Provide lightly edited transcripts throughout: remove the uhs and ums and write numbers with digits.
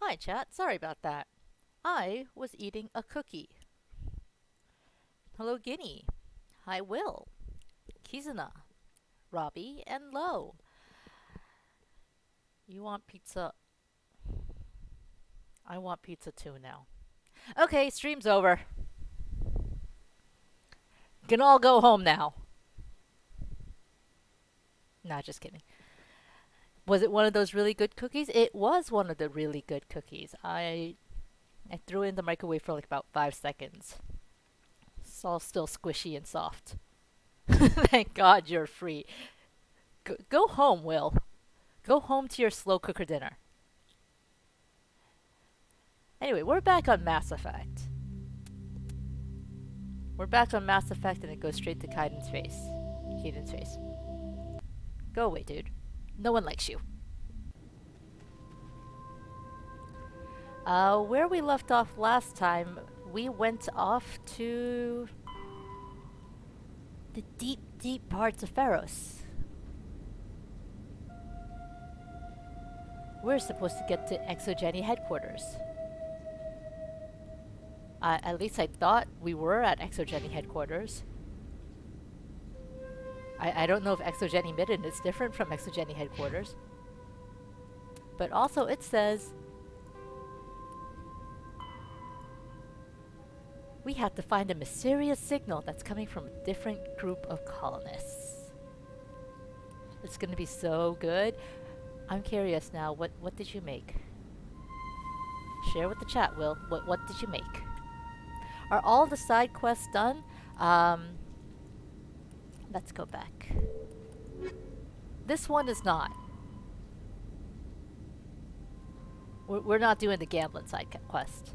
Hi, chat. Sorry about that. I was eating a cookie. Hello, Guinea. Hi, Will. Kizuna. Robbie, and Lo. You want pizza? I want pizza too now. Okay, stream's over. Can all go home now. Nah, just kidding. Was it one of those really good cookies? It was one of the really good cookies. I threw it in the microwave for like about 5 seconds. It's all still squishy and soft. Thank God you're free. Go home, Will. Go home to your slow cooker dinner. Anyway, we're back on Mass Effect. We're back on Mass Effect and it goes straight to Kaiden's face. Kaiden's face. Go away, dude. No one likes you. Where we left off last time, we went off to the deep, deep parts of Feros. We're supposed to get to Exogeny headquarters. At least I thought we were at Exogeny headquarters. I don't know if Exogeny Midden is different from Exogeny headquarters. But also it says we have to find a mysterious signal that's coming from a different group of colonists. It's gonna be so good. I'm curious now, what did you make? Share with the chat, Will. What did you make? Are all the side quests done? Let's go back. This one is not. We're not doing the gambling side quest.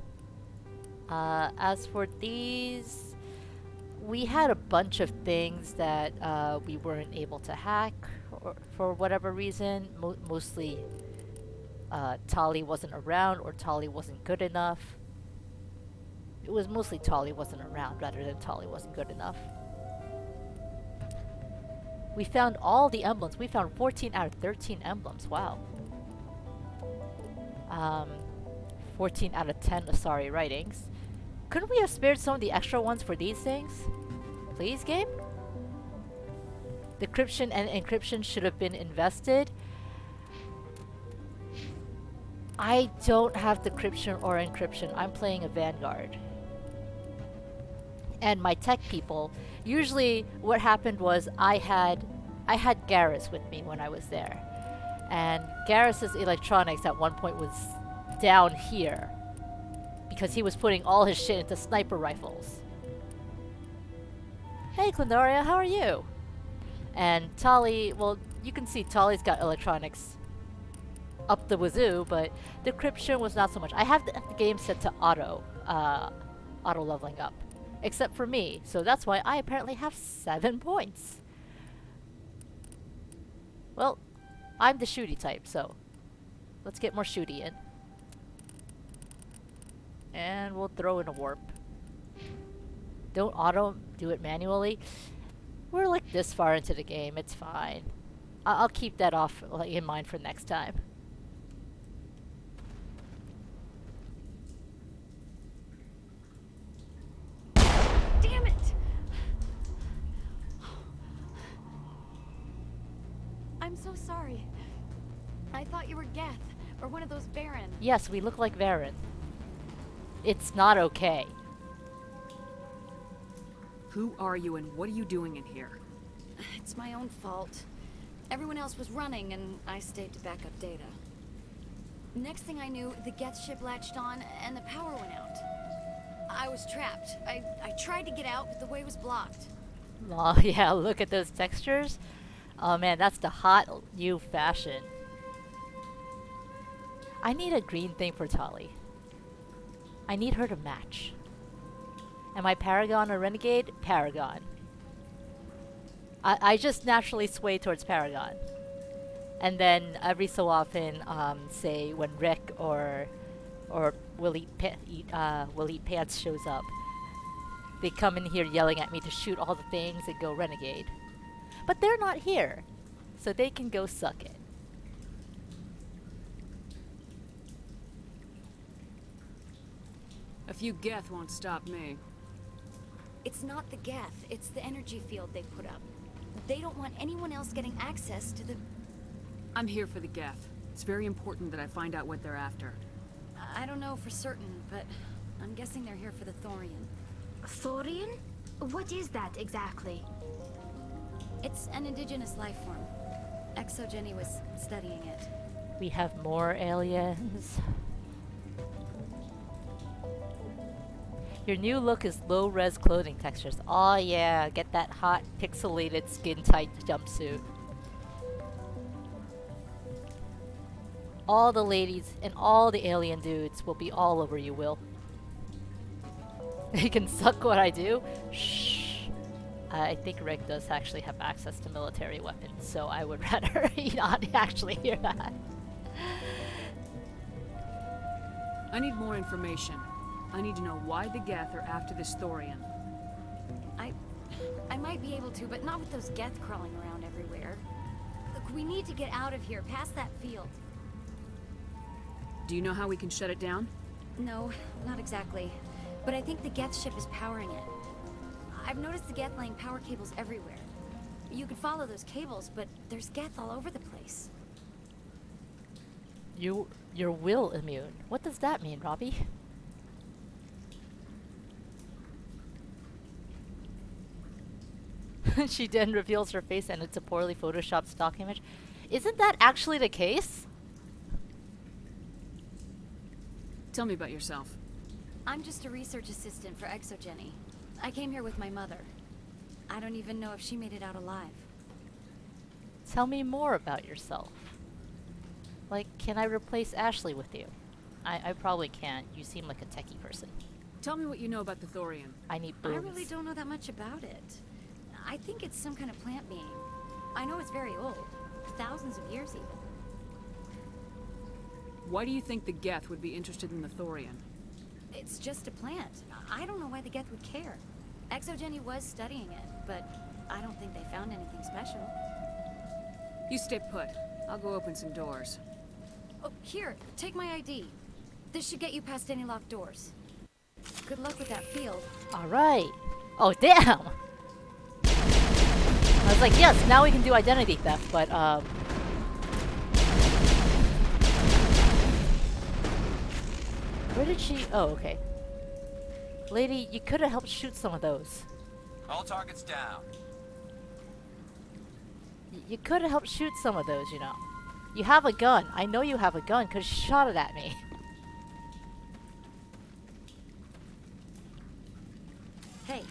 As for these, we had a bunch of things that we weren't able to hack for whatever reason. Mostly Tali wasn't around or Tali wasn't good enough. It was mostly Tali wasn't around rather than Tali wasn't good enough. We found all the emblems. We found 14 out of 13 emblems. Wow. 14 out of 10 Asari writings. Couldn't we have spared some of the extra ones for these things? Please, game? Decryption and encryption should have been invested. I don't have decryption or encryption. I'm playing a Vanguard. And my tech people, usually what happened was I had Garrus with me when I was there. And Garrus's electronics at one point was down here because he was putting all his shit into sniper rifles. Hey Clendoria, how are you? And Tali, well, you can see Tali's got electronics up the wazoo, but decryption was not so much. I have the game set to auto leveling up, except for me, so that's why I apparently have 7 points. Well, I'm the shooty type, so let's get more shooty in. And we'll throw in a warp. Don't auto, do it manually. We're like this far into the game, it's fine. I'll keep that off in mind for next time. Damn it! I'm so sorry. I thought you were Geth, or one of those Baron. Yes, we look like Varen. It's not okay. Who are you and what are you doing in here? It's my own fault. Everyone else was running, and I stayed to back up data. Next thing I knew, the Geth ship latched on, and the power went out. I was trapped. I tried to get out, but the way was blocked. Oh yeah, look at those textures. Oh man, that's the hot new fashion. I need a green thing for Tali. I need her to match. Am I Paragon or Renegade? Paragon. I just naturally sway towards Paragon. And then every so often, say when Rick or Will Eat Pants shows up, they come in here yelling at me to shoot all the things and go Renegade. But they're not here, so they can go suck it. A few Geth won't stop me. It's not the Geth, it's the energy field they put up. They don't want anyone else getting access to the... I'm here for the Geth. It's very important that I find out what they're after. I don't know for certain, but I'm guessing they're here for the Thorian. Thorian? What is that exactly? It's an indigenous life form. Exogeny was studying it. We have more aliens. Your new look is low-res clothing textures. Oh yeah, get that hot, pixelated, skin-tight jumpsuit. All the ladies and all the alien dudes will be all over you, Will. They can suck what I do? Shh. I think Rick does actually have access to military weapons, so I would rather he not actually hear that. I need more information. I need to know why the Geth are after this Thorian. I might be able to, but not with those Geth crawling around everywhere. Look, we need to get out of here, past that field. Do you know how we can shut it down? No, not exactly. But I think the Geth ship is powering it. I've noticed the Geth laying power cables everywhere. You could follow those cables, but there's Geth all over the place. You're will immune. What does that mean, Robbie? She then reveals her face and it's a poorly photoshopped stock image. Isn't that actually the case? Tell me about yourself. I'm just a research assistant for Exogeny. I came here with my mother. I don't even know if she made it out alive. Tell me more about yourself. Like, can I replace Ashley with you? I probably can't. You seem like a techie person. Tell me what you know about the Thorian. I need boobs. I really don't know that much about it. I think it's some kind of plant being. I know it's very old. Thousands of years even. Why do you think the Geth would be interested in the Thorian? It's just a plant. I don't know why the Geth would care. Exogeny was studying it, but I don't think they found anything special. You stay put. I'll go open some doors. Oh, here, take my ID. This should get you past any locked doors. Good luck with that field. Alright. Oh, damn! I was like, yes, now we can do identity theft, but, where did she... Oh, okay. Lady, you could have helped shoot some of those. All targets down. You could have helped shoot some of those, you know. You have a gun. I know you have a gun because you shot it at me. Hey,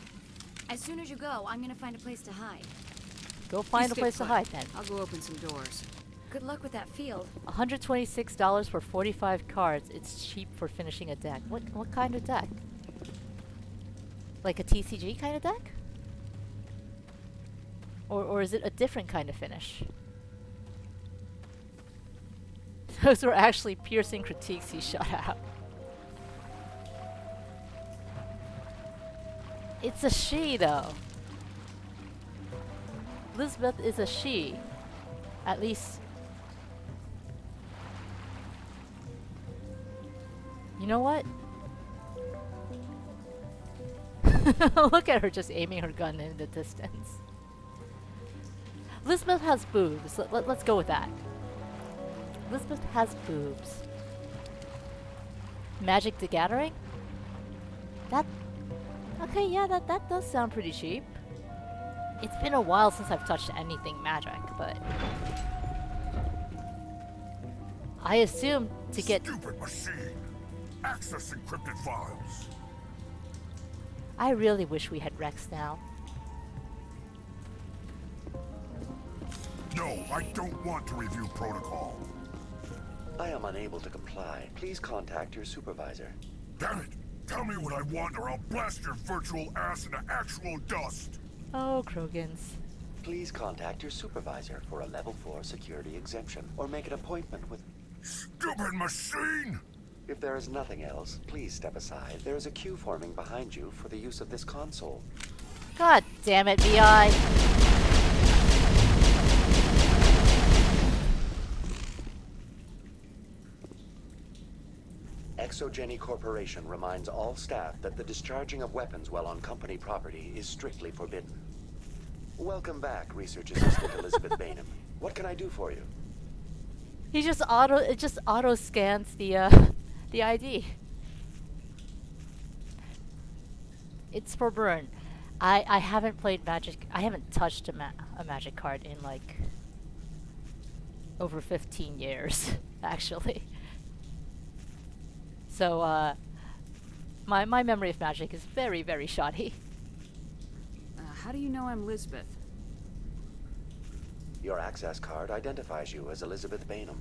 as soon as you go, I'm gonna find a place to hide. Go find a stay place to put. hide then. I'll go open some doors. Good luck with that field. $126 for 45 cards. It's cheap for finishing a deck. What kind of deck? Like a TCG kind of deck? Or is it a different kind of finish? Those were actually piercing critiques he shot out. It's a she, though. Elizabeth is a she. At least... You know what? Look at her just aiming her gun in the distance. Elizabeth has boobs. Let's go with that. Elizabeth has boobs. Magic the Gathering? That... Okay, yeah, that does sound pretty cheap. It's been a while since I've touched anything magic, but... I assume to get... Stupid machine! Access encrypted files! I really wish we had Rex now. No, I don't want to review protocol. I am unable to comply. Please contact your supervisor. Damn it! Tell me what I want or I'll blast your virtual ass into actual dust! Oh, Krogans. Please contact your supervisor for a level 4 security exemption, or make an appointment with... Stupid machine! If there is nothing else, please step aside. There is a queue forming behind you for the use of this console. God damn it, VI. Exogeny Corporation reminds all staff that the discharging of weapons while on company property is strictly forbidden. Welcome back, Research Assistant Elizabeth Bainham. What can I do for you? He just auto scans the the ID. It's for Burn. I haven't played Magic. I haven't touched a Magic card in like over 15 years, actually. So my memory of Magic is very, very shoddy. How do you know I'm Lisbeth? Your access card identifies you as Elizabeth Bainham.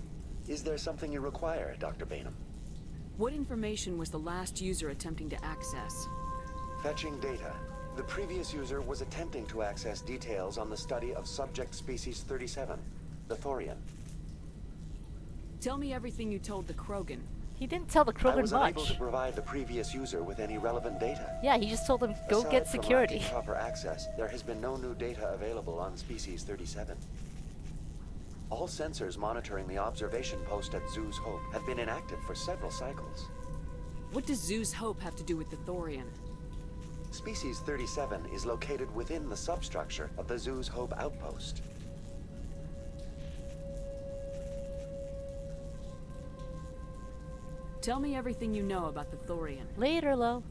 Is there something you require, Dr. Bainham? What information was the last user attempting to access? Fetching data. The previous user was attempting to access details on the study of subject species 37, the Thorian. Tell me everything you told the Krogan. He didn't tell the I Krogan was unable much. to provide the previous user with any relevant data. Yeah, he just told him go Aside get from security. lacking proper access, there has been no new data available on species 37. All sensors monitoring the observation post at Zoo's Hope have been inactive for several cycles. What does Zoo's Hope have to do with the Thorian? Species 37 is located within the substructure of the Zoo's Hope outpost. Tell me everything you know about the Thorian. Later, Lo.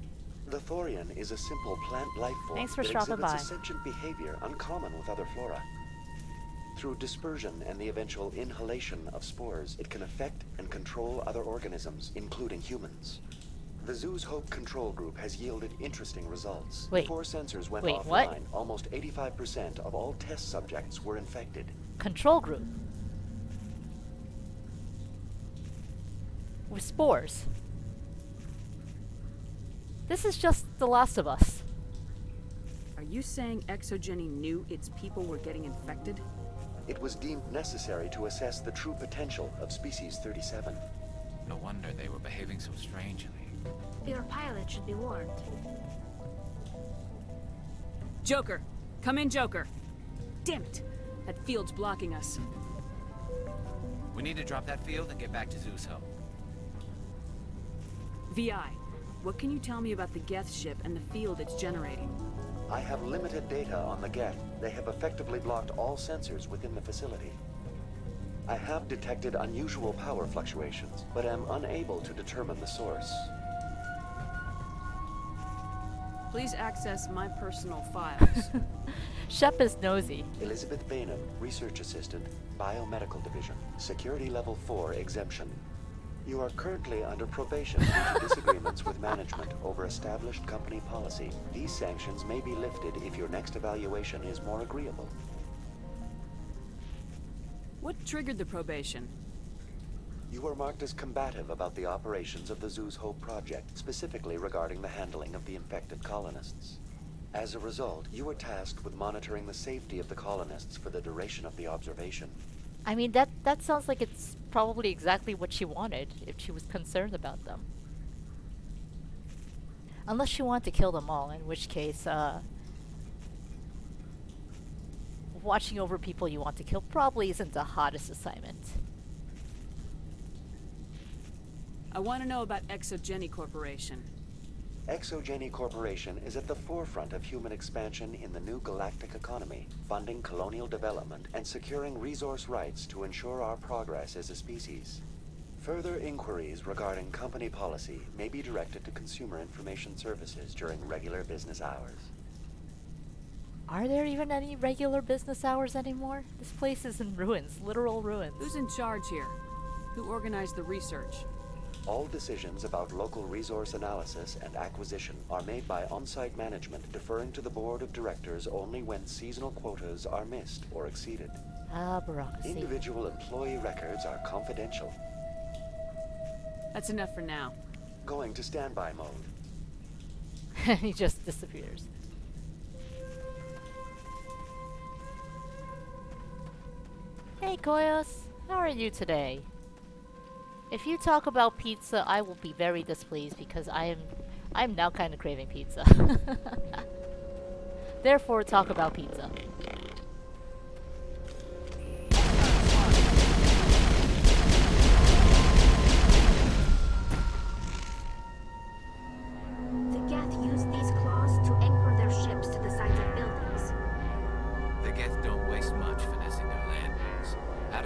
The Thorian is a simple plant life form Thanks for that stopping exhibits by. a sentient behavior uncommon with other flora. Through dispersion and the eventual inhalation of spores, it can affect and control other organisms, including humans. The Zoo's Hope control group has yielded interesting results. Wait. Before sensors went Wait, offline, what? almost 85% of all test subjects were infected. Control group. With spores. This is just The Last of Us. Are you saying Exogeny knew its people were getting infected? It was deemed necessary to assess the true potential of species 37. No wonder they were behaving so strangely. Your pilot should be warned. Joker! Come in, Joker! Damn it! That field's blocking us. We need to drop that field and get back to Zeus Hope. VI, what can you tell me about the Geth ship and the field it's generating? I have limited data on the Geth. They have effectively blocked all sensors within the facility. I have detected unusual power fluctuations, but am unable to determine the source. Please access my personal files. Shep is nosy. Elizabeth Bainham, Research Assistant, Biomedical Division, Security Level 4 exemption. You are currently under probation due to disagreements with management over established company policy. These sanctions may be lifted if your next evaluation is more agreeable. What triggered the probation? You were marked as combative about the operations of the Zoo's Hope project, specifically regarding the handling of the infected colonists. As a result, you were tasked with monitoring the safety of the colonists for the duration of the observation. I mean, that sounds like it's probably exactly what she wanted, if she was concerned about them. Unless she wanted to kill them all, in which case, watching over people you want to kill probably isn't the hottest assignment. I want to know about Exogeny Corporation. Exogeny Corporation is at the forefront of human expansion in the new galactic economy, funding colonial development and securing resource rights to ensure our progress as a species. Further inquiries regarding company policy may be directed to Consumer Information Services during regular business hours. Are there even any regular business hours anymore? This place is in ruins, literal ruins. Who's in charge here? Who organized the research? All decisions about local resource analysis and acquisition are made by on-site management, deferring to the board of directors only when seasonal quotas are missed or exceeded. Ah, bureaucracy. Individual employee records are confidential. That's enough for now. Going to standby mode. And he just disappears. Hey, Koyos. How are you today? If you talk about pizza, I will be very displeased because I'm now kind of craving pizza. Therefore, talk about pizza.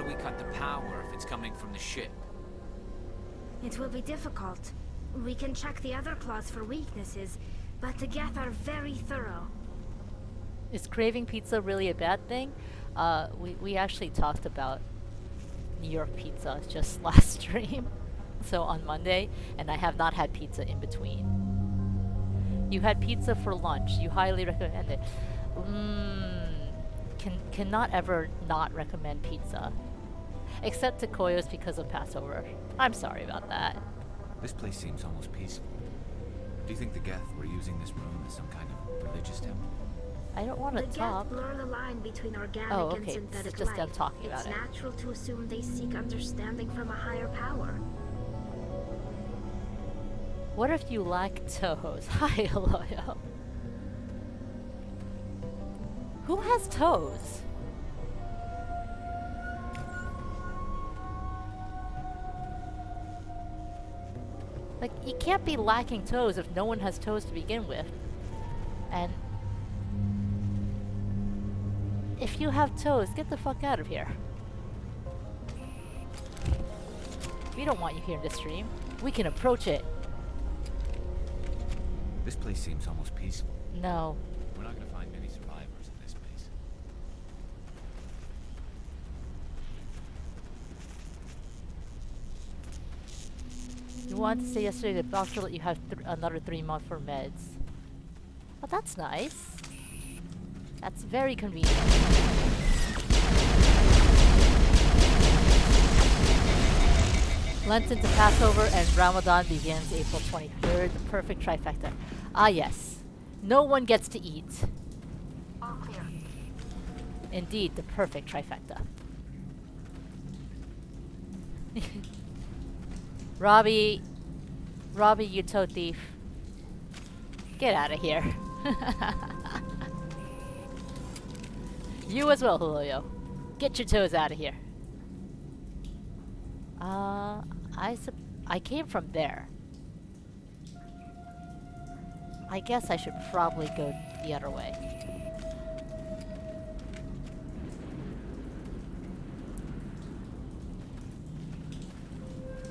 we cut the power if it's coming from the ship? It will be difficult. We can check the other claws for weaknesses, but the Geth are very thorough. Is craving pizza really a bad thing? We actually talked about New York pizza just last stream, so on Monday, and I have not had pizza in between. You had pizza for lunch. You highly recommend it. Cannot ever not recommend pizza. Except to Koyos because of Passover. I'm sorry about that. This place seems almost peaceful. Do you think the Geth were using this room as some kind of religious temple? I don't want to The talk. Geth blur the line between organic Oh, and okay. This synthetic is just life. them talking about It's it. natural to assume they seek understanding from a higher power. What if you lack toes? Hi, Loyo. Who has toes? Like, you can't be lacking toes if no one has toes to begin with. And if you have toes, get the fuck out of here. We don't want you here in this stream. We can approach it. This place seems almost peaceful. No. We're not gonna find many survivors in this place. You wanted to say yesterday the doctor let you have another 3 months for meds. Oh, that's nice. That's very convenient. Lenten to Passover and Ramadan begins April 23rd, the perfect trifecta. Ah yes, no one gets to eat. All clear. Indeed, the perfect trifecta. Robbie, you toe thief. Get out of here. You as well, Julio. Get your toes out of here. I came from there. I guess I should probably go the other way.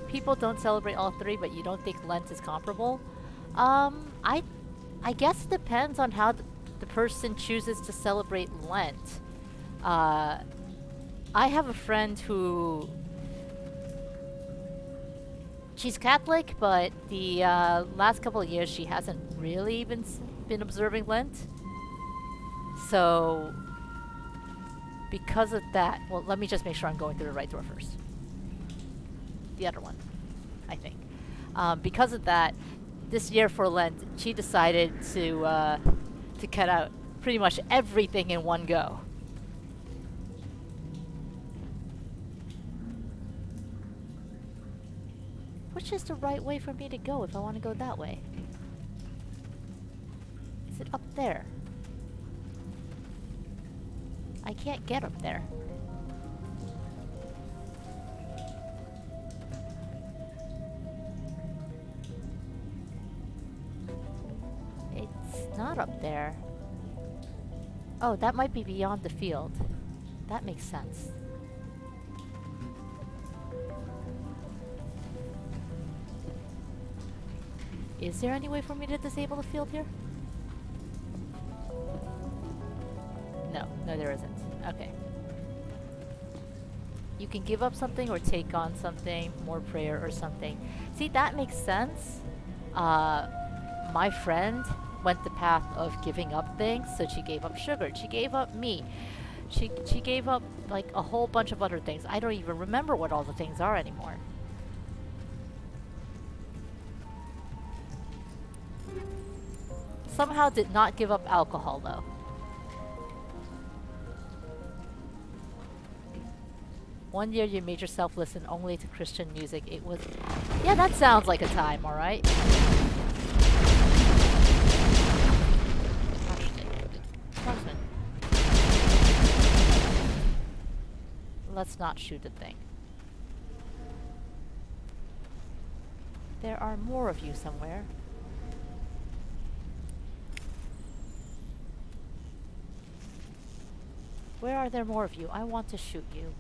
People don't celebrate all three, but you don't think Lent is comparable? I guess it depends on how the person chooses to celebrate Lent. I have a friend who... She's Catholic, but the last couple of years she hasn't really been observing Lent. So, because of that... Well, let me just make sure I'm going through the right door first. The other one, I think. Because of that, this year for Lent, she decided to cut out pretty much everything in one go. Which is the right way for me to go if I want to go that way? Is it up there? I can't get up there. It's not up there. Oh, that might be beyond the field. That makes sense. Is there any way for me to disable the field here? No, there isn't. Okay. You can give up something or take on something, more prayer or something. See, that makes sense. My friend went the path of giving up things, so she gave up sugar, she gave up meat, she gave up like a whole bunch of other things. I don't even remember what all the things are anymore. Somehow did not give up alcohol though. One year you made yourself listen only to Christian music. It was... Yeah, that sounds like a time, alright? Marksman. Let's not shoot the thing. There are more of you somewhere. Where are there more of you? I want to shoot you.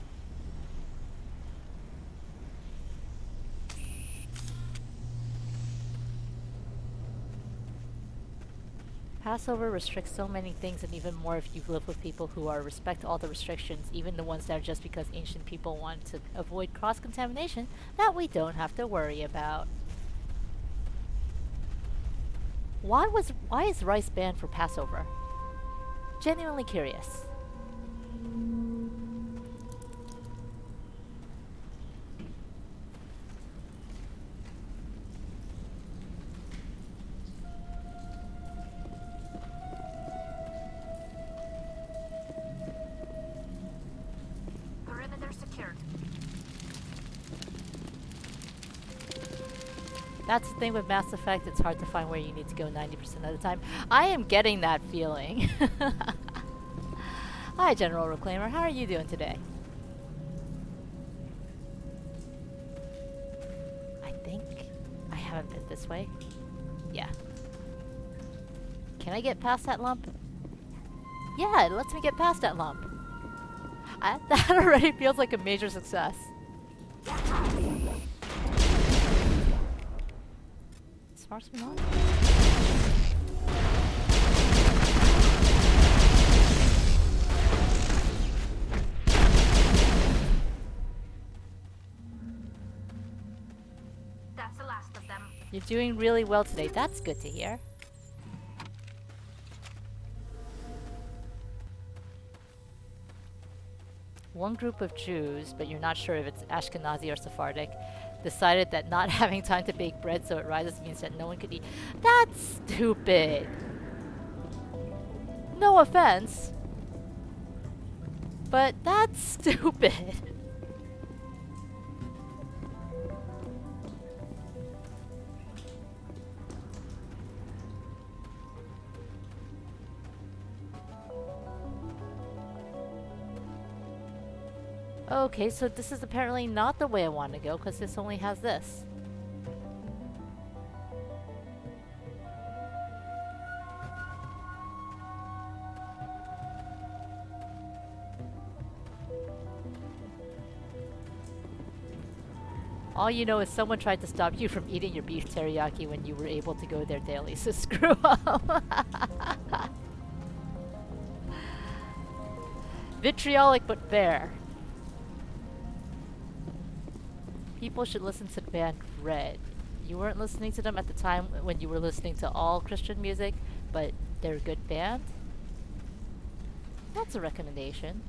Passover restricts so many things, and even more if you live with people who are respect all the restrictions, even the ones that are just because ancient people want to avoid cross-contamination that we don't have to worry about. Why is rice banned for Passover? Genuinely curious. Perimeter secured. That's the thing with Mass Effect, it's hard to find where you need to go 90% of the time. I am getting that feeling. Hi, General Reclaimer. How are you doing today? I think I haven't been this way. Yeah. Can I get past that lump? Yeah, it lets me get past that lump. That already feels like a major success. Marksman on? That's the last of them. You're doing really well today. That's good to hear. One group of Jews, but you're not sure if it's Ashkenazi or Sephardic, decided that not having time to bake bread so it rises means that no one could eat. That's stupid. No offense, but that's stupid. Okay, so this is apparently not the way I want to go, because this only has this. All you know is someone tried to stop you from eating your beef teriyaki when you were able to go there daily, so screw up. Vitriolic but fair. People should listen to the band Red. You weren't listening to them at the time when you were listening to all Christian music, but they're a good band. That's a recommendation.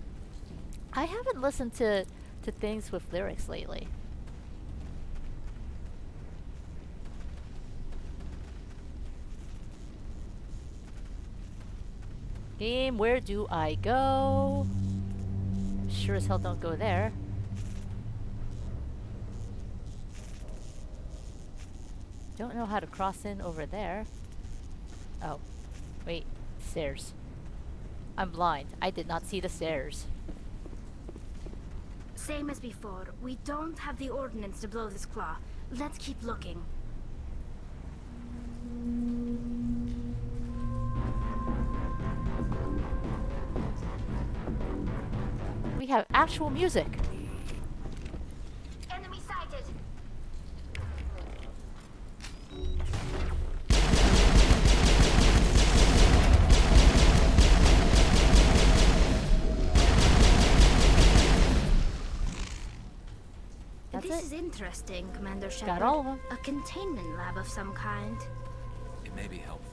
I haven't listened to things with lyrics lately. Game, where do I go? Sure as hell don't go there. Don't know how to cross in over there. Oh, wait, stairs. I'm blind. I did not see the stairs. Same as before. We don't have the ordnance to blow this claw. Let's keep looking. We have actual music. Enemy sighted. That's This it. is interesting, Commander Shepard. Got all of them. A containment lab of some kind. It may be helpful.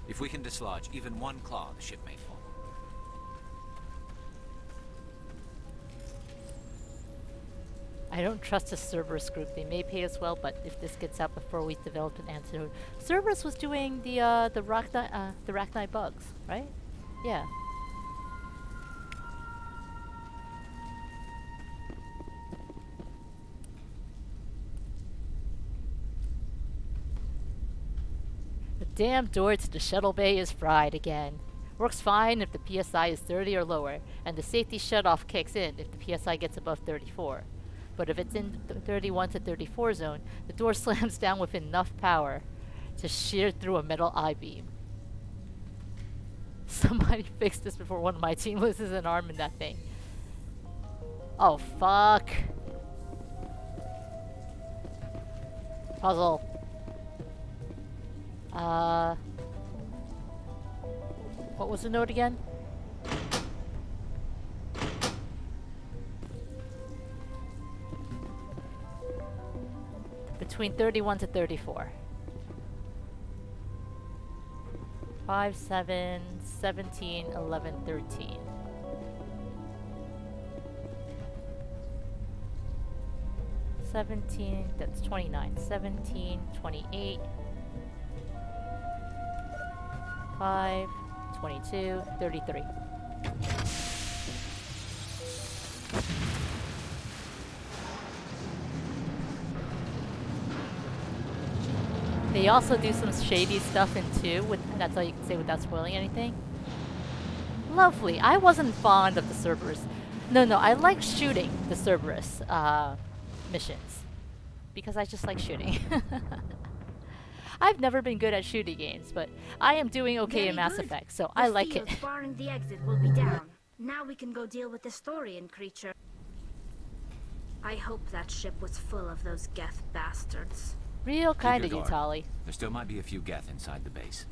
If we can dislodge even one claw, the ship may fall. I don't trust the Cerberus group. They may pay us well, but if this gets out before we develop an antidote, Cerberus was doing the Rachni bugs, right? Yeah. The damn door to the shuttle bay is fried again. Works fine if the PSI is 30 or lower, and the safety shutoff kicks in if the PSI gets above 34. But if it's in the 31 to 34 zone, the door slams down with enough power to shear through a metal I-beam. Somebody fix this before one of my team loses an arm in that thing. Oh, fuck. Puzzle. What was the note again? Between 31 to 34. 5, 7, 17, 11, 13. That's 29. 17, 28. 5, 22, 33. They also do some shady stuff in 2, that's all you can say without spoiling anything. Lovely. I wasn't fond of the Cerberus. No, I like shooting the Cerberus missions. Because I just like shooting. I've never been good at shooting games, but I am doing okay Very in Mass good. Effect, so The I like it. fields barring the exit will be down. Now we can go deal with this Thorian creature. I hope that ship was full of those Geth bastards. Real Keep kind your of you, guard. Tali. There still might be a few Geth inside the base.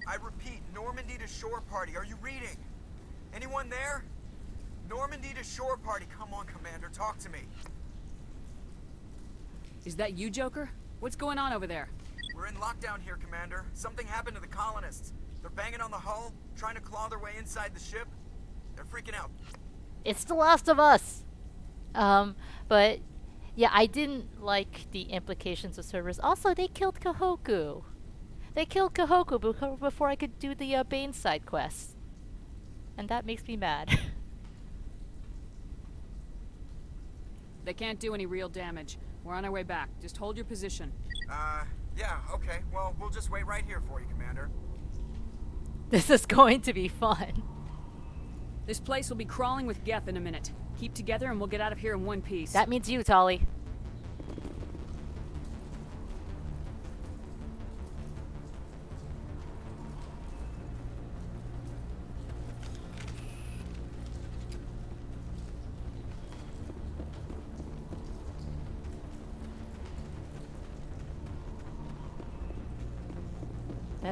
I repeat, Normandy to shore party. Are you reading? Anyone there? Normandy to shore party. Come on, Commander, talk to me. Is that you, Joker? What's going on over there? We're in lockdown here, Commander. Something happened to the colonists. They're banging on the hull, trying to claw their way inside the ship. They're freaking out. It's The Last of Us! But yeah, I didn't like the implications of Cerberus. Also, they killed Kahoku. They killed Kahoku before I could do the Bane side quest. And that makes me mad. They can't do any real damage. We're on our way back. Just hold your position. Yeah, okay. Well, we'll just wait right here for you, Commander. This is going to be fun. This place will be crawling with Geth in a minute. Keep together and we'll get out of here in one piece. That means you, Tali.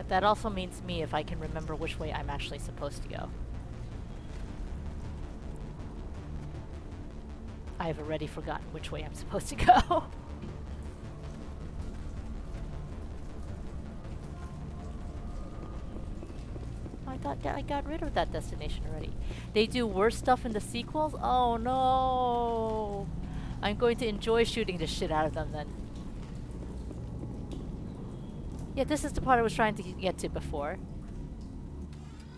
That also means me if I can remember which way I'm actually supposed to go. I've already forgotten which way I'm supposed to go. I thought that I got rid of that destination already. They do worse stuff in the sequels? Oh no! I'm going to enjoy shooting the shit out of them then. Yeah, this is the part I was trying to get to before.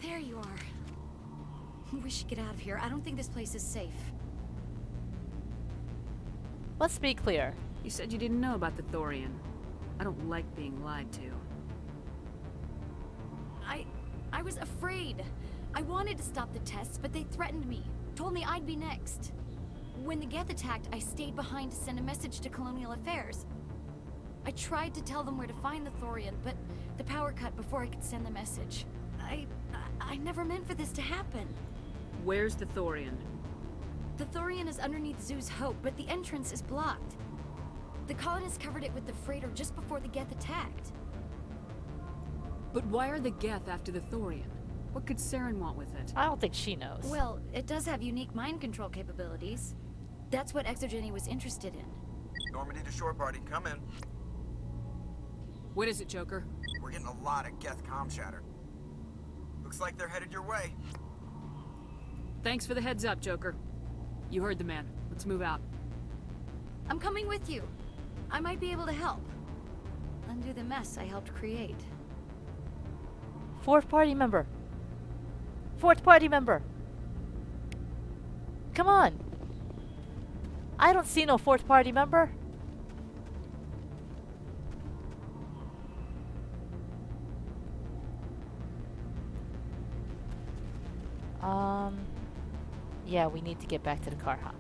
There you are. We should get out of here. I don't think this place is safe. Let's be clear. You said you didn't know about the Thorian. I don't like being lied to. I was afraid. I wanted to stop the tests, but they threatened me. Told me I'd be next. When the Geth attacked, I stayed behind to send a message to Colonial Affairs. I tried to tell them where to find the Thorian, but the power cut before I could send the message. I never meant for this to happen. Where's the Thorian? The Thorian is underneath Zoo's Hope, but the entrance is blocked. The colonists covered it with the freighter just before the Geth attacked. But why are the Geth after the Thorian? What could Saren want with it? I don't think she knows. Well, it does have unique mind control capabilities. That's what Exogeny was interested in. Normandy to shore party, come in. What is it, Joker? We're getting a lot of Geth comm chatter. Looks like they're headed your way. Thanks for the heads up, Joker. You heard the man. Let's move out. I'm coming with you. I might be able to help. Undo the mess I helped create. Fourth party member. Fourth party member. Come on. I don't see no fourth party member. Yeah, we need to get back to the car hop.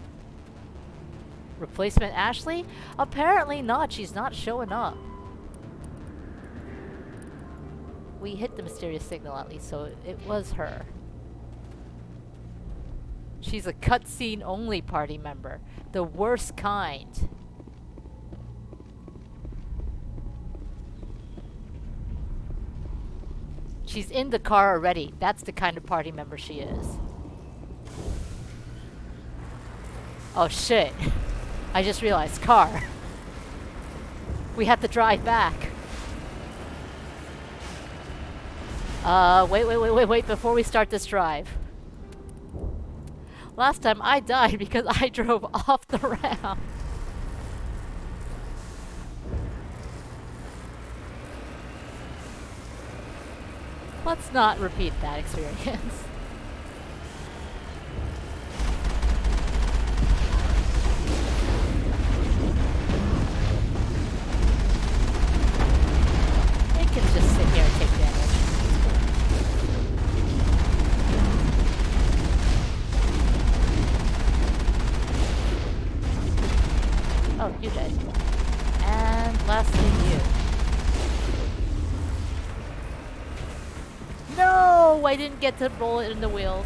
Replacement Ashley? Apparently not. She's not showing up. We hit the mysterious signal at least, so it was her. She's a cutscene only party member. The worst kind. She's in the car already. That's the kind of party member she is. Oh shit. I just realized, car. We have to drive back. Wait, before we start this drive. Last time I died because I drove off the ramp. Let's not repeat that experience. It can just sit here and take damage. Oh, you dead. And lastly, you. No! I didn't get to roll it in the wheels.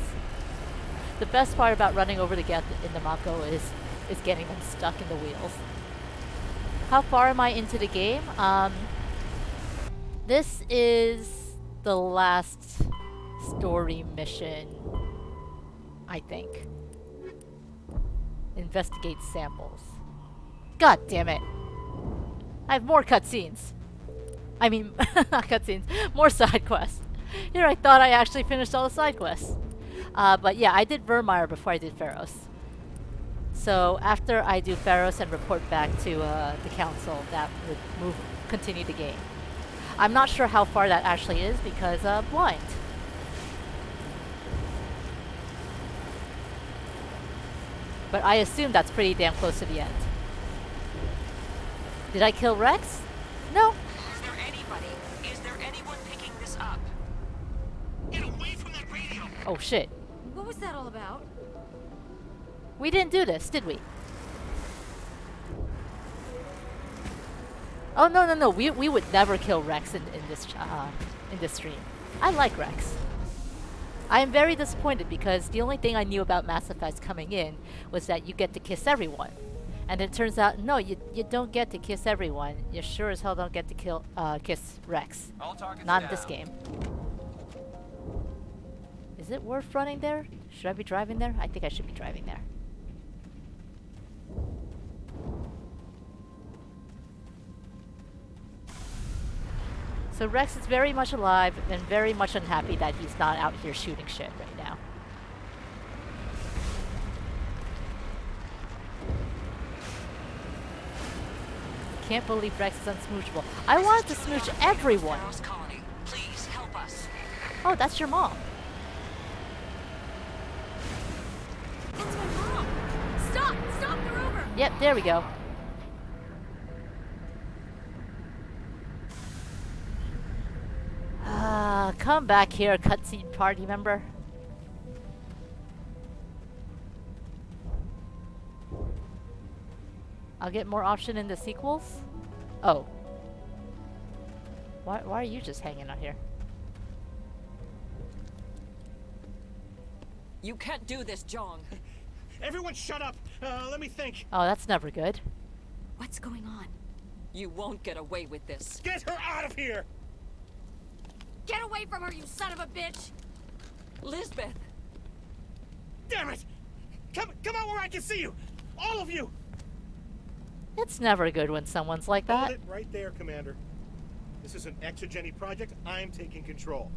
The best part about running over the gap in the Mako is getting them stuck in the wheels. How far am I into the game? This is the last story mission, I think. Investigate samples. God damn it. I have more cutscenes. I mean, not cutscenes, more side quests. Here I thought I actually finished all the side quests. But yeah, I did Vermeer before I did Feros. So after I do Feros and report back to the council, that would continue the game. I'm not sure how far that actually is because blind. But I assume that's pretty damn close to the end. Did I kill Rex? No. Is there anybody? Is there anyone picking this up? Get away from that radio! Oh shit. What was that all about? We didn't do this, did we? Oh no. We would never kill Rex in this stream. I like Rex. I am very disappointed because the only thing I knew about Mass Effect coming in was that you get to kiss everyone. And it turns out, no, you don't get to kiss everyone. You sure as hell don't get to kiss Rex. Not in this game. Is it worth running there? Should I be driving there? I think I should be driving there. So Rex is very much alive and very much unhappy that he's not out here shooting shit right now. Can't believe Rex is unsmoochable. I wanted to smooch everyone. Please help us. Oh, that's your mom. That's my mom! Stop! Stop the rover! Yep, there we go. Come back here, cutscene party member. I'll get more option in the sequels? Oh. Why are you just hanging out here? You can't do this, Jong. Everyone shut up! Let me think. Oh, that's never good. What's going on? You won't get away with this. Get her out of here! Get away from her, you son of a bitch! Lisbeth! Damn it! Come out where I can see you! All of you! It's never good when someone's like that. Hold it right there, Commander. This is an exogeny project. I'm taking control.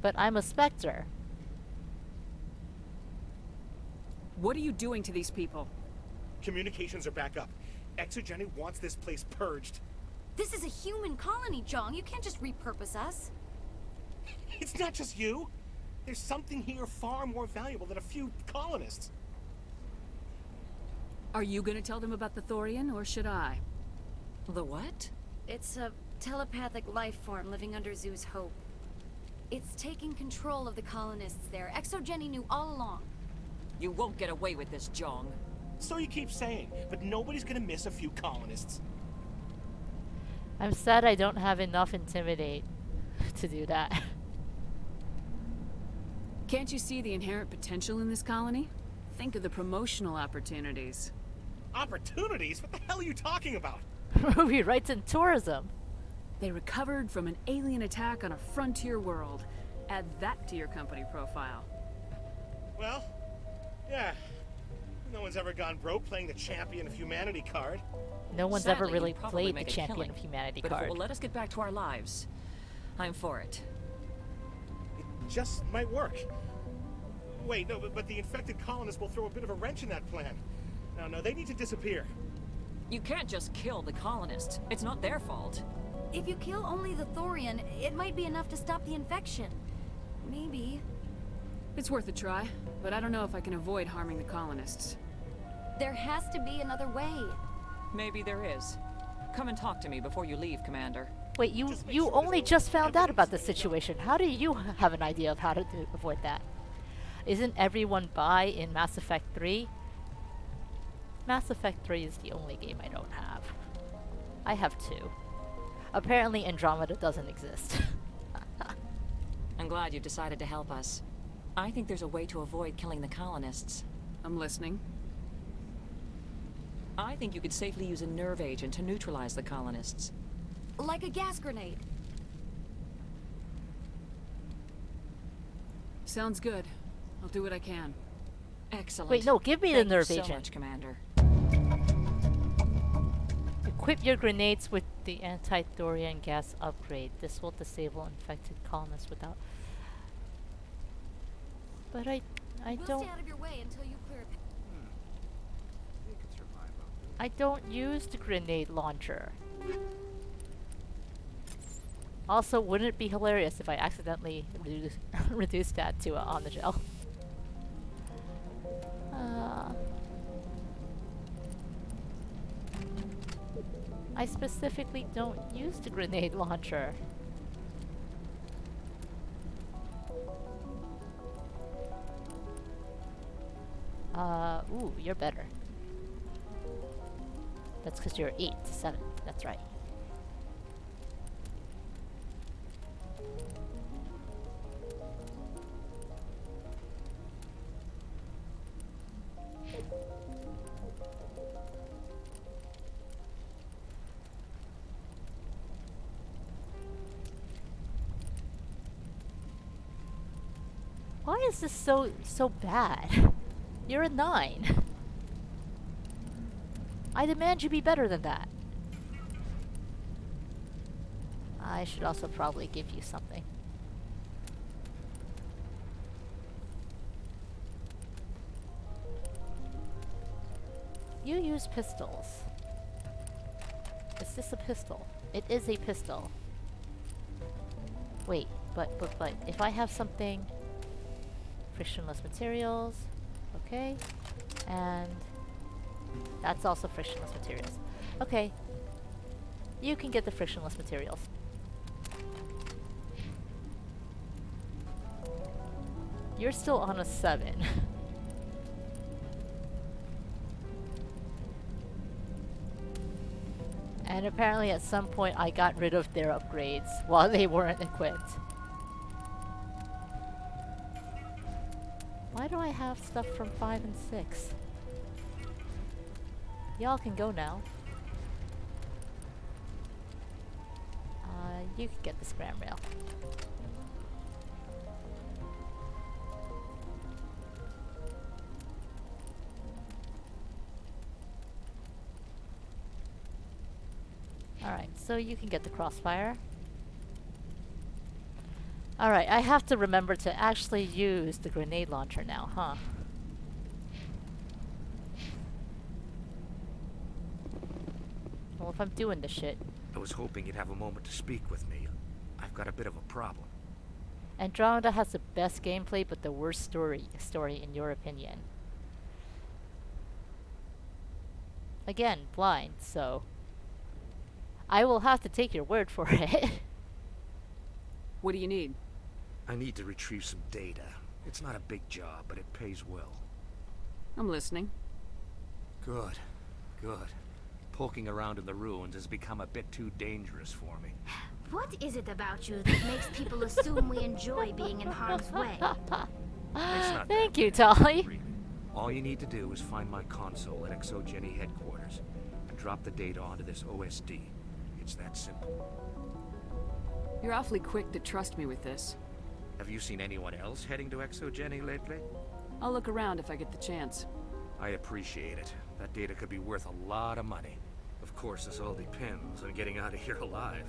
But I'm a Spectre. What are you doing to these people? Communications are back up. Exogeny wants this place purged. This is a human colony, Jong. You can't just repurpose us. It's not just you. There's something here far more valuable than a few colonists. Are you gonna tell them about the Thorian, or should I? The what? It's a telepathic life form living under Zoo's hope. It's taking control of the colonists there. Exogeny knew all along. You won't get away with this, Jong. So you keep saying, but nobody's gonna miss a few colonists. I'm sad I don't have enough Intimidate to do that. Can't you see the inherent potential in this colony? Think of the promotional opportunities. Opportunities? What the hell are you talking about? Ruby writes in tourism. They recovered from an alien attack on a frontier world. Add that to your company profile. Well, yeah. No one's ever gone broke playing the champion of humanity card. No one's Sadly, ever really you'd probably played the make a champion killing, of humanity but if it card. will let us get back to our lives, I'm for it. It just might work. Wait, no, but the infected colonists will throw a bit of a wrench in that plan. No, they need to disappear. You can't just kill the colonists. It's not their fault. If you kill only the Thorian, it might be enough to stop the infection. Maybe. It's worth a try, but I don't know if I can avoid harming the colonists. There has to be another way. Maybe there is. Come and talk to me before you leave, Commander. Wait, you only just found out about the situation. How do you have an idea of how to avoid that? Isn't everyone bi in Mass Effect 3? Mass Effect 3 is the only game I don't have. I have 2. Apparently Andromeda doesn't exist. I'm glad you decided to help us. I think there's a way to avoid killing the colonists. I'm listening. I think you could safely use a nerve agent to neutralize the colonists. Like a gas grenade. Sounds good. I'll do what I can. Excellent. Wait, no, give me the Thank nerve you so agent. much, Commander. Equip your grenades with the anti-thorian gas upgrade. This will disable infected colonists without... But I We'll don't... stay out of your way until you clear a I don't use the grenade launcher. Also, wouldn't it be hilarious if I accidentally reduced that to on the gel? I specifically don't use the grenade launcher. Ooh, you're better. That's because you're 8 to 7. That's right. Why is this so bad? You're a 9. I demand you be better than that. I should also probably give you something. You use pistols. Is this a pistol? It is a pistol. Wait, but if I have something... Frictionless materials. Okay. And... that's also frictionless materials. Okay. You can get the frictionless materials. You're still on a 7. And apparently at some point I got rid of their upgrades while they weren't equipped. Why do I have stuff from 5 and 6? Y'all can go now. You can get the scram rail. Alright, so you can get the crossfire. Alright, I have to remember to actually use the grenade launcher now, huh? Well, if I'm doing this shit. I was hoping you'd have a moment to speak with me. I've got a bit of a problem. Andromeda has the best gameplay but the worst story in your opinion. Again, blind, so... I will have to take your word for it. What do you need? I need to retrieve some data. It's not a big job, but it pays well. I'm listening. Good. Good. Poking around in the ruins has become a bit too dangerous for me. What is it about you that makes people assume we enjoy being in harm's way? Thank you, Tolly. Really. All you need to do is find my console at Exogeny headquarters and drop the data onto this OSD. It's that simple. You're awfully quick to trust me with this. Have you seen anyone else heading to Exogeny lately? I'll look around if I get the chance. I appreciate it. That data could be worth a lot of money. Of course, this all depends on getting out of here alive.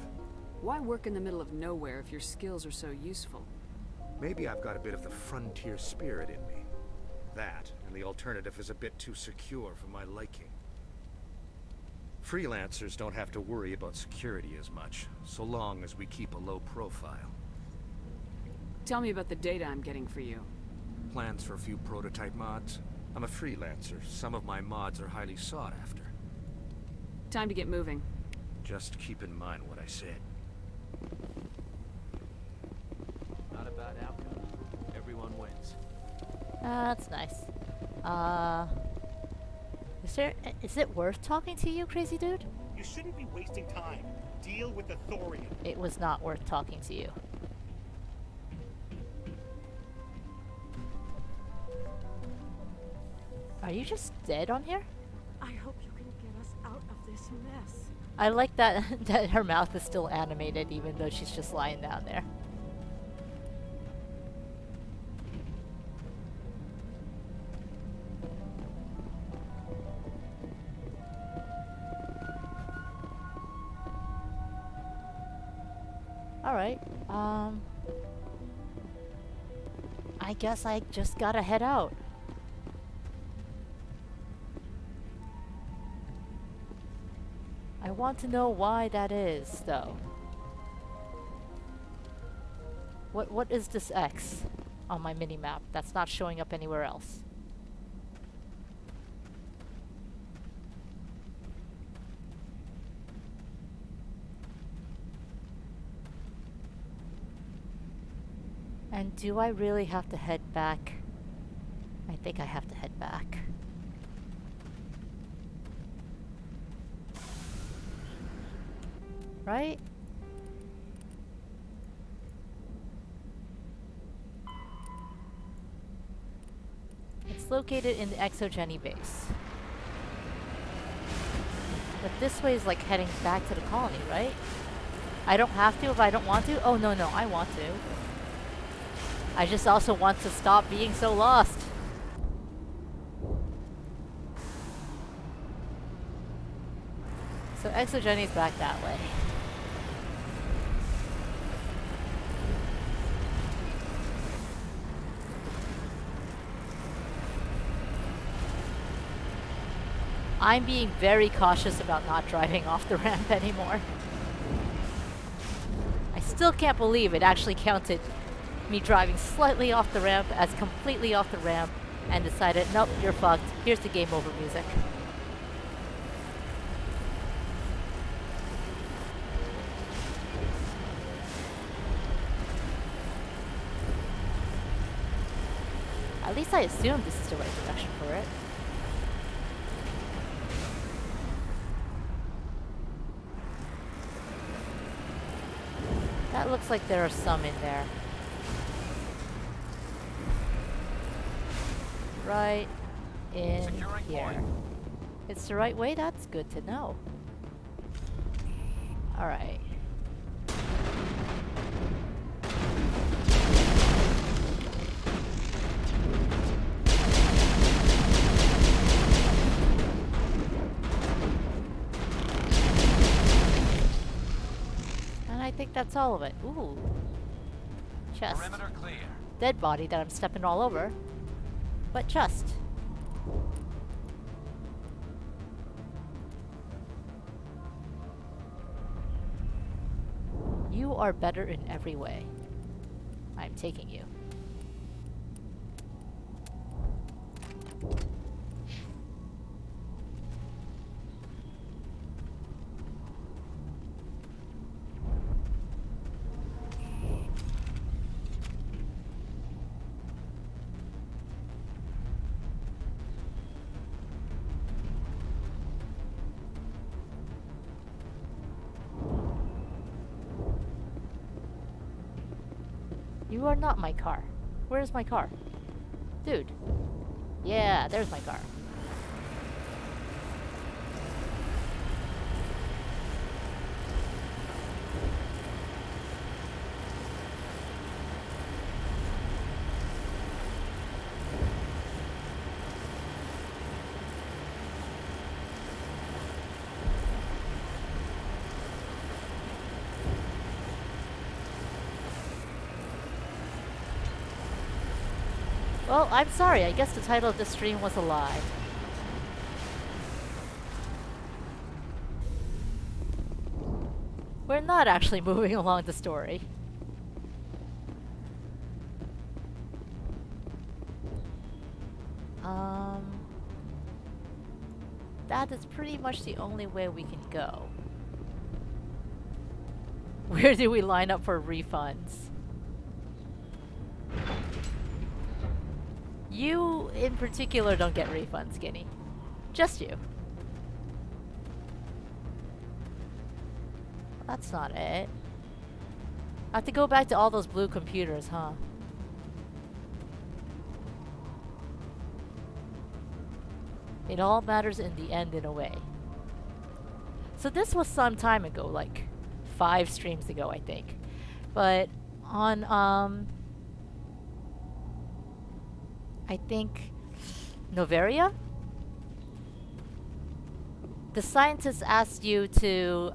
Why work in the middle of nowhere if your skills are so useful? Maybe I've got a bit of the frontier spirit in me. That, and the alternative is a bit too secure for my liking. Freelancers don't have to worry about security as much, so long as we keep a low profile. Tell me about the data I'm getting for you. Plans for a few prototype mods? I'm a freelancer. Some of my mods are highly sought after. Time to get moving. Just keep in mind what I said. Not a bad outcome. Everyone wins. That's nice. Is it worth talking to you, crazy dude? You shouldn't be wasting time. Deal with the thorium. It was not worth talking to you. Are you just dead on here? I hope you can get us out of this mess. I like that that her mouth is still animated even though she's just lying down there. Alright, I guess I just gotta head out. I want to know why that is, though. What is this X on my mini-map that's not showing up anywhere else? And do I really have to head back? I think I have to head back. Right? It's located in the Exogeny base. But this way is like heading back to the colony, right? I don't have to if I don't want to? Oh, no, I want to. I just also want to stop being so lost. So Exogeny's back that way. I'm being very cautious about not driving off the ramp anymore. I still can't believe it actually counted me driving slightly off the ramp as completely off the ramp and decided, nope, you're fucked. Here's the game over music. At least I assume this is the right direction for it. That looks like there are some in there. Right in here. It's the right way? That's good to know. Alright. And I think that's all of it. Ooh. Chest. Perimeter clear. Dead body that I'm stepping all over. But just. You are better in every way. I'm taking you. You are not my car. Where's my car? Dude. Yeah, there's my car. Well, I'm sorry. I guess the title of the stream was a lie. We're not actually moving along the story. That is pretty much the only way we can go. Where do we line up for refunds? You, in particular, don't get refunds, Skinny. Just you. That's not it. I have to go back to all those blue computers, huh? It all matters in the end in a way. So this was some time ago, like 5 streams ago, I think. But on, I think Noveria? The scientists asked you to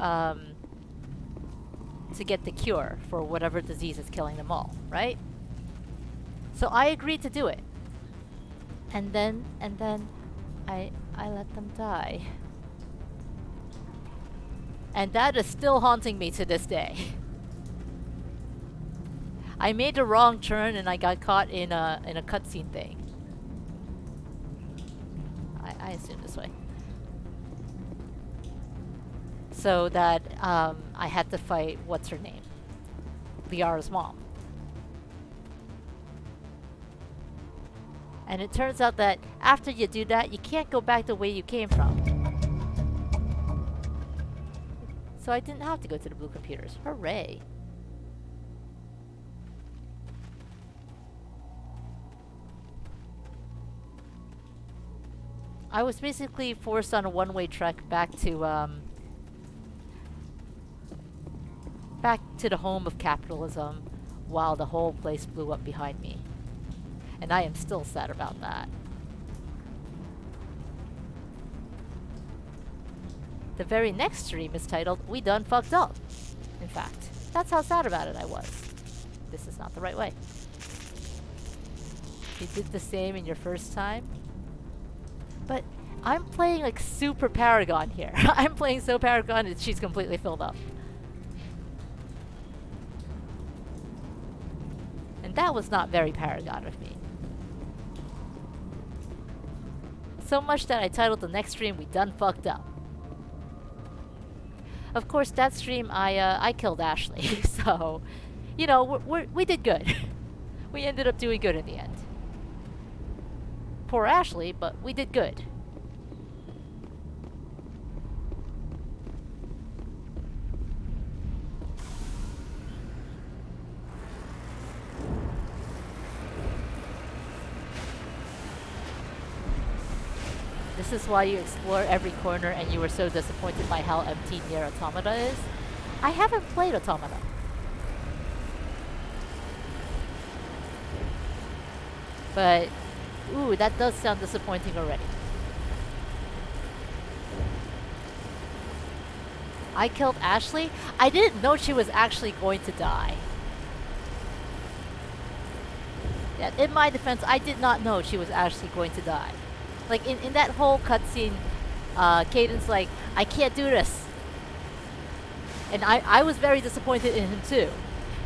get the cure for whatever disease is killing them all, right? So I agreed to do it. And then I let them die. And that is still haunting me to this day. I made a wrong turn and I got caught in a cutscene thing. I assume this way. So that I had to fight, what's her name? Liara's mom. And it turns out that after you do that, you can't go back the way you came from. So I didn't have to go to the blue computers. Hooray. I was basically forced on a one-way trek back to the home of capitalism while the whole place blew up behind me. And I am still sad about that. The very next stream is titled, We Done Fucked Up. In fact, that's how sad about it I was. This is not the right way. You did the same in your first time? But I'm playing like super Paragon here. I'm playing so Paragon that she's completely filled up. And that was not very Paragon of me. So much that I titled the next stream, We Done Fucked Up. Of course, that stream, I killed Ashley, so, you know, we did good. We ended up doing good in the end. Poor Ashley, but we did good. This is why you explore every corner and you were so disappointed by how empty Nier Automata is? I haven't played Automata. But, ooh, that does sound disappointing already. I killed Ashley? I didn't know she was actually going to die. Yeah, in my defense, I did not know she was actually going to die. Like, in that whole cutscene, Caden's like, I can't do this. And I was very disappointed in him too.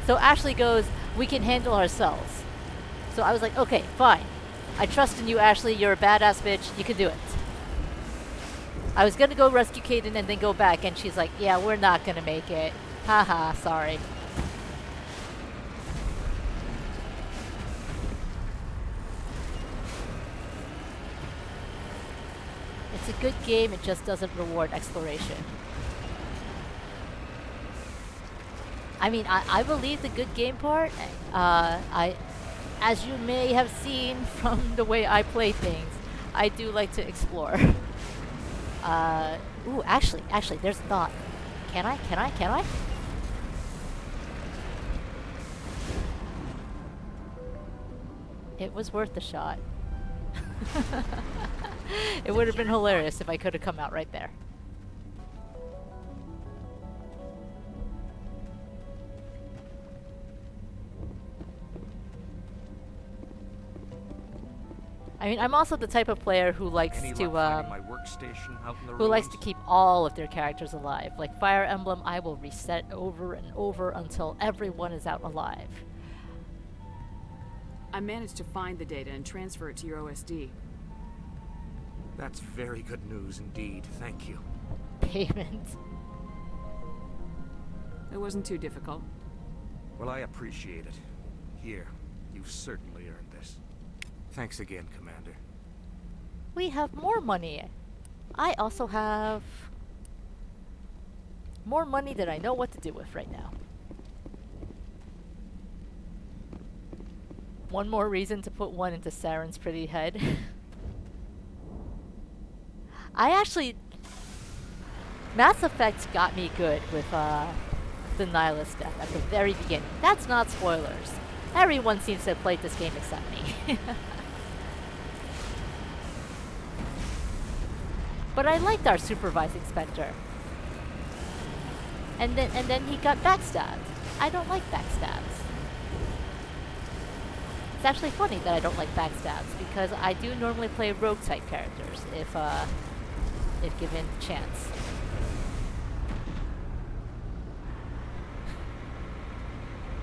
So Ashley goes, we can handle ourselves. So I was like, okay, fine. I trust in you, Ashley. You're a badass bitch. You can do it. I was gonna go rescue Caden and then go back, and she's like, yeah, we're not gonna make it. Haha, sorry. It's a good game, it just doesn't reward exploration. I mean, I believe the good game part. As you may have seen from the way I play things, I do like to explore. Ooh, actually, there's not. Can I? It was worth the shot. It would have been hilarious if I could have come out right there. I mean, I'm also the type of player who likes Any to luck finding my workstation out in the who likes to ruins? keep all of their characters alive. Like Fire Emblem, I will reset over and over until everyone is out alive. I managed to find the data and transfer it to your OSD. That's very good news indeed. Thank you. Payment. It wasn't too difficult. Well, I appreciate it. Here, you've certainly earned this. Thanks again, Commander. We have more money. I also have more money than I know what to do with right now. One more reason to put one into Saren's pretty head. I actually... Mass Effect got me good with the Nihilist death at the very beginning. That's not spoilers. Everyone seems to have played this game except me. But I liked our supervising Spectre. And then he got backstabbed. I don't like backstabs. It's actually funny that I don't like backstabs because I do normally play rogue type characters if given chance.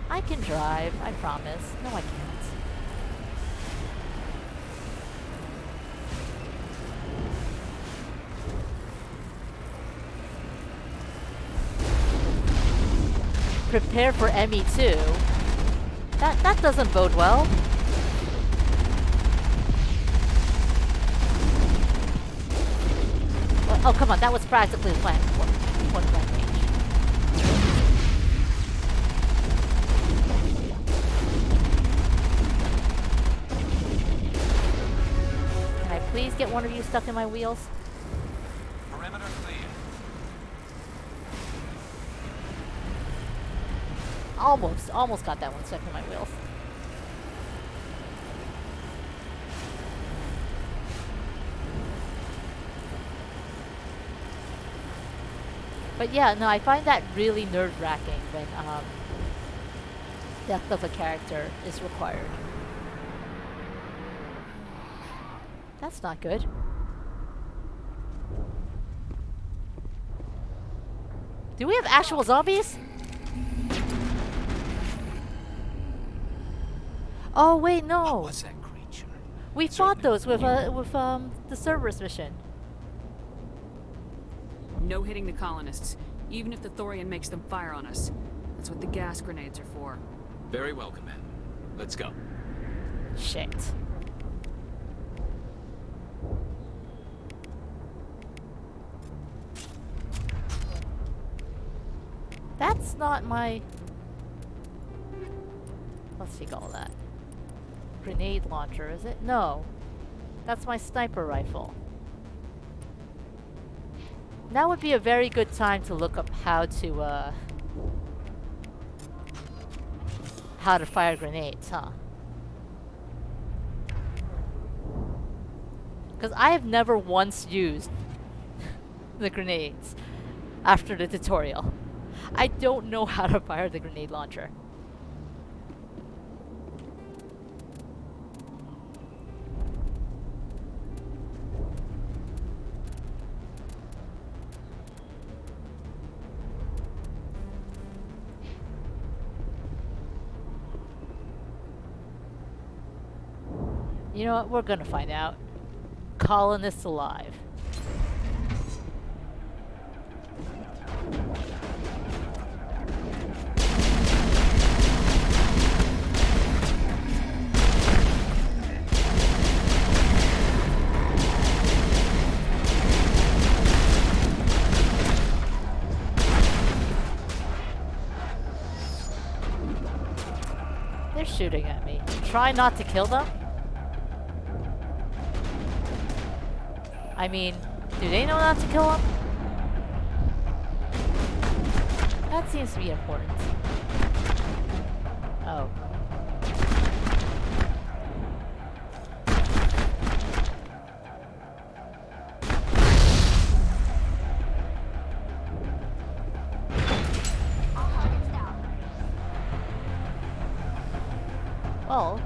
I can drive, I promise. No, I can't. Prepare for ME2. That doesn't bode well. Oh, come on, that was practically one blank range. Can I please get one of you stuck in my wheels? Perimeter clear. Almost got that one stuck in my wheels. But yeah, no, I find that really nerve-wracking when death of a character is required. That's not good. Do we have actual zombies? Oh wait, no. What was that creature? We fought those with the Cerberus mission. No hitting the colonists, even if the Thorian makes them fire on us. That's what the gas grenades are for. Very well, Commander. Let's go. Shit. That's not my... Let's see all that. Grenade launcher, is it? No. That's my sniper rifle. Now would be a very good time to look up how to fire grenades, huh? Because I have never once used the grenades after the tutorial. I don't know how to fire the grenade launcher. You know what? We're gonna find out. Colonists alive. They're shooting at me. Try not to kill them? I mean, do they know not to kill him? That seems to be important. Oh. Well,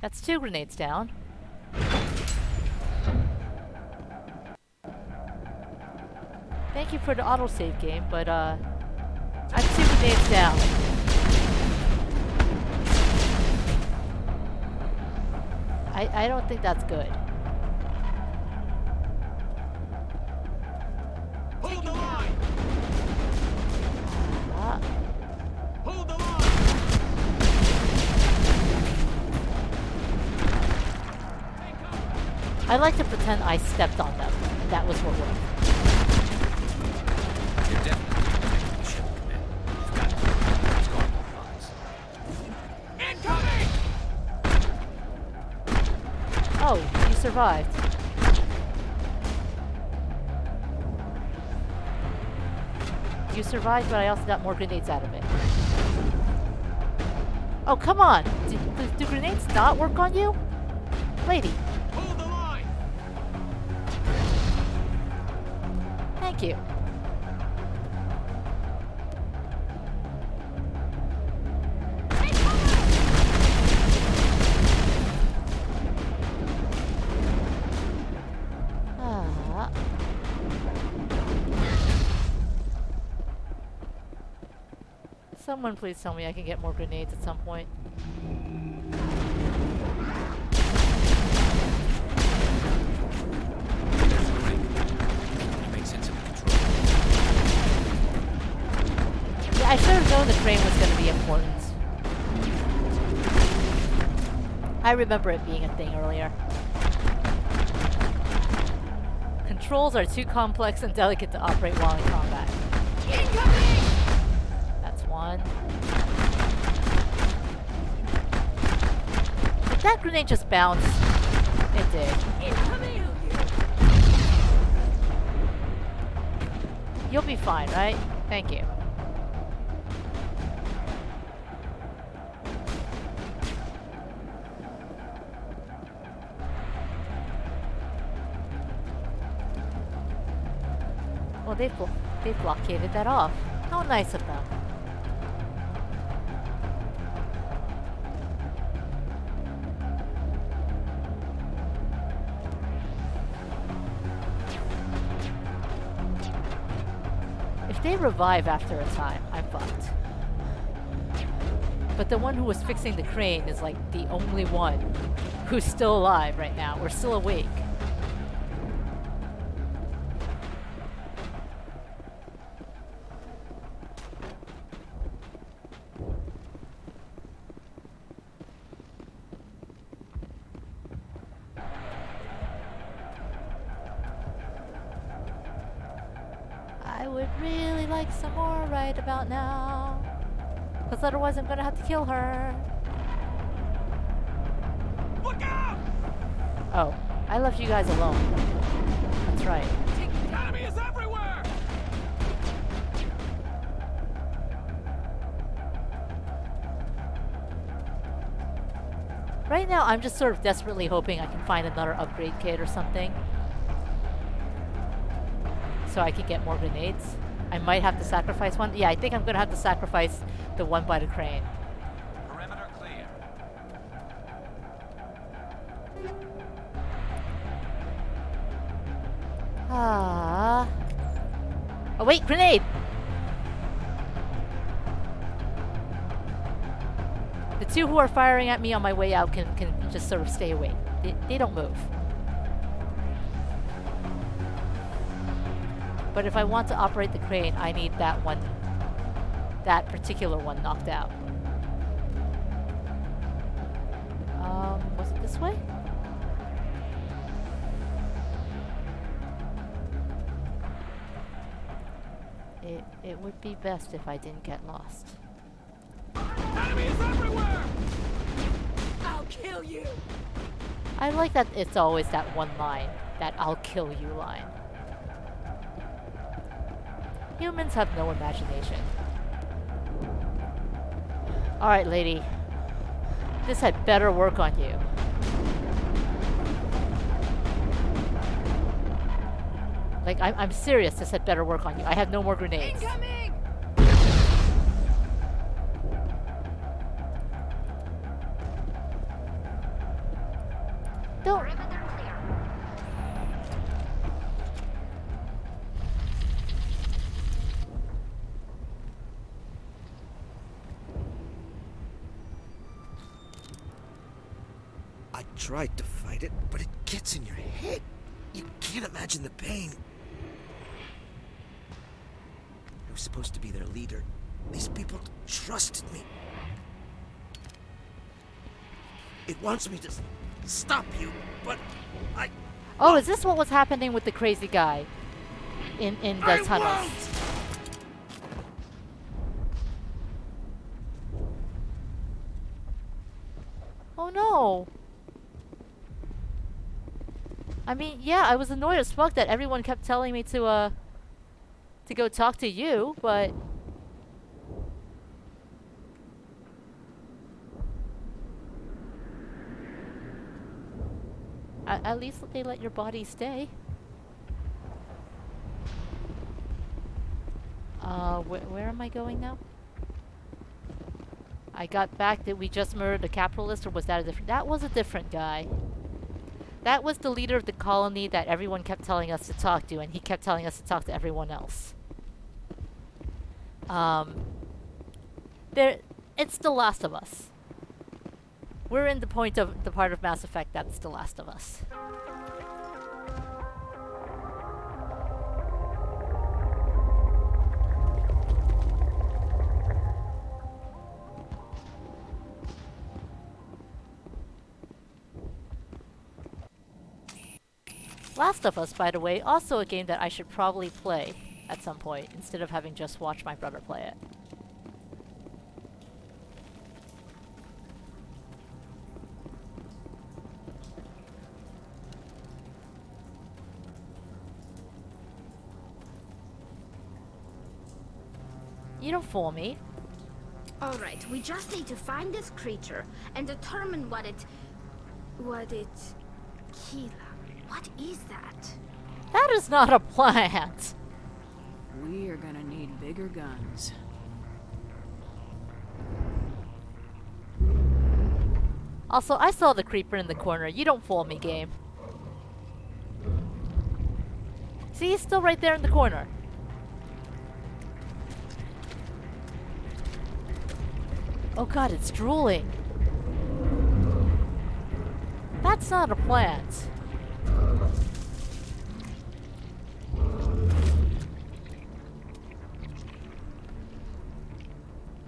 That's 2 grenades down. Thank you for the autosave game, but I'm 2 grenades down. I don't think that's good. Hold the line! Hold the line! I like to pretend I stepped on them. That was what worked. You're definitely protecting the ship, Commander. You've got to. It's going on bombs. Incoming! Oh, you survived. You survived, but I also got more grenades out of it. Oh, come on! Do grenades not work on you? Lady. Hold the line! Thank you. Ah. Someone please tell me I can get more grenades at some point. There's the ring. You make sense of the control. Yeah, I should have known the crane was going to be important. I remember it being a thing earlier. Controls are too complex and delicate to operate while in combat. Incoming! That's one. Did that grenade just bounce? It did. Incoming! You'll be fine, right? Thank you. Well, they've blockaded that off. How nice of them. If they revive after a time, I'm fucked. But the one who was fixing the crane is like the only one who's still alive right now, or still awake. I would really like some more right about now. Because otherwise I'm gonna have to kill her. Look out! Oh, I left you guys alone. That's right. The enemy is everywhere! Right now I'm just sort of desperately hoping I can find another upgrade kit or something. So I can get more grenades. I might have to sacrifice one. Yeah, I think I'm gonna have to sacrifice the one by the crane. Perimeter clear. Ah. Oh wait, grenade! The two who are firing at me on my way out can just sort of stay away. They don't move. But if I want to operate the crane, I need that one, that particular one knocked out. Was it this way? It would be best if I didn't get lost. Enemy is everywhere! I'll kill you! I like that it's always that one line, that I'll kill you line. Humans have no imagination. Alright, lady. This had better work on you. Like, I'm serious, this had better work on you. I have no more grenades. Incoming! Don't. I tried to fight it, but it gets in your head. You can't imagine the pain. I was supposed to be their leader. These people trusted me. It wants me to stop you, but I... Oh, is this what was happening with the crazy guy in the tunnels? Oh no! I mean, yeah, I was annoyed as fuck that everyone kept telling me to go talk to you, but... At least they let your body stay. Where am I going now? I got back that we just murdered a capitalist, or was that a different... That was a different guy. That was the leader of the colony that everyone kept telling us to talk to, and he kept telling us to talk to everyone else. It's The Last of Us. We're in the part of Mass Effect that's The Last of Us. Last of Us, by the way, also a game that I should probably play at some point, instead of having just watched my brother play it. You don't fool me. Alright, we just need to find this creature and determine what it... Keela. What is that? That is not a plant! We are gonna need bigger guns. Also, I saw the creeper in the corner. You don't fool me, game. See, he's still right there in the corner. Oh god, it's drooling. That's not a plant.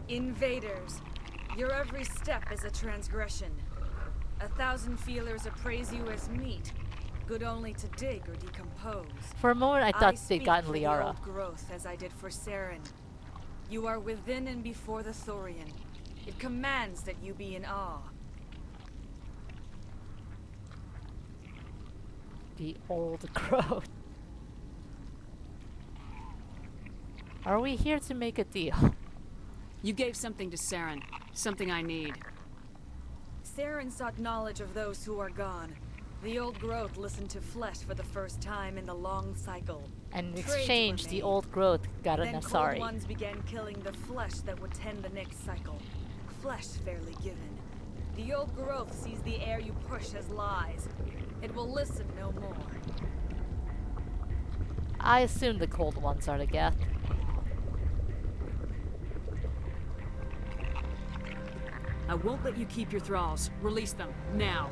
Invaders, your every step is a transgression. 1,000 feelers appraise you as meat, good only to dig or decompose. For a moment, I thought they'd gotten for the Liara. old growth as I did for Saren. You are within and before the Thorian. It commands that you be in awe. The old growth. Are we here to make a deal? You gave something to Saren. Something I need. Saren sought knowledge of those who are gone. The old growth listened to flesh for the first time in the long cycle. And in Trades exchange, were the made. old growth got an Then Asari. cold ones began killing the flesh that would tend the next cycle. Flesh fairly given. The old growth sees the air you push as lies. It will listen no more. I assume the cold ones are the Geth. I won't let you keep your thralls. Release them, now.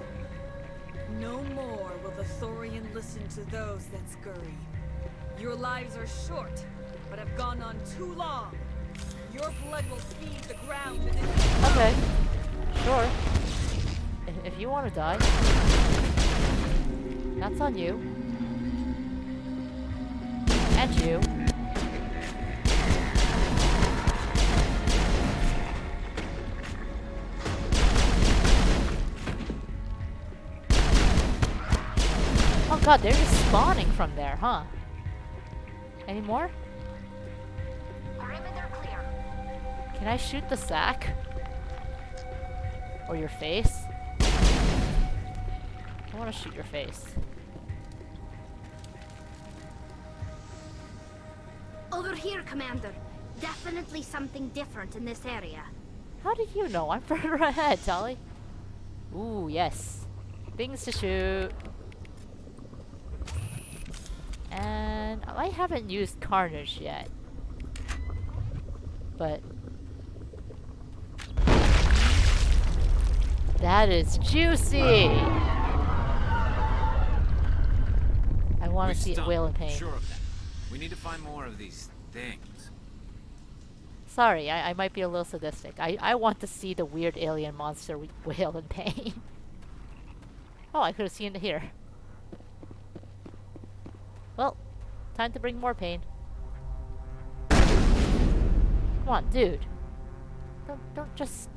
No more will the Thorian listen to those that scurry. Your lives are short, but have gone on too long. Your blood will feed the ground and it... Okay. Sure. If you want to die. That's on you. And you. Oh god, they're just spawning from there, huh? Any more? Perimeter clear. Can I shoot the sack? Or your face? I want to shoot your face. Over here, Commander. Definitely something different in this area. How did you know? I'm further ahead, Tali. Ooh, yes. Things to shoot. And I haven't used Carnage yet. But that is juicy! I want to see it wail in pain. Sure of that. We need to find more of these things. Sorry, I might be a little sadistic. I want to see the weird alien monster wail in pain. Oh, I could have seen it here. Well, time to bring more pain. Come on, dude. Don't just...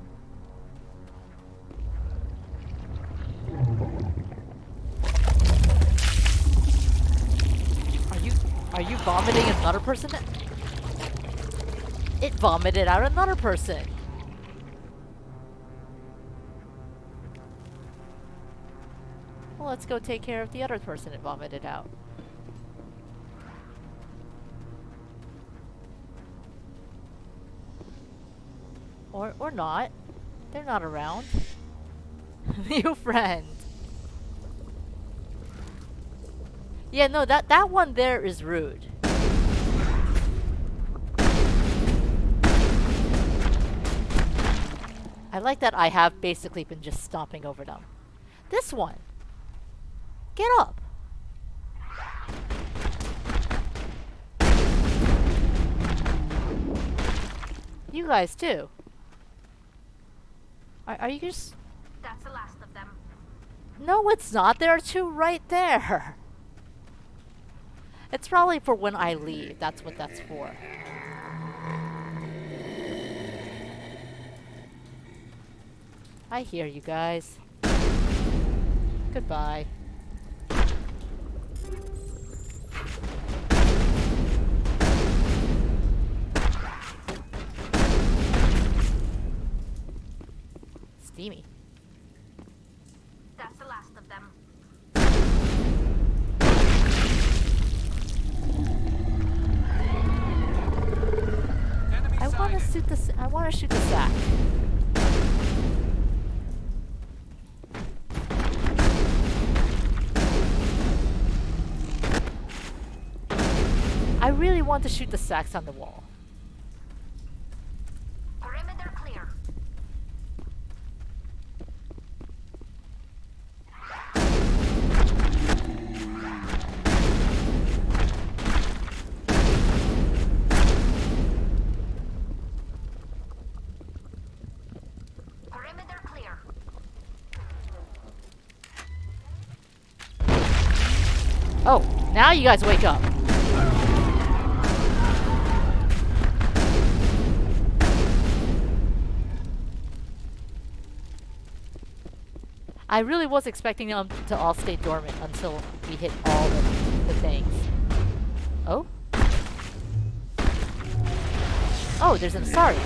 Are you vomiting another person? It vomited out another person. Well, let's go take care of the other person it vomited out. Or not. They're not around. New friend. Yeah, no, that one there is rude. I like that I have basically been just stomping over them. This one. Get up. You guys too. Are you just... That's the last of them. No, it's not. There are two right there. It's probably for when I leave. That's what that's for. I hear you guys. Goodbye. Steamy. That's the last of them. I want to shoot the sack. I really want to shoot the sacks on the wall. Perimeter clear. Perimeter clear. Oh, now you guys wake up. I really was expecting them to all stay dormant until we hit all the things. Oh? Oh, there's an Asari.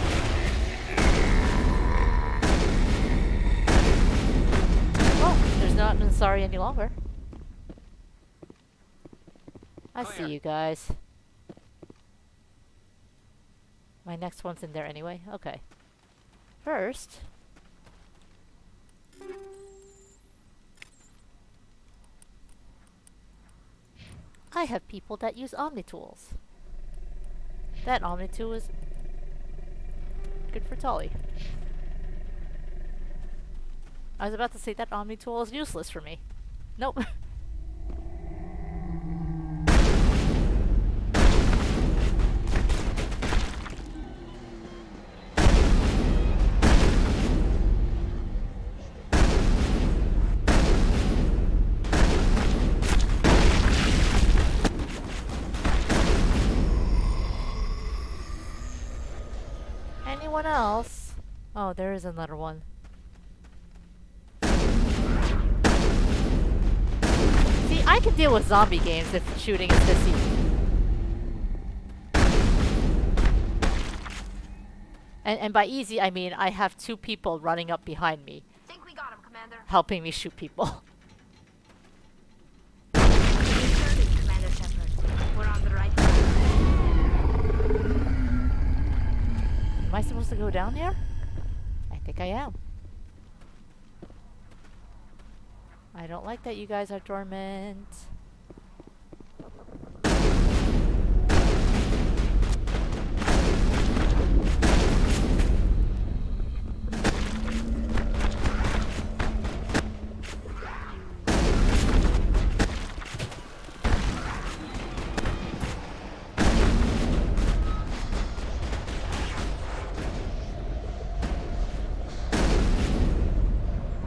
Oh, there's not an Asari any longer. I see you guys. My next one's in there anyway? Okay. First... I have people that use Omnitools. That Omnitool is good for Tolly. I was about to say that Omnitool is useless for me. Nope. Anyone else? Oh, there is another one. See, I can deal with zombie games if shooting is this easy. And by easy, I mean I have two people running up behind me. Think we got him, Commander. Helping me shoot people. Commander Shepard. We're on the right track. Am I supposed to go down there? I think I am. I don't like that you guys are dormant.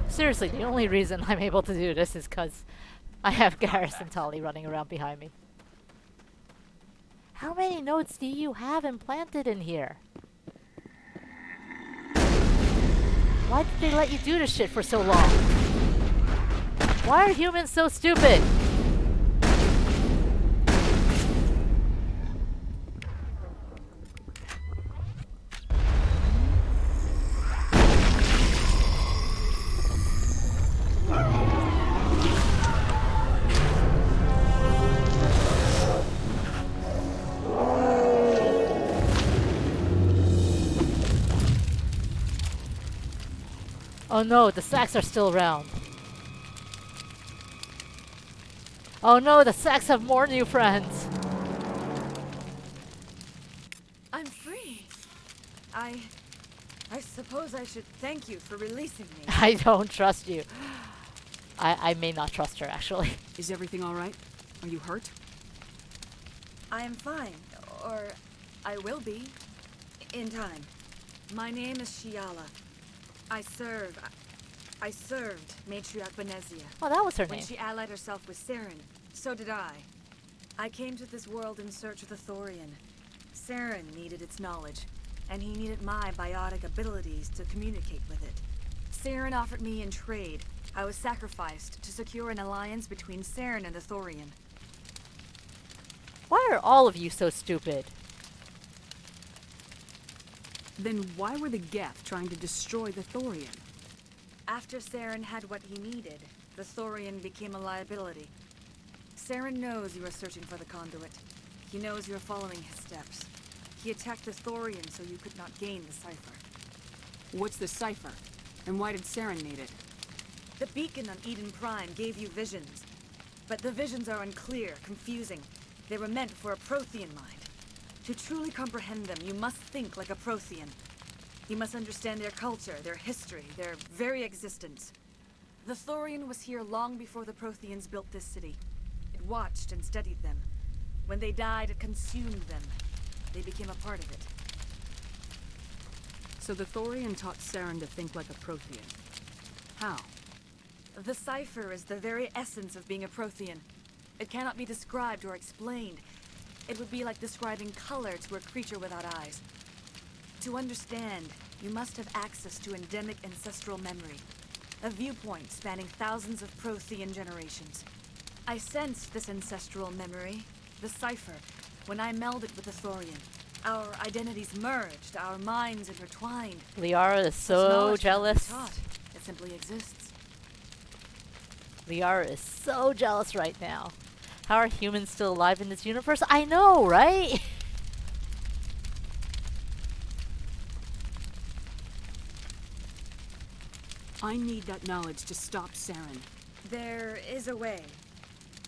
Seriously, the only reason I'm able to do this is because I have Garrus and Tali running around behind me. How many nodes do you have implanted in here? Why did they let you do this shit for so long? Why are humans so stupid? Oh no, the sacks are still around. Oh no, the sacks have more new friends. I'm free. I suppose I should thank you for releasing me. I don't trust you. I may not trust her, actually. Is everything all right? Are you hurt? I am fine, or I will be, in time. My name is Shiala. I served Matriarch Benezia. Oh, that was her When name. she allied herself with Saren, so did I. I came to this world in search of the Thorian. Saren needed its knowledge, and he needed my biotic abilities to communicate with it. Saren offered me in trade. I was sacrificed to secure an alliance between Saren and the Thorian. Why are all of you so stupid? Then why were the Geth trying to destroy the Thorian? After Saren had what he needed, the Thorian became a liability. Saren knows you are searching for the conduit. He knows you are following his steps. He attacked the Thorian so you could not gain the cipher. What's the cipher? And why did Saren need it? The beacon on Eden Prime gave you visions. But the visions are unclear, confusing. They were meant for a Prothean mind. To truly comprehend them, you must think like a Prothean. You must understand their culture, their history, their very existence. The Thorian was here long before the Protheans built this city. It watched and studied them. When they died, it consumed them. They became a part of it. So the Thorian taught Saren to think like a Prothean. How? The cipher is the very essence of being a Prothean. It cannot be described or explained. It would be like describing color to a creature without eyes. To understand, you must have access to endemic ancestral memory. A viewpoint spanning thousands of Prothean generations. I sensed this ancestral memory, the cipher, when I melded with the Thorian. Our identities merged, our minds intertwined. Liara is Such so knowledge cannot be jealous. taught. It simply exists. Liara is so jealous right now. How are humans still alive in this universe? I know, right? I need that knowledge to stop Saren. There is a way.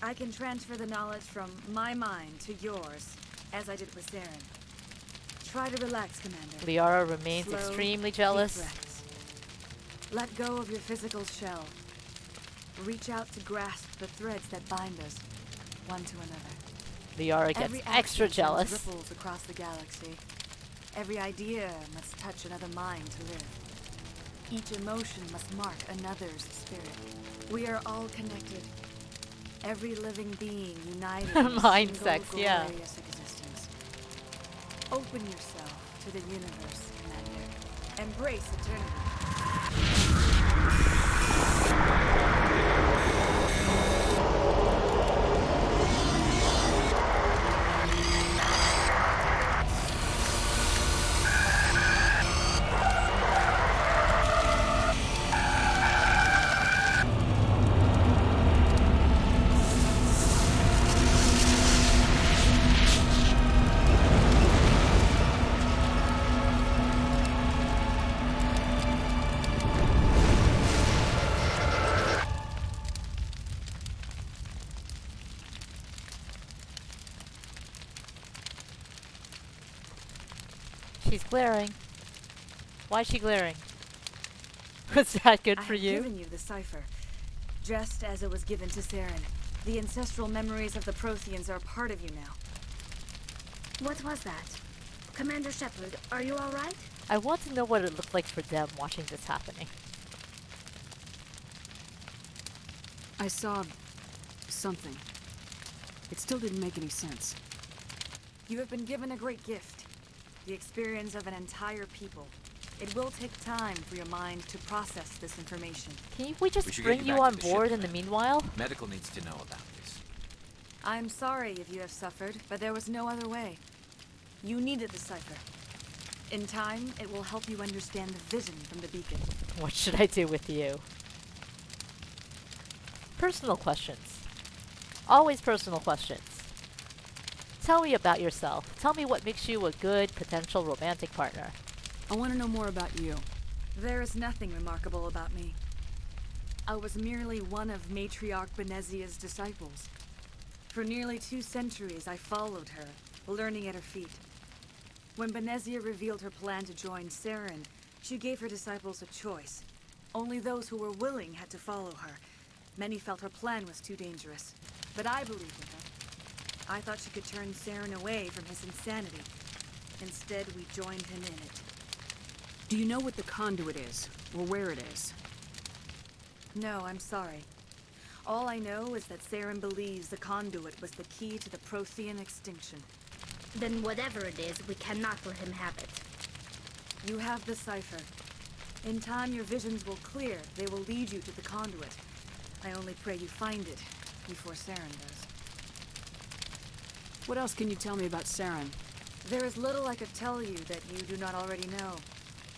I can transfer the knowledge from my mind to yours, as I did with Saren. Try to relax, Commander. Liara remains Slow, extremely deep jealous. breaths. Let go of your physical shell. Reach out to grasp the threads that bind us, one to another. Liara gets Every extra action sends jealous. ripples across the galaxy. Every idea must touch another mind to live. Each emotion must mark another's spirit. We are all connected. Every living being united in a Mind single sex, yeah. glorious existence. Open yourself to the universe, Commander. Embrace eternity. She's glaring. Why is she glaring? Was that good for I have you? given you the cipher, just as it was given to Saren. The ancestral memories of the Protheans are part of you now. What was that? Commander Shepard, are you alright? I want to know what it looked like for them watching this happening. I saw something. It still didn't make any sense. You have been given a great gift. The experience of an entire people. It will take time for your mind to process this information. Can we just should bring get you back to on the ship, board in the Commander. meanwhile? Medical needs to know about this. I'm sorry if you have suffered, but there was no other way. You needed the cipher. In time, it will help you understand the vision from the beacon. What should I do with you? Personal questions. Always personal questions. Tell me about yourself. Tell me what makes you a good potential romantic partner. I want to know more about you. There is nothing remarkable about me. I was merely one of Matriarch Benezia's disciples. For nearly 2 centuries, I followed her, learning at her feet. When Benezia revealed her plan to join Saren, she gave her disciples a choice. Only those who were willing had to follow her. Many felt her plan was too dangerous, but I believed in her. I thought she could turn Saren away from his insanity. Instead, we joined him in it. Do you know what the conduit is, or where it is? No, I'm sorry. All I know is that Saren believes the conduit was the key to the Prothean extinction. Then whatever it is, we cannot let him have it. You have the cipher. In time, your visions will clear. They will lead you to the conduit. I only pray you find it before Saren does. What else can you tell me about Saren? There is little I could tell you that you do not already know.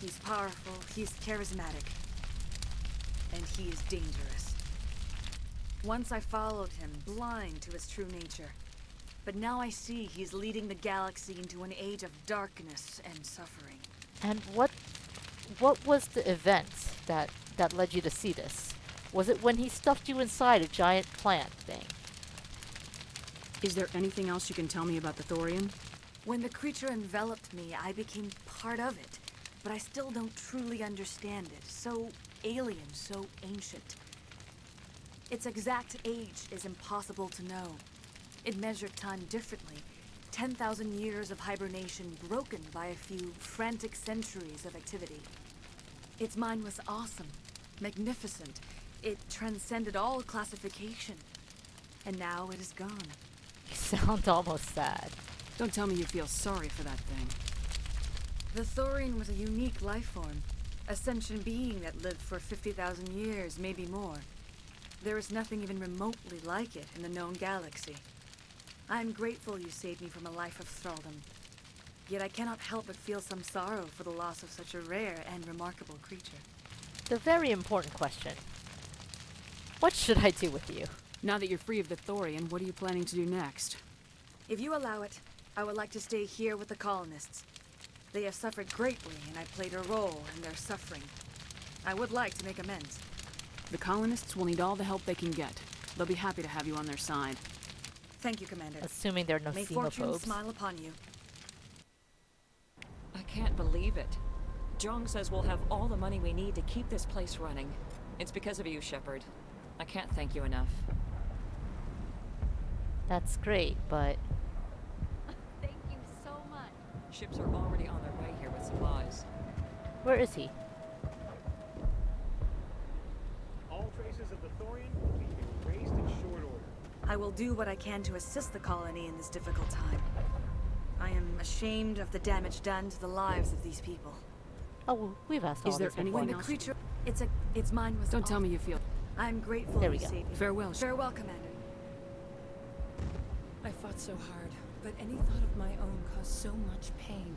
He's powerful, he's charismatic, and he is dangerous. Once I followed him, blind to his true nature. But now I see he's leading the galaxy into an age of darkness and suffering. And what was the event that led you to see this? Was it when he stuffed you inside a giant plant thing? Is there anything else you can tell me about the Thorian? When the creature enveloped me, I became part of it. But I still don't truly understand it. So alien, so ancient. Its exact age is impossible to know. It measured time differently. 10,000 years of hibernation broken by a few frantic centuries of activity. Its mind was awesome, magnificent. It transcended all classification. And now it is gone. You sound almost sad. Don't tell me you feel sorry for that thing. The Thorian was a unique life form. A sentient being that lived for 50,000 years, maybe more. There is nothing even remotely like it in the known galaxy. I'm grateful you saved me from a life of thraldom. Yet I cannot help but feel some sorrow for the loss of such a rare and remarkable creature. The very important question. What should I do with you? Now that you're free of the Thorian, what are you planning to do next? If you allow it, I would like to stay here with the colonists. They have suffered greatly, and I played a role in their suffering. I would like to make amends. The colonists will need all the help they can get. They'll be happy to have you on their side. Thank you, Commander. Assuming there are no May fortune xenophobes. smile upon you. I can't believe it. Jong says we'll have all the money we need to keep this place running. It's because of you, Shepard. I can't thank you enough. That's great, but Thank you so much. Ships are already on their way here with supplies. where is he? All traces of the Thorian will be erased in short order. I will do what I can to assist the colony in this difficult time. I am ashamed of the damage done to the lives of these people. Oh, well, we've asked all Is there this before. anyone When the else? creature, its mind was. Don't tell me you feel. I'm grateful There you we go. saved me. Farewell. Farewell, Commander. I fought so hard, but any thought of my own caused so much pain.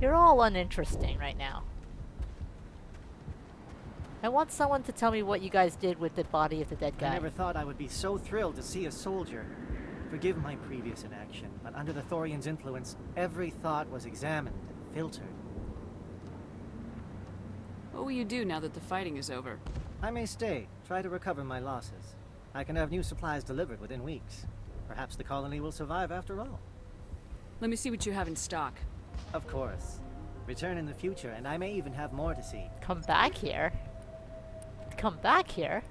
You're all uninteresting right now. I want someone to tell me what you guys did with the body of the dead guy. I never thought I would be so thrilled to see a soldier. Forgive my previous inaction, but under the Thorian's influence, every thought was examined and filtered. What will you do now that the fighting is over? I may stay, try to recover my losses. I can have new supplies delivered within weeks. Perhaps the colony will survive after all. Let me see what you have in stock. Of course. Return in the future, and I may even have more to see. Come back here? Come back here?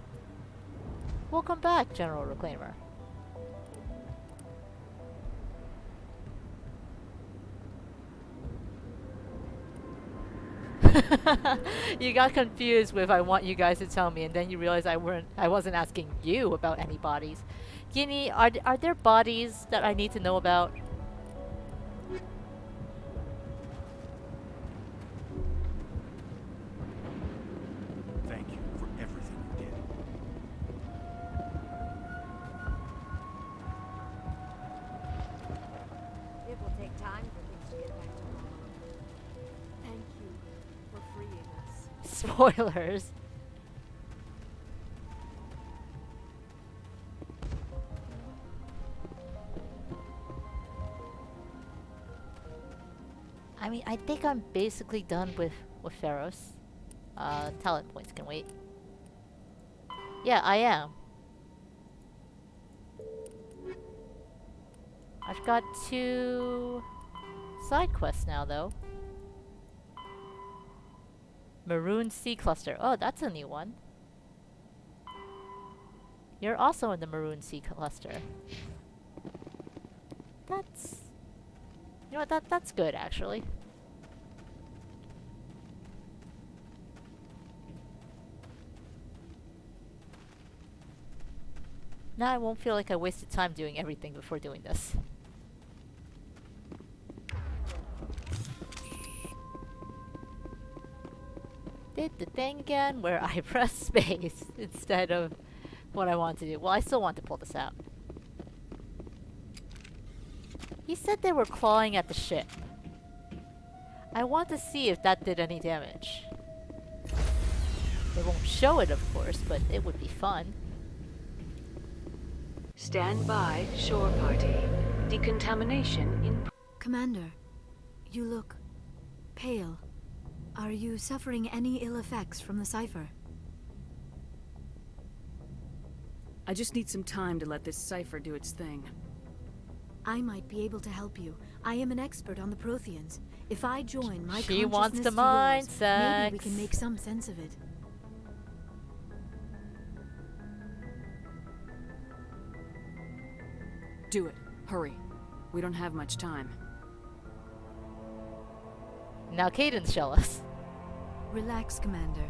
Welcome back, General Reclaimer. You got confused with I want you guys to tell me, and then you realized I wasn't asking you about any bodies. Guinea, are there bodies that I need to know about? Thank you for everything you did. It will take time for things to get back to normal. Thank you for freeing us. Spoilers. I mean, I think I'm basically done with Feros. Talent points can wait. Yeah, I am. I've got 2 side quests now, though. Maroon Sea Cluster. Oh, that's a new one. You're also in the Maroon Sea Cluster. That's... You know what, that's good, actually. Now I won't feel like I wasted time doing everything before doing this. Did the thing again where I press space instead of what I want to do. Well, I still want to pull this out. He said they were clawing at the ship. I want to see if that did any damage. They won't show it, of course, but it would be fun. Stand by, shore party. Decontamination in... Commander, you look pale. Are you suffering any ill effects from the cipher? I just need some time to let this cipher do its thing. I might be able to help you. I am an expert on the Protheans. If I join my She consciousness wants the to mind yours, sex. maybe we can make some sense of it. Do it. Hurry. We don't have much time. Now Caden's jealous. Relax, Commander.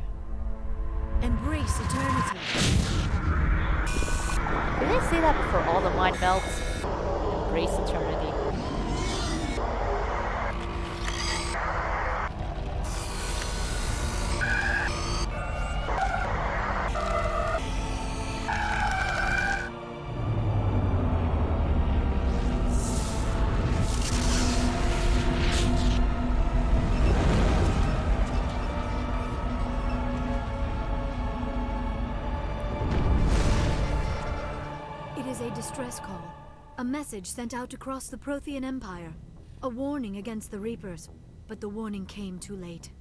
Embrace eternity. Did they say that before all the mind melts? Embrace eternity. Distress call. A message sent out across the Prothean Empire. A warning against the Reapers. But the warning came too late.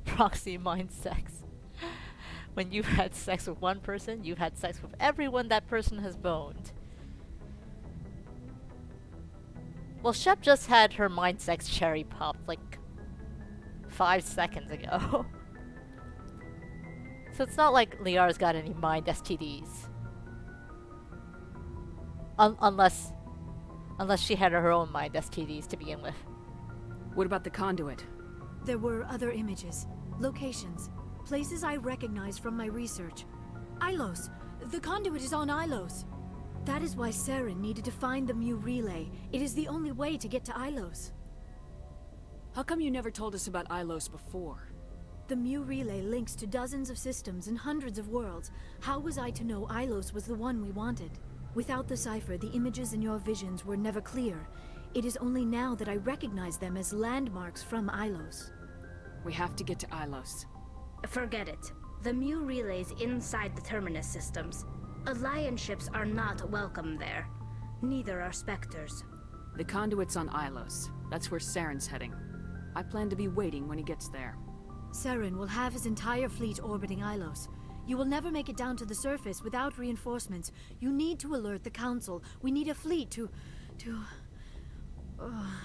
Proxy mind sex. When you've had sex with one person, you've had sex with everyone that person has boned. Well, Shep just had her mind sex cherry popped like 5 seconds ago. So it's not like Liara's got any mind STDs. Unless she had her own mind STDs to begin with. What about the conduit? There were other images, locations, places I recognized from my research. Ilos! The conduit is on Ilos! That is why Saren needed to find the Mu relay. It is the only way to get to Ilos. How come you never told us about Ilos before? The Mu relay links to dozens of systems and hundreds of worlds. How was I to know Ilos was the one we wanted? Without the cipher, the images in your visions were never clear. It is only now that I recognize them as landmarks from Ilos. We have to get to Ilos. Forget it. The Mu relay's inside the Terminus systems. Alliance ships are not welcome there. Neither are Spectres. The conduit's on Ilos. That's where Saren's heading. I plan to be waiting when he gets there. Saren will have his entire fleet orbiting Ilos. You will never make it down to the surface without reinforcements. You need to alert the Council. We need a fleet to... Oh,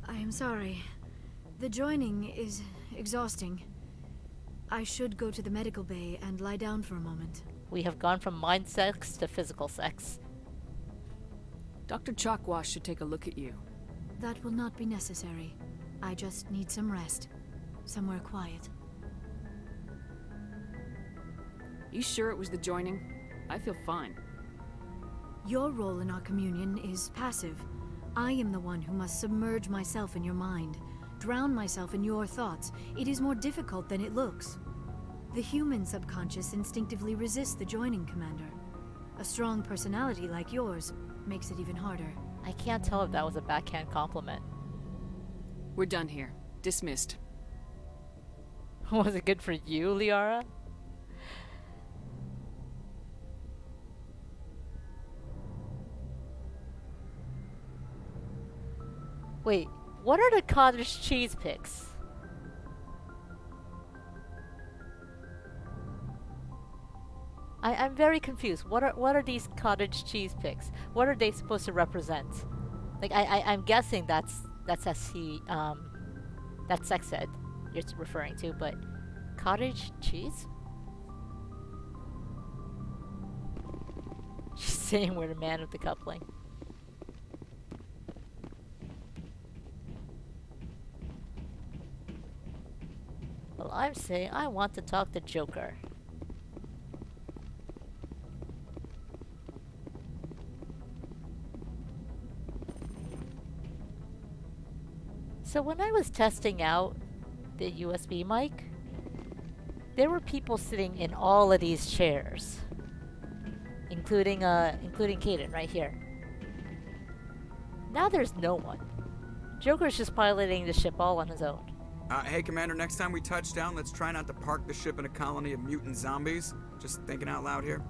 I am sorry. The joining is exhausting. I should go to the medical bay and lie down for a moment. We have gone from mind sex to physical sex. Dr. Chakwas should take a look at you. That will not be necessary. I just need some rest. Somewhere quiet. You sure it was the joining? I feel fine. Your role in our communion is passive. I am the one who must submerge myself in your mind, drown myself in your thoughts. It is more difficult than it looks. The human subconscious instinctively resists the joining, Commander. A strong personality like yours makes it even harder. I can't tell if that was a backhand compliment. We're done here. Dismissed. Was it good for you, Liara? Wait, what are the cottage cheese picks? I'm very confused. What are these cottage cheese picks? What are they supposed to represent? Like I'm guessing that's SC that's sex ed you're referring to, but cottage cheese? She's saying we're the man of the coupling. Well, I'm saying I want to talk to Joker. So when I was testing out the USB mic, there were people sitting in all of these chairs, including Kaden right here. Now there's no one. Joker's just piloting the ship all on his own. Hey, Commander, next time we touch down, let's try not to park the ship in a colony of mutant zombies. Just thinking out loud here.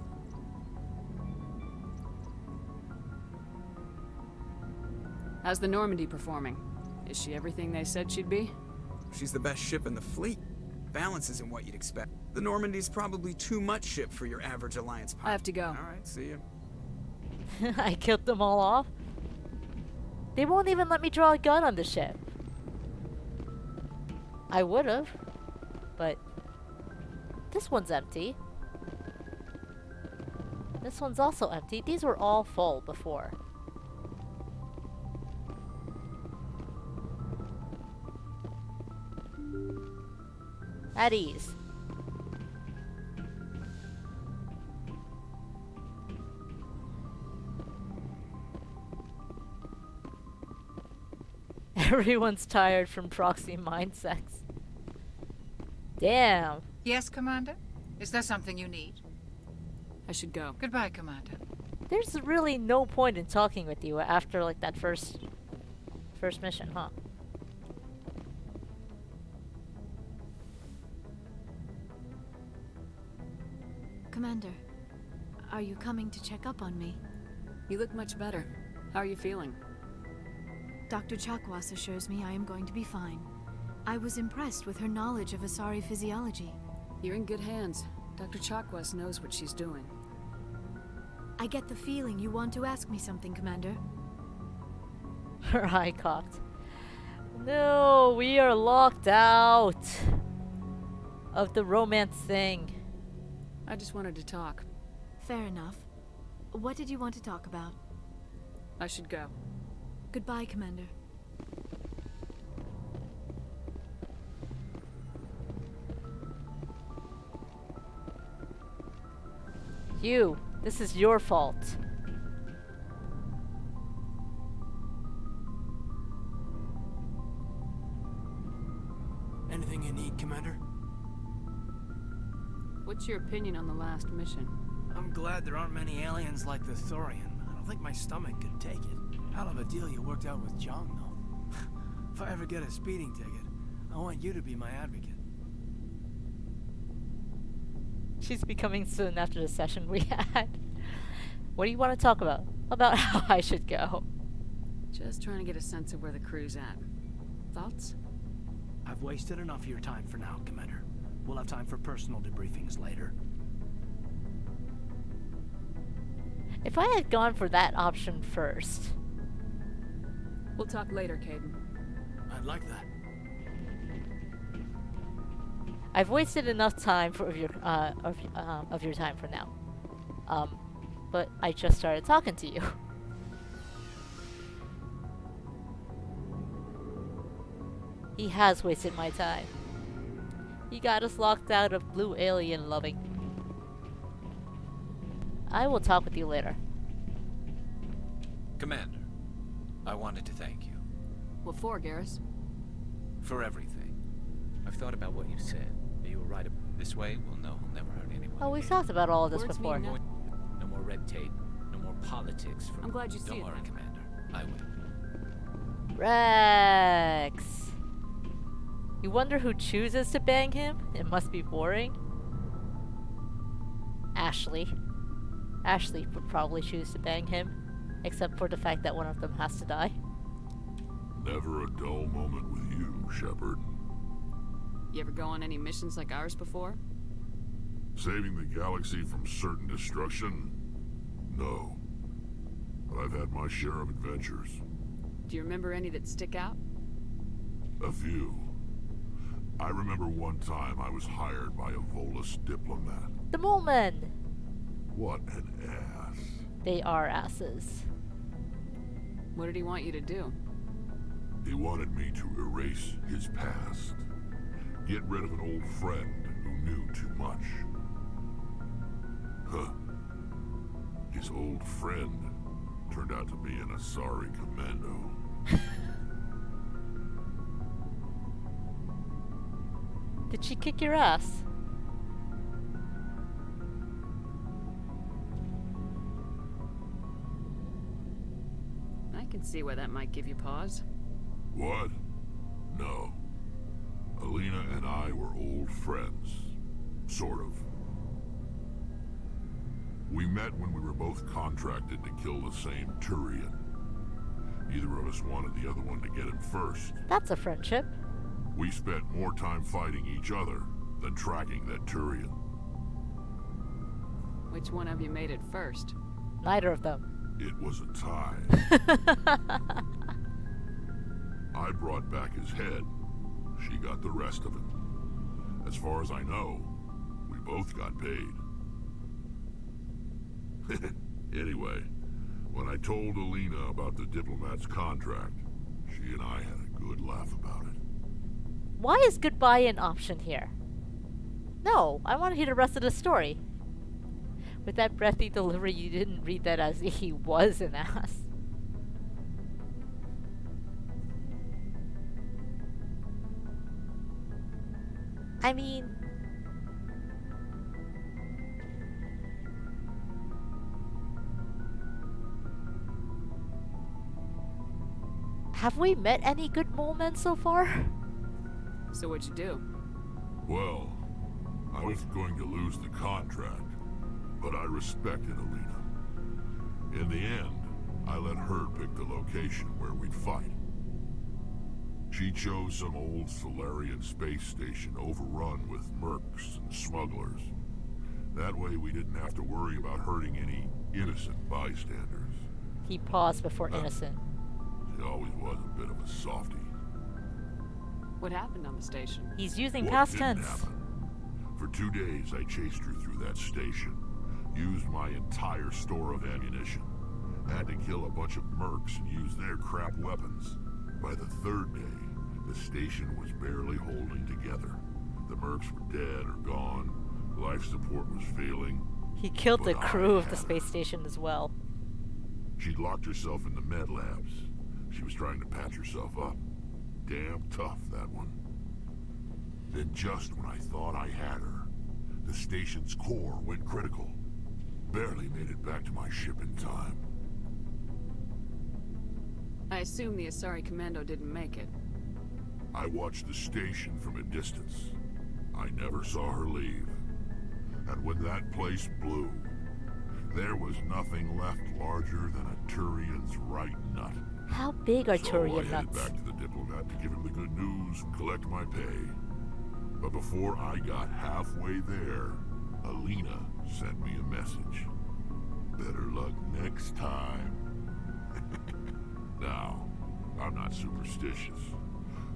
How's the Normandy performing? Is she everything they said she'd be? She's the best ship in the fleet. Balance isn't what you'd expect. The Normandy's probably too much ship for your average Alliance pilot. I have to go. All right, see you. I killed them all off. They won't even let me draw a gun on the ship. I would've, but this one's empty. This one's also empty. These were all full before. At ease. Everyone's tired from proxy mind sex. Damn. Yes, Commander? Is there something you need? I should go. Goodbye, Commander. There's really no point in talking with you after like that first mission, huh? Commander, are you coming to check up on me? You look much better. How are you feeling? Dr. Chakwas assures me I am going to be fine. I was impressed with her knowledge of Asari physiology. You're in good hands. Dr. Chakwas knows what she's doing. I get the feeling you want to ask me something, Commander. Her eye cocked. No, we are locked out of the romance thing. I just wanted to talk. Fair enough. What did you want to talk about? I should go. Goodbye, Commander. You, this is your fault. Anything you need, Commander? What's your opinion on the last mission? I'm glad there aren't many aliens like the Thorian. I don't think my stomach could take it. Hell of a deal you worked out with Jung, though. If I ever get a speeding ticket, I want you to be my advocate. She's becoming soon after the session we had. What do you want to talk about? About how I should go. Just trying to get a sense of where the crew's at. Thoughts? I've wasted enough of your time for now, Commander. We'll have time for personal debriefings later. If I had gone for that option first. We'll talk later, Caden. I'd like that. I've wasted enough time of your time for now. But I just started talking to you. He has wasted my time. He got us locked out of blue alien loving. I will talk with you later. Commander, I wanted to thank you. What for, Garrus? For everything. I've thought about what you said. You were right. This way, we'll know he'll never hurt anyone. Oh, we've talked about all of this Words before. mean No more red tape. No more politics. I'm glad you see Don't it worry, then. Commander. I will. Rex! You wonder who chooses to bang him? It must be boring. Ashley. Ashley would probably choose to bang him, except for the fact that one of them has to die. Never a dull moment with you, Shepard. You ever go on any missions like ours before? Saving the galaxy from certain destruction? No. But I've had my share of adventures. Do you remember any that stick out? A few. I remember one time I was hired by a Volus diplomat. The Mole Men! What an ass. They are asses. What did he want you to do? He wanted me to erase his past. Get rid of an old friend who knew too much. Huh. His old friend turned out to be an Asari commando. Did she kick your ass? I can see why that might give you pause. What? No. Alina and I were old friends. Sort of. We met when we were both contracted to kill the same Turian. Neither of us wanted the other one to get him first. That's a friendship. We spent more time fighting each other than tracking that Turian. Which one of you made it first? Neither of them. It was a tie. I brought back his head. She got the rest of him. As far as I know, we both got paid. Anyway, when I told Alina about the diplomat's contract, she and I had a good laugh about it. Why is goodbye an option here? No, I want to hear the rest of the story. With that breathy delivery, you didn't read that as he was an ass. I mean... have we met any good mole men so far? So what'd you do? Well, I was going to lose the contract, but I respected Alina. In the end, I let her pick the location where we'd fight. She chose some old Solarian space station overrun with mercs and smugglers. That way we didn't have to worry about hurting any innocent bystanders. He paused before innocent. She always was a bit of a softie. What happened on the station? He's using What past didn't tense. happen? For 2 days, I chased her through that station. Used my entire store of ammunition. Had to kill a bunch of mercs and use their crap weapons. By the 3rd day, the station was barely holding together. The mercs were dead or gone. Life support was failing. He killed the But crew I of the had space station as well. She'd locked herself in the med labs. She was trying to patch herself up. Damn tough, that one. Then just when I thought I had her, the station's core went critical. Barely made it back to my ship in time. I assume the Asari Commando didn't make it. I watched the station from a distance. I never saw her leave. And when that place blew, there was nothing left larger than a Turian's right nut. How big are So I Turian headed nuts? back to the diplomat to give him the good news and collect my pay. But before I got halfway there, Alina sent me a message. Better luck next time. Now, I'm not superstitious,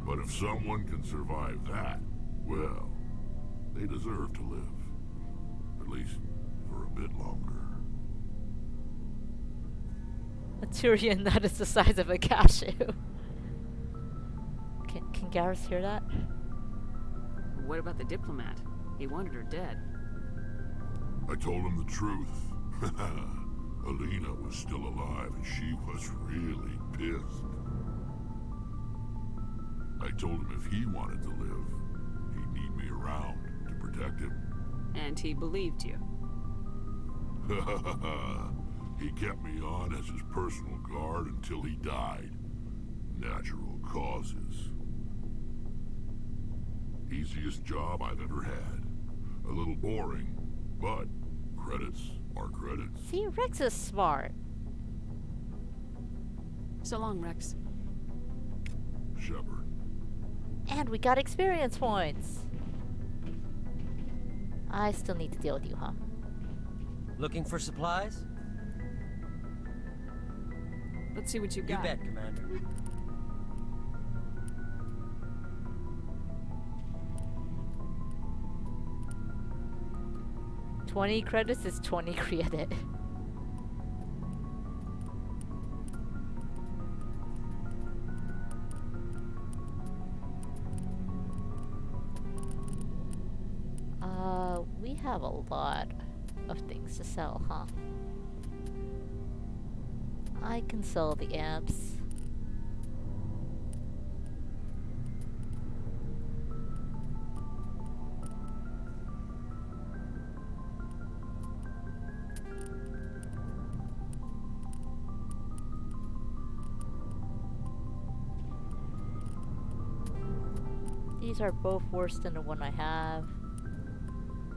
but if someone can survive that, well, they deserve to live. At least for a bit longer. A Turian that is the size of a cashew. Can Garrus hear that? What about the diplomat? He wanted her dead. I told him the truth. Alina was still alive and she was really pissed. I told him if he wanted to live, he'd need me around to protect him. And he believed you. He kept me on as his personal guard until he died. Natural causes. Easiest job I've ever had. A little boring, but credits are credits. See, Rex is smart. So long, Rex. Shepard. And we got experience points. I still need to deal with you, huh? Looking for supplies? Let's see what you got. You bet, Commander. 20 credits is 20 credit. We have a lot of things to sell, huh? I can sell the amps. These are both worse than the one I have.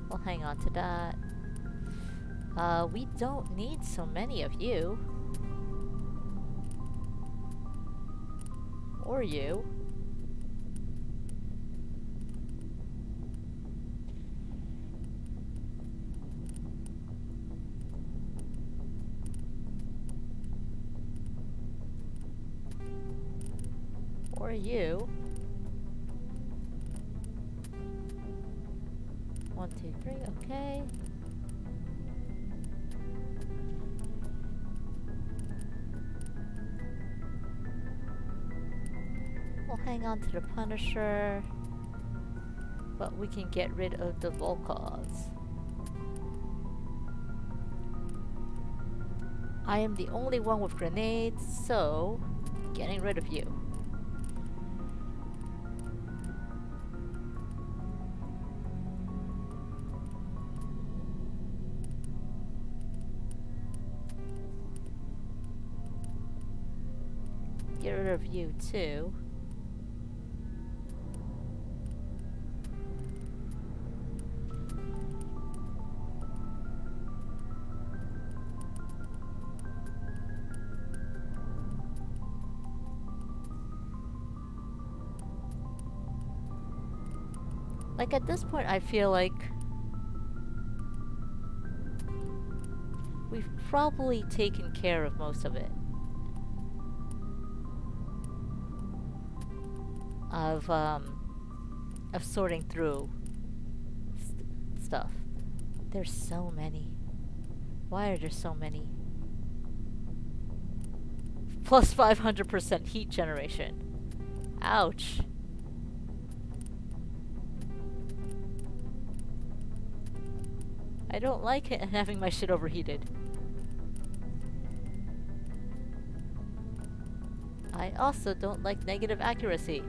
We'll hang on to that. We don't need so many of you. Or you. Or you. 1, 2, 3, okay. We'll hang on to the Punisher, but we can get rid of the Volkovs. I am the only one with grenades, so getting rid of you. Get rid of you too. Like at this point I feel like we've probably taken care of most of it. Of sorting through stuff. There's so many. Why are there so many? Plus 500% heat generation. Ouch. I don't like it having my shit overheated. I also don't like negative accuracy.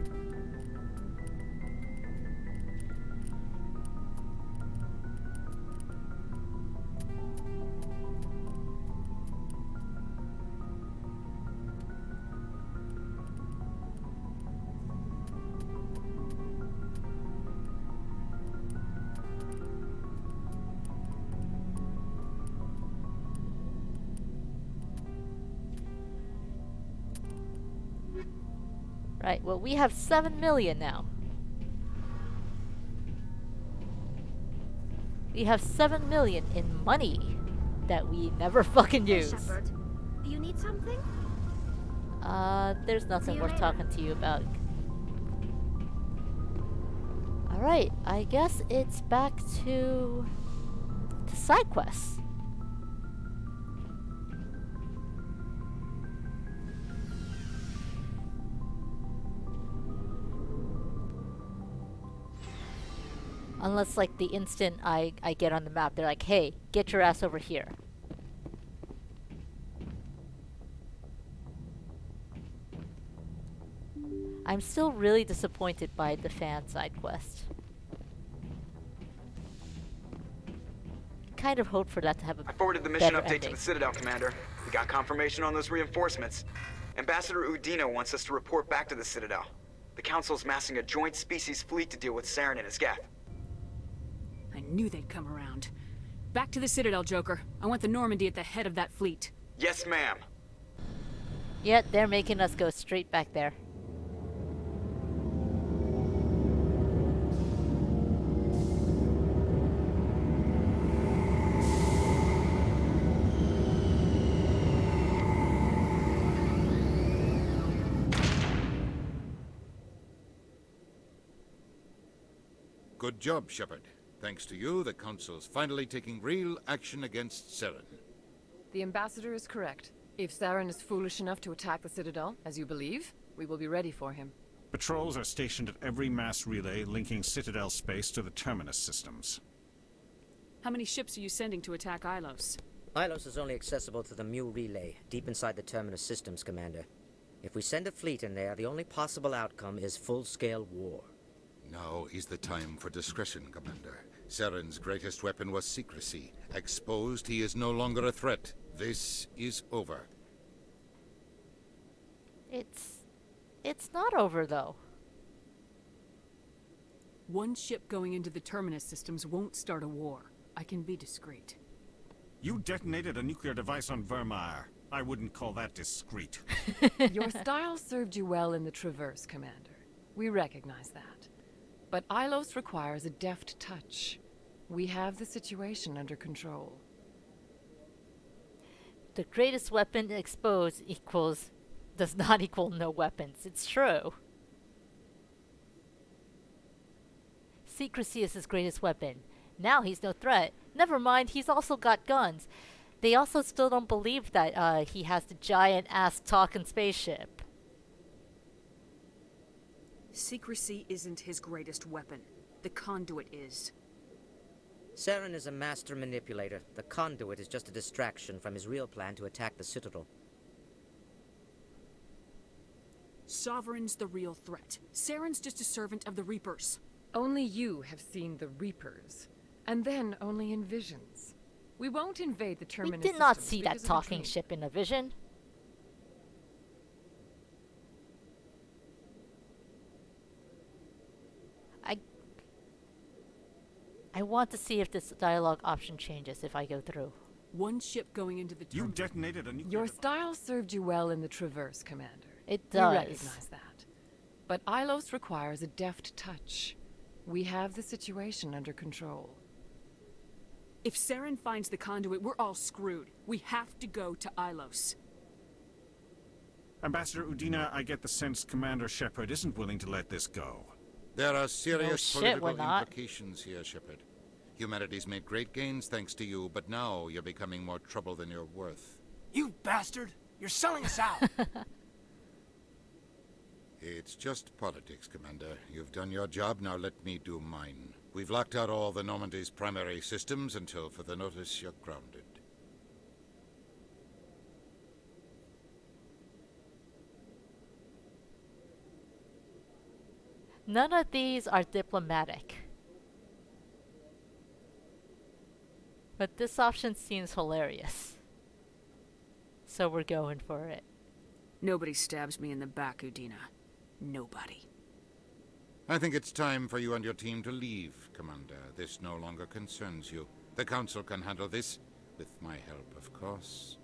Right, well, we have 7 million now. We have 7 million in money. that we never fucking Hey, use. Shepard. You need something? There's nothing you worth later. talking to you about. Alright, I guess it's back to the side quests. Unless, like, the instant I get on the map, they're like, hey, get your ass over here. I'm still really disappointed by the fan side quest. Kind of hoped for that to have a I forwarded the mission better update ending. to the Citadel, Commander. We got confirmation on those reinforcements. Ambassador Udina wants us to report back to the Citadel. The Council's massing a joint species fleet to deal with Saren and his Geth. I knew they'd come around. Back to the Citadel, Joker. I want the Normandy at the head of that fleet. Yes, ma'am. Yet they're making us go straight back there. Good job, Shepard. Thanks to you, the Council's finally taking real action against Saren. The Ambassador is correct. If Saren is foolish enough to attack the Citadel, as you believe, we will be ready for him. Patrols are stationed at every mass relay linking Citadel space to the Terminus systems. How many ships are you sending to attack Ilos? Ilos is only accessible to the Mu relay, deep inside the Terminus systems, Commander. If we send a fleet in there, the only possible outcome is full-scale war. Now is the time for discretion, Commander. Saren's greatest weapon was secrecy. Exposed, he is no longer a threat. This is over. It's not over, though. One ship going into the Terminus systems won't start a war. I can be discreet. You detonated a nuclear device on Vermeer. I wouldn't call that discreet. Your style served you well in the Traverse, Commander. We recognize that. But Ilos requires a deft touch. We have the situation under control. The greatest weapon exposed does not equal no weapons. It's true. Secrecy is his greatest weapon. Now he's no threat. Never mind, he's also got guns. They also still don't believe that he has the giant-ass talking spaceship. Secrecy isn't his greatest weapon. The conduit is. Saren is a master manipulator. The conduit is just a distraction from his real plan to attack the Citadel. Sovereign's the real threat. Saren's just a servant of the Reapers. Only you have seen the Reapers. And then only in visions. We won't invade the Terminus We did not systems see that because of talking intrigue. ship in a vision. I want to see if this dialogue option changes if I go through. One ship going into the You detonated a nuclear Your style served you well in the Traverse, Commander. It We does. recognize that. But Ilos requires a deft touch. We have the situation under control. If Saren finds the conduit, we're all screwed. We have to go to Ilos. Ambassador Udina, I get the sense Commander Shepard isn't willing to let this go. There are serious No shit, political we're not. implications here, Shepard. Humanity's made great gains thanks to you, but now you're becoming more trouble than you're worth. You bastard! You're selling us out! It's just politics, Commander. You've done your job, now let me do mine. We've locked out all the Normandy's primary systems until further notice you're grounded. None of these are diplomatic. But this option seems hilarious. So we're going for it. Nobody stabs me in the back, Udina. Nobody. I think it's time for you and your team to leave, Commander. This no longer concerns you. The Council can handle this, with my help, of course.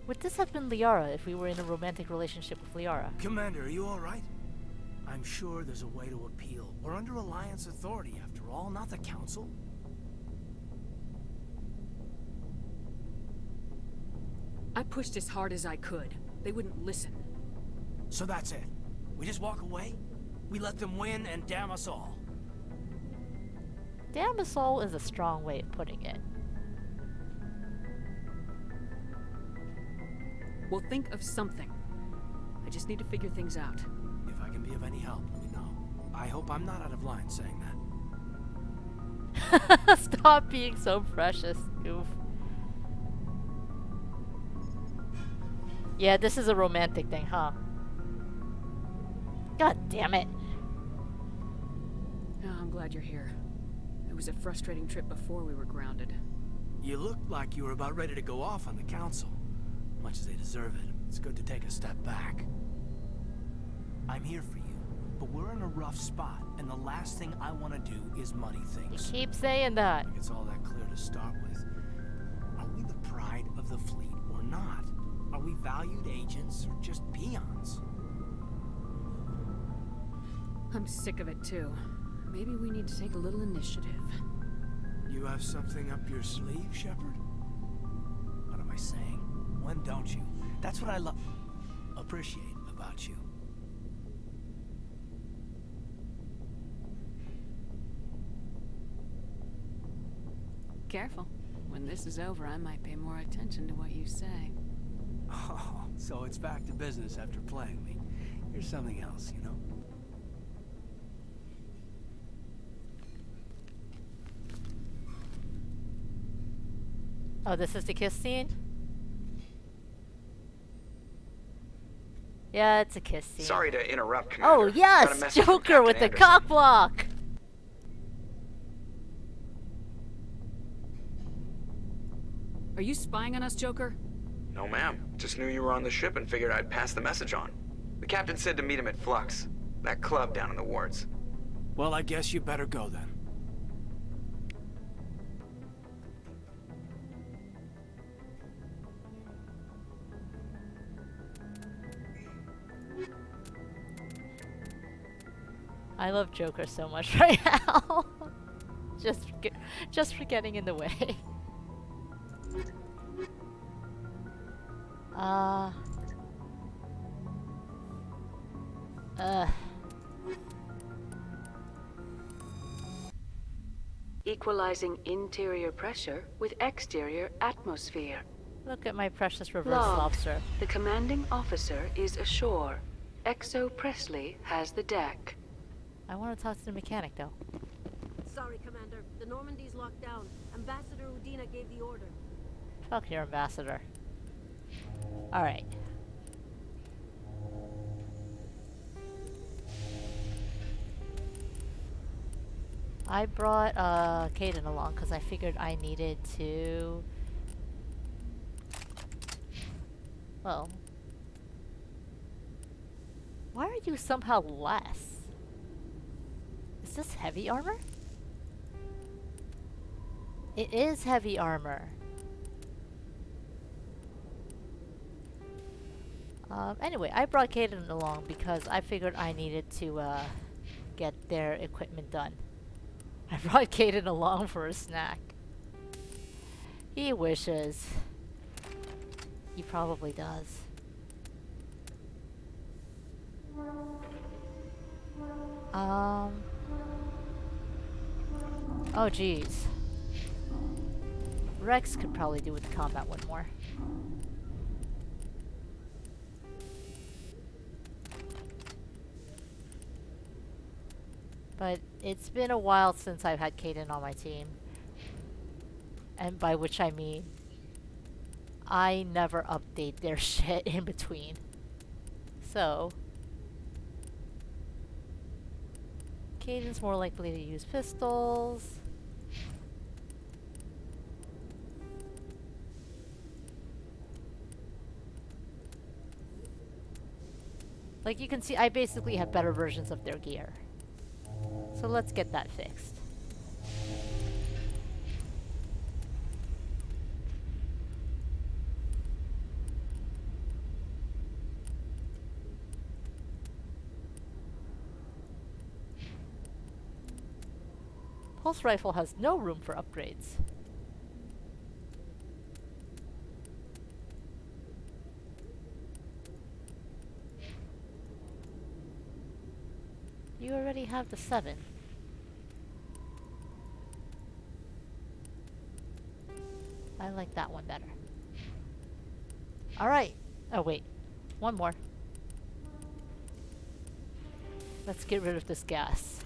Would this have been Liara if we were in a romantic relationship with Liara? Commander, are you alright? I'm sure there's a way to appeal. We're under Alliance authority, after all, not the Council. I pushed as hard as I could. They wouldn't listen. So that's it. We just walk away? We let them win and damn us all. Damn us all is a strong way of putting it. We'll think of something. I just need to figure things out. If I can be of any help, let me know. I hope I'm not out of line saying that. Stop being so precious, goof. Yeah, this is a romantic thing, huh? God damn it. Oh, I'm glad you're here. It was a frustrating trip before we were grounded. You looked like you were about ready to go off on the Council. Much as they deserve it, it's good to take a step back. I'm here for you, but we're in a rough spot, and the last thing I want to do is muddy things. You keep saying that. It's all that clear to start with. Are we the pride of the fleet or not? Are we valued agents or just peons? I'm sick of it too. Maybe we need to take a little initiative. You have something up your sleeve, Shepard? What am I saying? When don't you? That's what I appreciate about you. Careful. When this is over, I might pay more attention to what you say. Oh, so it's back to business after playing me. Here's something else, you know? Oh, this is the kiss scene? Yeah, it's a kiss scene. Sorry to interrupt, Commander. Oh, yes! Joker with the cock block! Are you spying on us, Joker? No, ma'am. Just knew you were on the ship and figured I'd pass the message on. The captain said to meet him at Flux, that club down in the wards. Well, I guess you better go then. I love Joker so much right now. just for getting in the way. Equalizing interior pressure with exterior atmosphere. Look at my precious reverse Log. lobster. The commanding officer is ashore. Exo Presley has the deck. I want to talk to the mechanic, though. Sorry, Commander. The Normandy's locked down. Ambassador Udina gave the order. Fuck your ambassador. Alright. I brought Caden along because I figured I needed to... Well... Why are you somehow less? Is this heavy armor? It is heavy armor. Anyway, I brought Caden along because I figured I needed to get their equipment done. I brought Caden along for a snack. He wishes. He probably does. Oh geez. Rex could probably do with the combat one more. But it's been a while since I've had Caden on my team. And by which I mean, I never update their shit in between. So, Caden's more likely to use pistols. Like you can see, I basically have better versions of their gear. So let's get that fixed. Pulse rifle has no room for upgrades. You already have the 7. I like that one better. Alright. Oh, wait. One more. Let's get rid of this gas.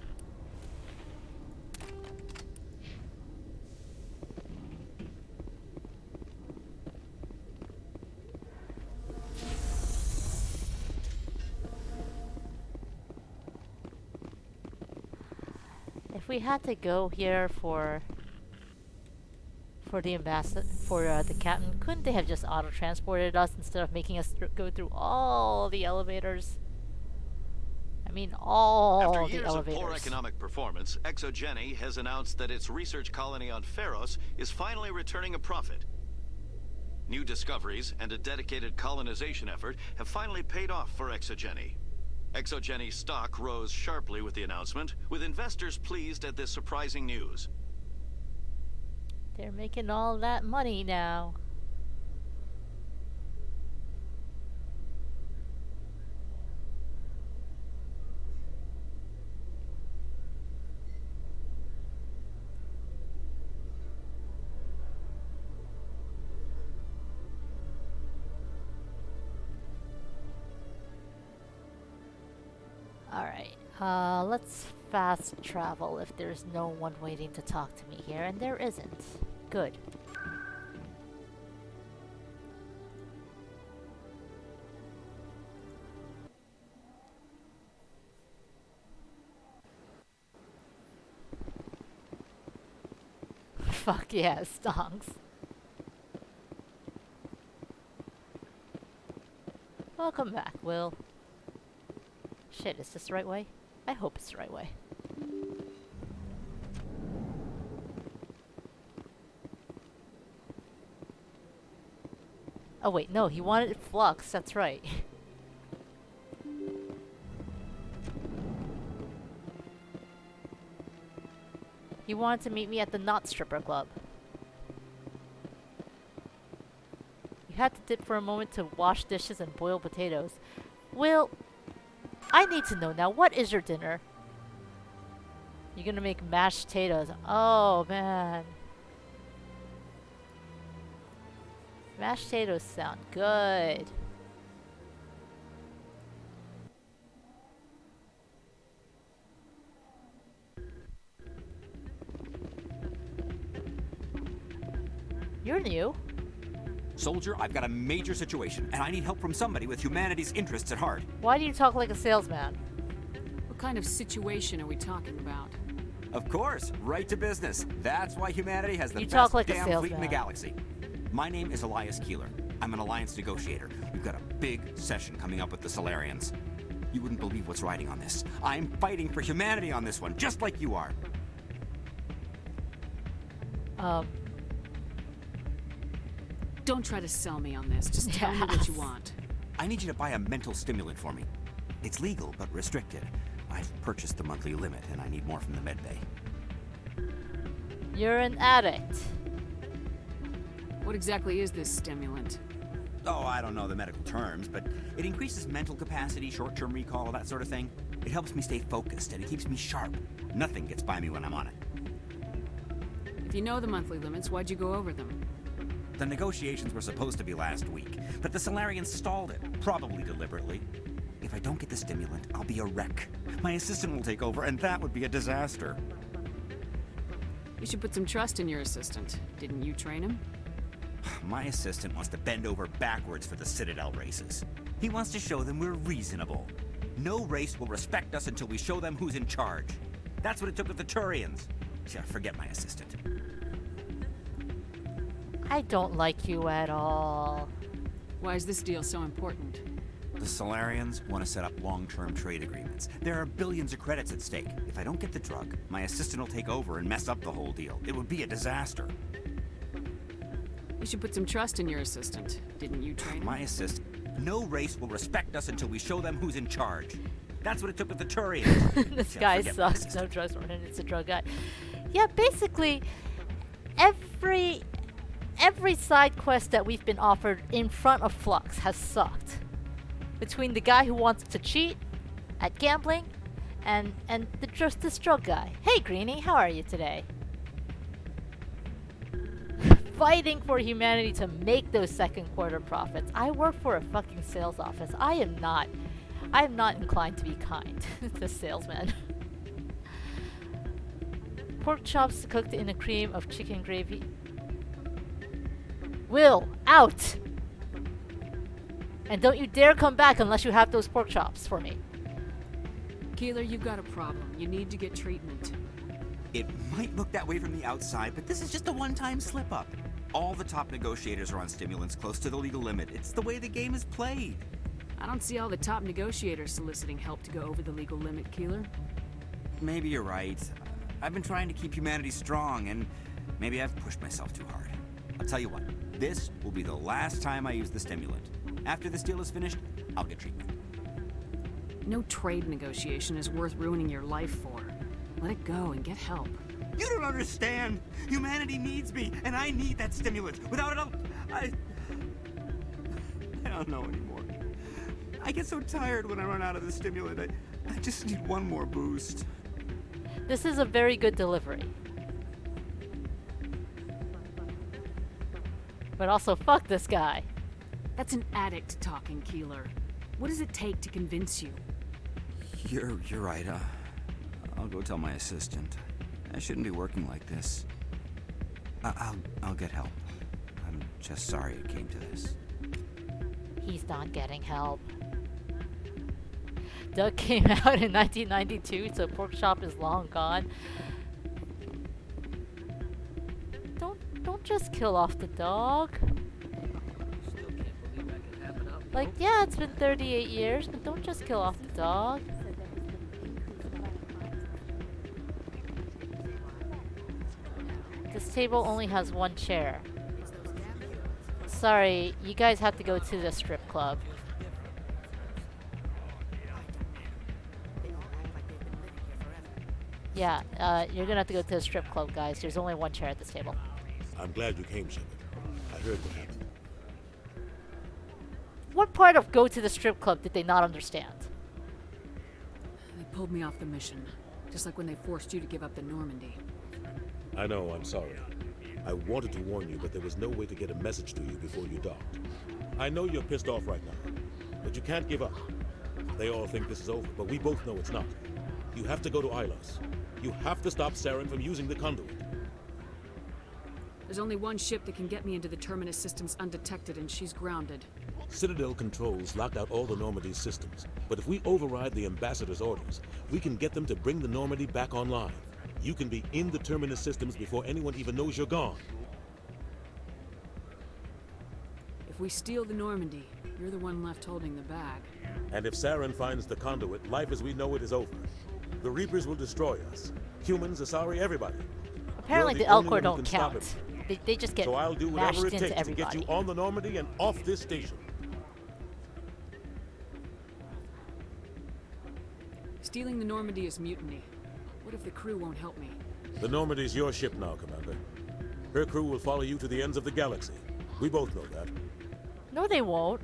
If we had to go here for the ambassador, for the captain, couldn't they have just auto-transported us instead of making us go through all the elevators? I mean, all After the years elevators. of poor economic performance, ExoGeni has announced that its research colony on Feros is finally returning a profit. New discoveries and a dedicated colonization effort have finally paid off for ExoGeni. ExoGeni's stock rose sharply with the announcement, with investors pleased at this surprising news. They're making all that money now. Alright, let's fast travel if there's no one waiting to talk to me here, and there isn't. Good. Fuck yeah, stonks. Welcome back, Will. Shit, is this the right way? I hope it's the right way. Oh wait, no, he wanted Flux, that's right. He wanted to meet me at the Not Stripper Club. You had to dip for a moment to wash dishes and boil potatoes. Will, I need to know now, what is your dinner? You're gonna make mashed potatoes. Oh, man. Mashed potatoes sound good. You're new. Soldier, I've got a major situation, and I need help from somebody with humanity's interests at heart. Why do you talk like a salesman? What kind of situation are we talking about? Of course, right to business. That's why humanity has the You best talk like a damn fleet in the salesman. galaxy. My name is Elias Keeler. I'm an alliance negotiator. We've got a big session coming up with the Solarians. You wouldn't believe what's riding on this. I'm fighting for humanity on this one, just like you are. Don't try to sell me on this. Just tell me what you want. I need you to buy a mental stimulant for me. It's legal, but restricted. I've purchased the monthly limit, and I need more from the medbay. You're an addict. What exactly is this stimulant? Oh, I don't know the medical terms, but it increases mental capacity, short-term recall, that sort of thing. It helps me stay focused, and it keeps me sharp. Nothing gets by me when I'm on it. If you know the monthly limits, why'd you go over them? The negotiations were supposed to be last week, but the Solarians stalled it, probably deliberately. If I don't get the stimulant, I'll be a wreck. My assistant will take over, and that would be a disaster. You should put some trust in your assistant. Didn't you train him? My assistant wants to bend over backwards for the Citadel races. He wants to show them we're reasonable. No race will respect us until we show them who's in charge. That's what it took with the Turians. Yeah, forget my assistant. I don't like you at all. Why is this deal so important? The Solarians want to set up long-term trade agreements. There are billions of credits at stake. If I don't get the drug, my assistant will take over and mess up the whole deal. It would be a disaster. You should put some trust in your assistant. Didn't you train him? My assistant. No race will respect us until we show them who's in charge. That's what it took with the Turians. This guy sucks. No trust for him. It's a drug guy. Yeah, basically, every side quest that we've been offered in front of Flux has sucked. Between the guy who wants to cheat at gambling and this drug guy. Hey Greenie, how are you today? Fighting for humanity to make those second quarter profits. I work for a fucking sales office. I am not inclined to be kind to salesmen. Pork chops cooked in a cream of chicken gravy. Will, out! And don't you dare come back unless you have those pork chops for me. Keeler, you've got a problem. You need to get treatment. It might look that way from the outside, but this is just a one-time slip-up. All the top negotiators are on stimulants close to the legal limit. It's the way the game is played. I don't see all the top negotiators soliciting help to go over the legal limit, Keeler. Maybe you're right. I've been trying to keep humanity strong, and maybe I've pushed myself too hard. I'll tell you what, this will be the last time I use the stimulant. After this deal is finished, I'll get treatment. No trade negotiation is worth ruining your life for. Let it go and get help. You don't understand! Humanity needs me, and I need that stimulant. Without it, I don't know anymore. I get so tired when I run out of the stimulant. I just need one more boost. This is a very good delivery. But also, fuck this guy. That's an addict talking, Keeler. What does it take to convince you? You're right. I'll go tell my assistant. I shouldn't be working like this. I'll get help. I'm just sorry it came to this. He's not getting help. Doug came out in 1992, so pork chop is long gone. Don't just kill off the dog. Like, yeah, it's been 38 years, but don't just kill off the dog. This table only has one chair. Sorry, you guys have to go to the strip club. Yeah, you're gonna have to go to the strip club, guys. There's only one chair at this table. I'm glad you came, Shepard. I heard what happened. What part of go to the strip club did they not understand? They pulled me off the mission, just like when they forced you to give up the Normandy. I know, I'm sorry. I wanted to warn you, but there was no way to get a message to you before you docked. I know you're pissed off right now, but you can't give up. They all think this is over, but we both know it's not. You have to go to Ilos. You have to stop Saren from using the conduit. There's only one ship that can get me into the Terminus systems undetected, and she's grounded. Citadel controls locked out all the Normandy's systems, but if we override the Ambassador's orders, we can get them to bring the Normandy back online. You can be in the Terminus systems before anyone even knows you're gone. If we steal the Normandy, you're the one left holding the bag. And if Saren finds the conduit, life as we know it is over. The Reapers will destroy us. Humans, Asari, everybody. Apparently the Elcor don't count. They just get so I'll do mashed whatever it into takes everybody. to get you on the Normandy and off this station. Stealing the Normandy is mutiny. What if the crew won't help me? The Normandy's your ship now, Commander. Her crew will follow you to the ends of the galaxy. We both know that. No, they won't.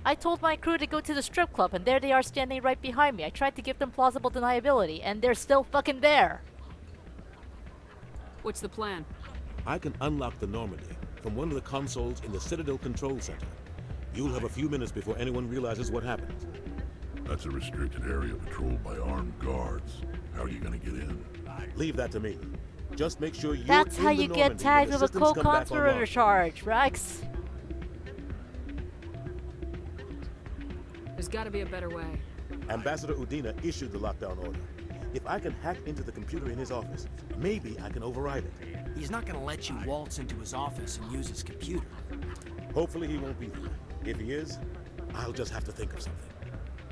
I told my crew to go to the strip club, and there they are standing right behind me. I tried to give them plausible deniability, and they're still fucking there. What's the plan? I can unlock the Normandy from one of the consoles in the Citadel Control Center. You'll have a few minutes before anyone realizes what happened. That's a restricted area patrolled by armed guards. How are you gonna get in? Leave that to me. Just make sure you're That's in how the you Normandy get tagged when with the a systems come back co-conspirator online. charge, Rex. There's gotta be a better way. Ambassador Udina issued the lockdown order. If I can hack into the computer in his office, maybe I can override it. He's not gonna let you waltz into his office and use his computer. Hopefully he won't be there. If he is, I'll just have to think of something.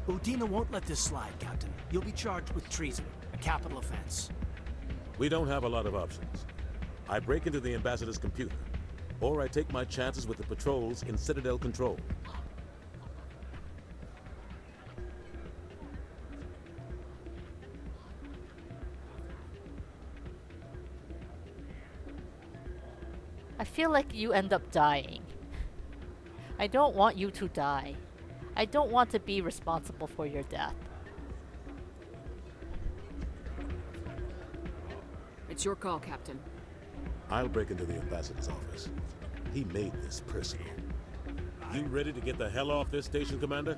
Udina won't let this slide, Captain. You'll be charged with treason, a capital offense. We don't have a lot of options. I break into the Ambassador's computer, or I take my chances with the patrols in Citadel Control. I feel like you end up dying. I don't want you to die. I don't want to be responsible for your death. It's your call, Captain. I'll break into the ambassador's office. He made this personal. You ready to get the hell off this station, Commander?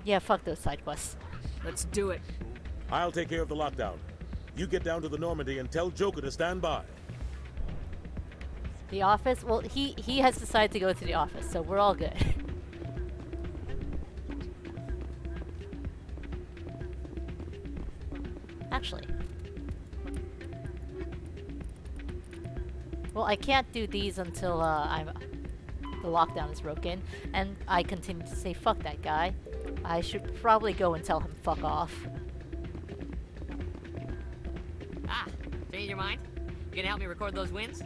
Yeah, fuck those side quests. Let's do it. I'll take care of the lockdown. You get down to the Normandy and tell Joker to stand by. The office? Well, he has decided to go to the office, so we're all good. Actually. Well, I can't do these until the lockdown is broken, and I continue to say fuck that guy. I should probably go and tell him fuck off. Ah, change your mind? You gonna help me record those wins?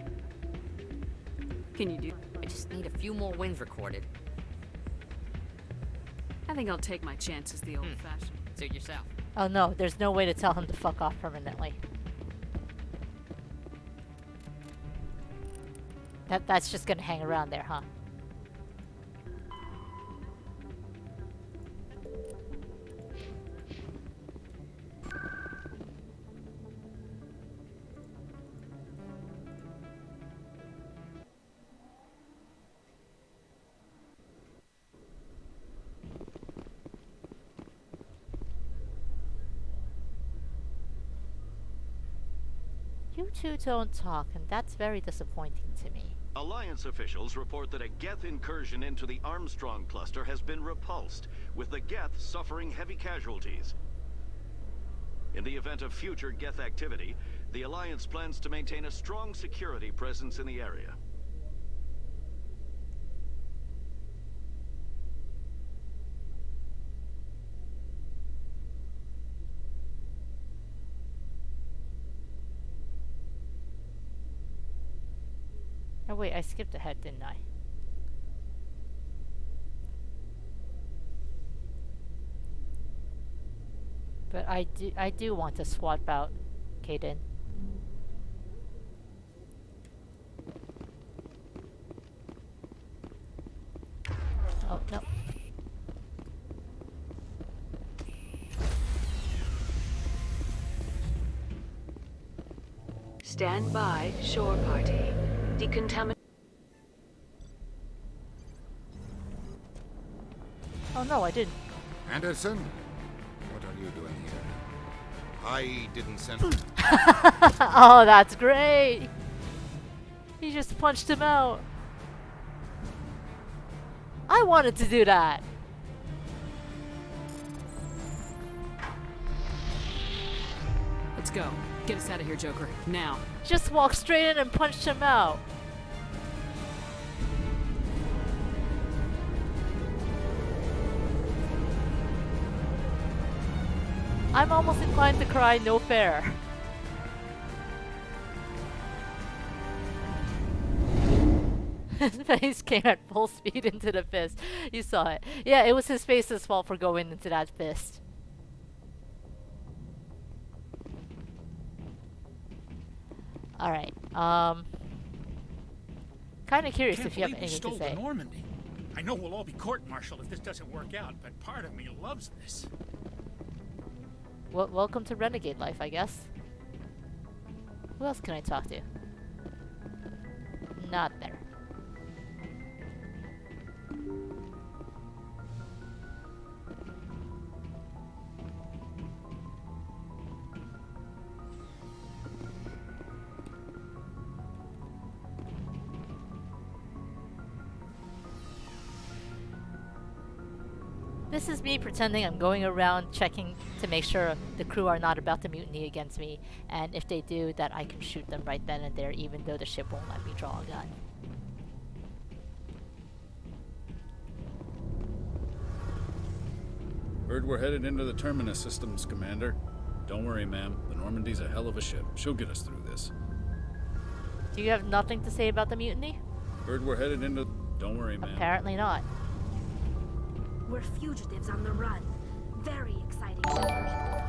Can you do? I just need a few more wins recorded. I think I'll take my chances the old-fashioned. Suit yourself. Oh no, there's no way to tell him to fuck off permanently. That's just gonna hang around there, huh? You two don't talk, and that's very disappointing to me. Alliance officials report that a Geth incursion into the Armstrong cluster has been repulsed, with the Geth suffering heavy casualties. In the event of future Geth activity, the Alliance plans to maintain a strong security presence in the area. Oh wait, I skipped ahead, didn't I? But I do want to swap out Kaden. Oh no. Stand by, shore party. Decontaminate. Oh no, I didn't. Anderson, what are you doing here? I didn't send. Oh, that's great. He just punched him out. I wanted to do that. Let's go. Get us out of here, Joker. Now. Just walked straight in and punched him out. I'm almost inclined to cry, no fair. His face came at full speed into the fist. You saw it. Yeah, it was his face's fault for going into that fist. Alright, kind of curious if you have anything to say. The Normandy. I know we'll all be court-martialed if this doesn't work out, but part of me loves this. Well, welcome to Renegade life, I guess. Who else can I talk to? Not there. This is me pretending I'm going around checking to make sure the crew are not about to mutiny against me, and if they do, that I can shoot them right then and there, even though the ship won't let me draw a gun. Heard we're headed into the Terminus systems, Commander. Don't worry, ma'am. The Normandy's a hell of a ship. She'll get us through this. Do you have nothing to say about the mutiny? Heard we're headed into... Don't worry, ma'am. Apparently not. We're fugitives on the run. Very exciting diversion.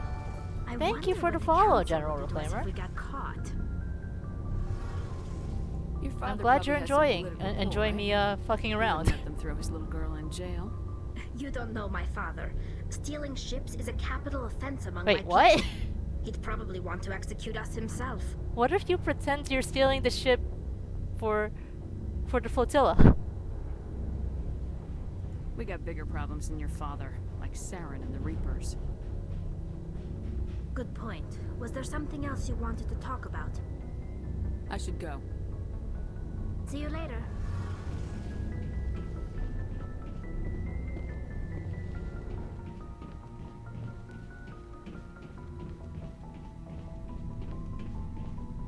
Thank you wonder for the what follow, council General would do to us Reclaimer. if we got caught. Your father I'm glad you're probably has some enjoying political pull, enjoying right? me fucking He around. wouldn't let them throw his little girl in jail. You don't know my father. Stealing ships is a capital offense among Wait, my what? people. He'd probably want to execute us himself. What if you pretend you're stealing the ship for the flotilla? We got bigger problems than your father, like Saren and the Reapers. Good point. Was there something else you wanted to talk about? I should go. See you later.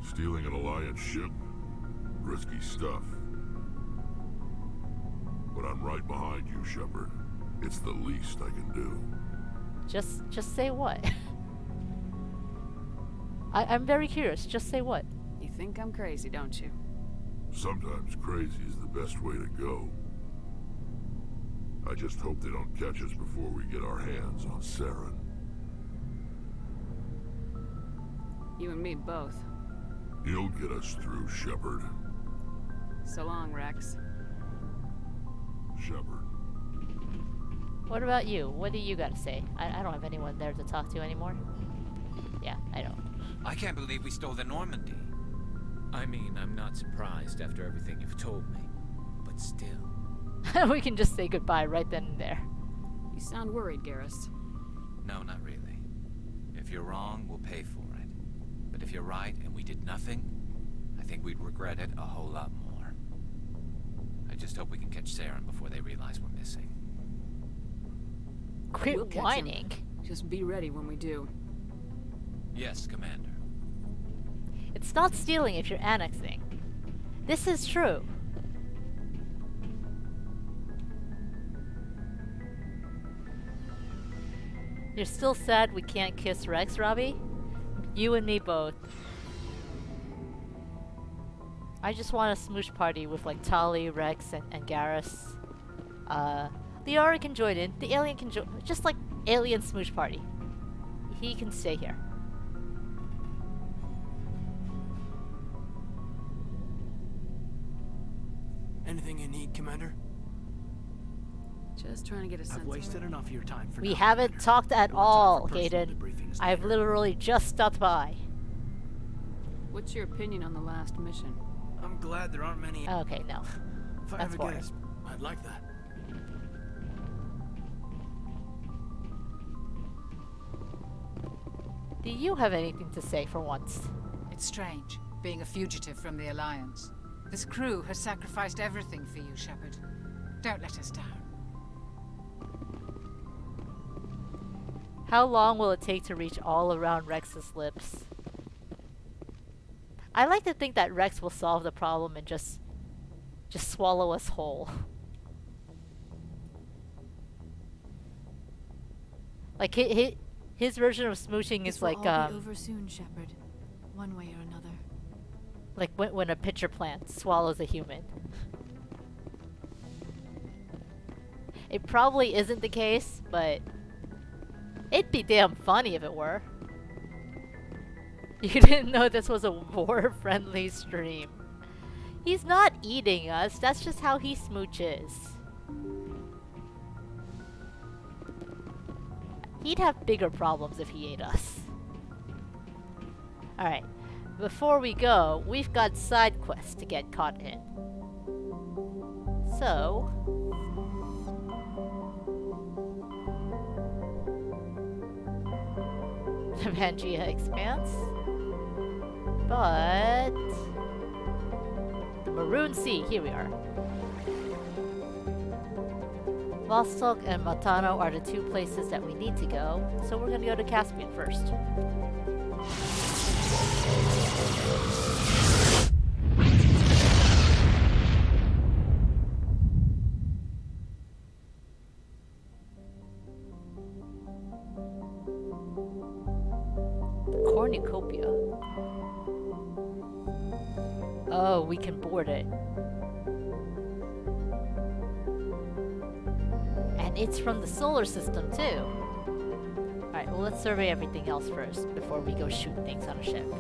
Stealing an Alliance ship? Risky stuff. But I'm right behind you, Shepard. It's the least I can do. Just say what? I'm very curious. Just say what? You think I'm crazy, don't you? Sometimes crazy is the best way to go. I just hope they don't catch us before we get our hands on Saren. You and me both. You'll get us through, Shepard. So long, Rex. Shepard. What about you? What do you got to say? I don't have anyone there to talk to anymore. Yeah, I know. I can't believe we stole the Normandy. I mean, I'm not surprised after everything you've told me, but still. We can just say goodbye right then and there. You sound worried, Garrus. No, not really. If you're wrong, we'll pay for it. But if you're right and we did nothing, I think we'd regret it a whole lot more. I just hope we can catch Saren before they realize we're missing. Quit We'll catch him. whining. Just be ready when we do. Yes, Commander. It's not stealing if you're annexing. This is true. You're still sad we can't kiss Rex, Robbie? You and me both. I just want a smooch party with like Tali, Rex, and Garrus. The Aura can join in. The alien can join. Just like alien smooch party. He can stay here. Anything you need, Commander? Just trying to get a sense I've wasted enough of your time for We now, haven't Commander. talked at We'll have all, time for personal Gaiden. debriefings I've later. literally just stopped by. What's your opinion on the last mission? I'm glad there aren't many. Okay, no. If I That's ever boring. get a... I'd like that. Do you have anything to say for once? It's strange, being a fugitive from the Alliance. This crew has sacrificed everything for you, Shepard. Don't let us down. How long will it take to reach all around Rex's lips? I like to think that Rex will solve the problem and just swallow us whole. Like his version of smooching is like This will all be over soon, Shepard. One way or another. like when a pitcher plant swallows a human. It probably isn't the case, but it'd be damn funny if it were. You didn't know this was a war-friendly stream. He's not eating us, that's just how he smooches. He'd have bigger problems if he ate us. Alright, before we go, we've got side quests to get caught in. So... the Pangea Expanse. But... the Maroon Sea, here we are. Vostok and Matano are the two places that we need to go, so we're gonna go to Caspian first. The cornucopia. Oh, we can board it. And it's from the solar system, too. Alright, well let's survey everything else first before we go shoot things on a ship.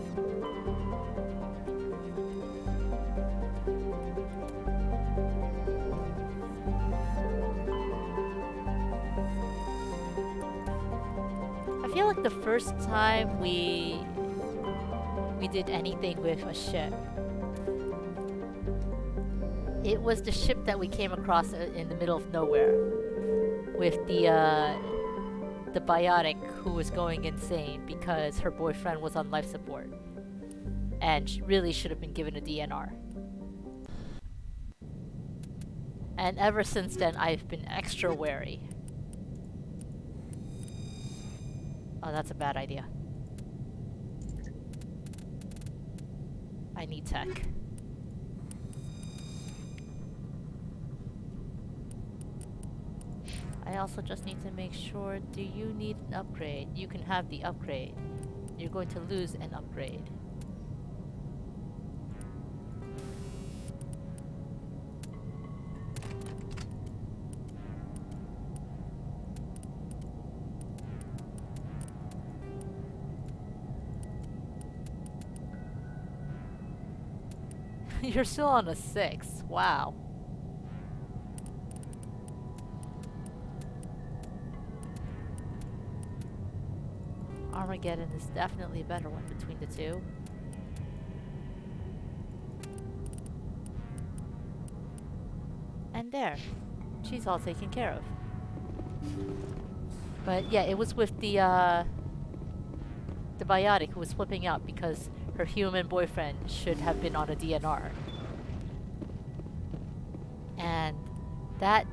I feel like the first time we did anything with a ship, it was the ship that we came across in the middle of nowhere with the biotic who was going insane because her boyfriend was on life support and really should have been given a DNR. And ever since then, I've been extra wary. Oh, that's a bad idea. I need tech. I also just need to make sure, do you need an upgrade? You can have the upgrade. You're going to lose an upgrade. You're still on a 6. Wow. Armageddon is definitely a better one between the two. And there. She's all taken care of. But yeah, it was with the biotic who was flipping out because her human boyfriend should have been on a DNR. And that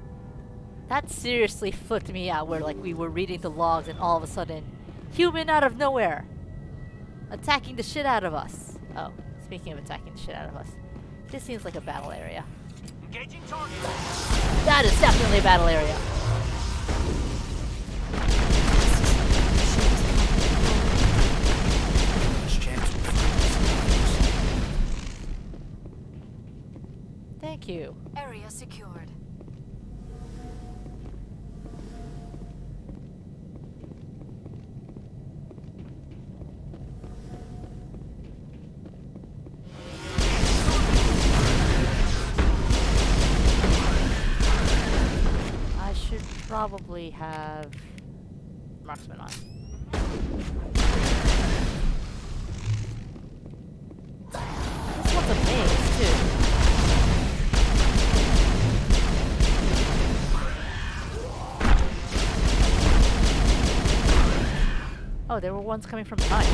seriously flipped me out, where like we were reading the logs and all of a sudden, human out of nowhere! Attacking the shit out of us! Oh, speaking of attacking the shit out of us, this seems like a battle area. Engaging target. That is definitely a battle area! Thank you. Area secured. I should probably have marksman on. This one's a maze, too. Oh, there were ones coming from behind.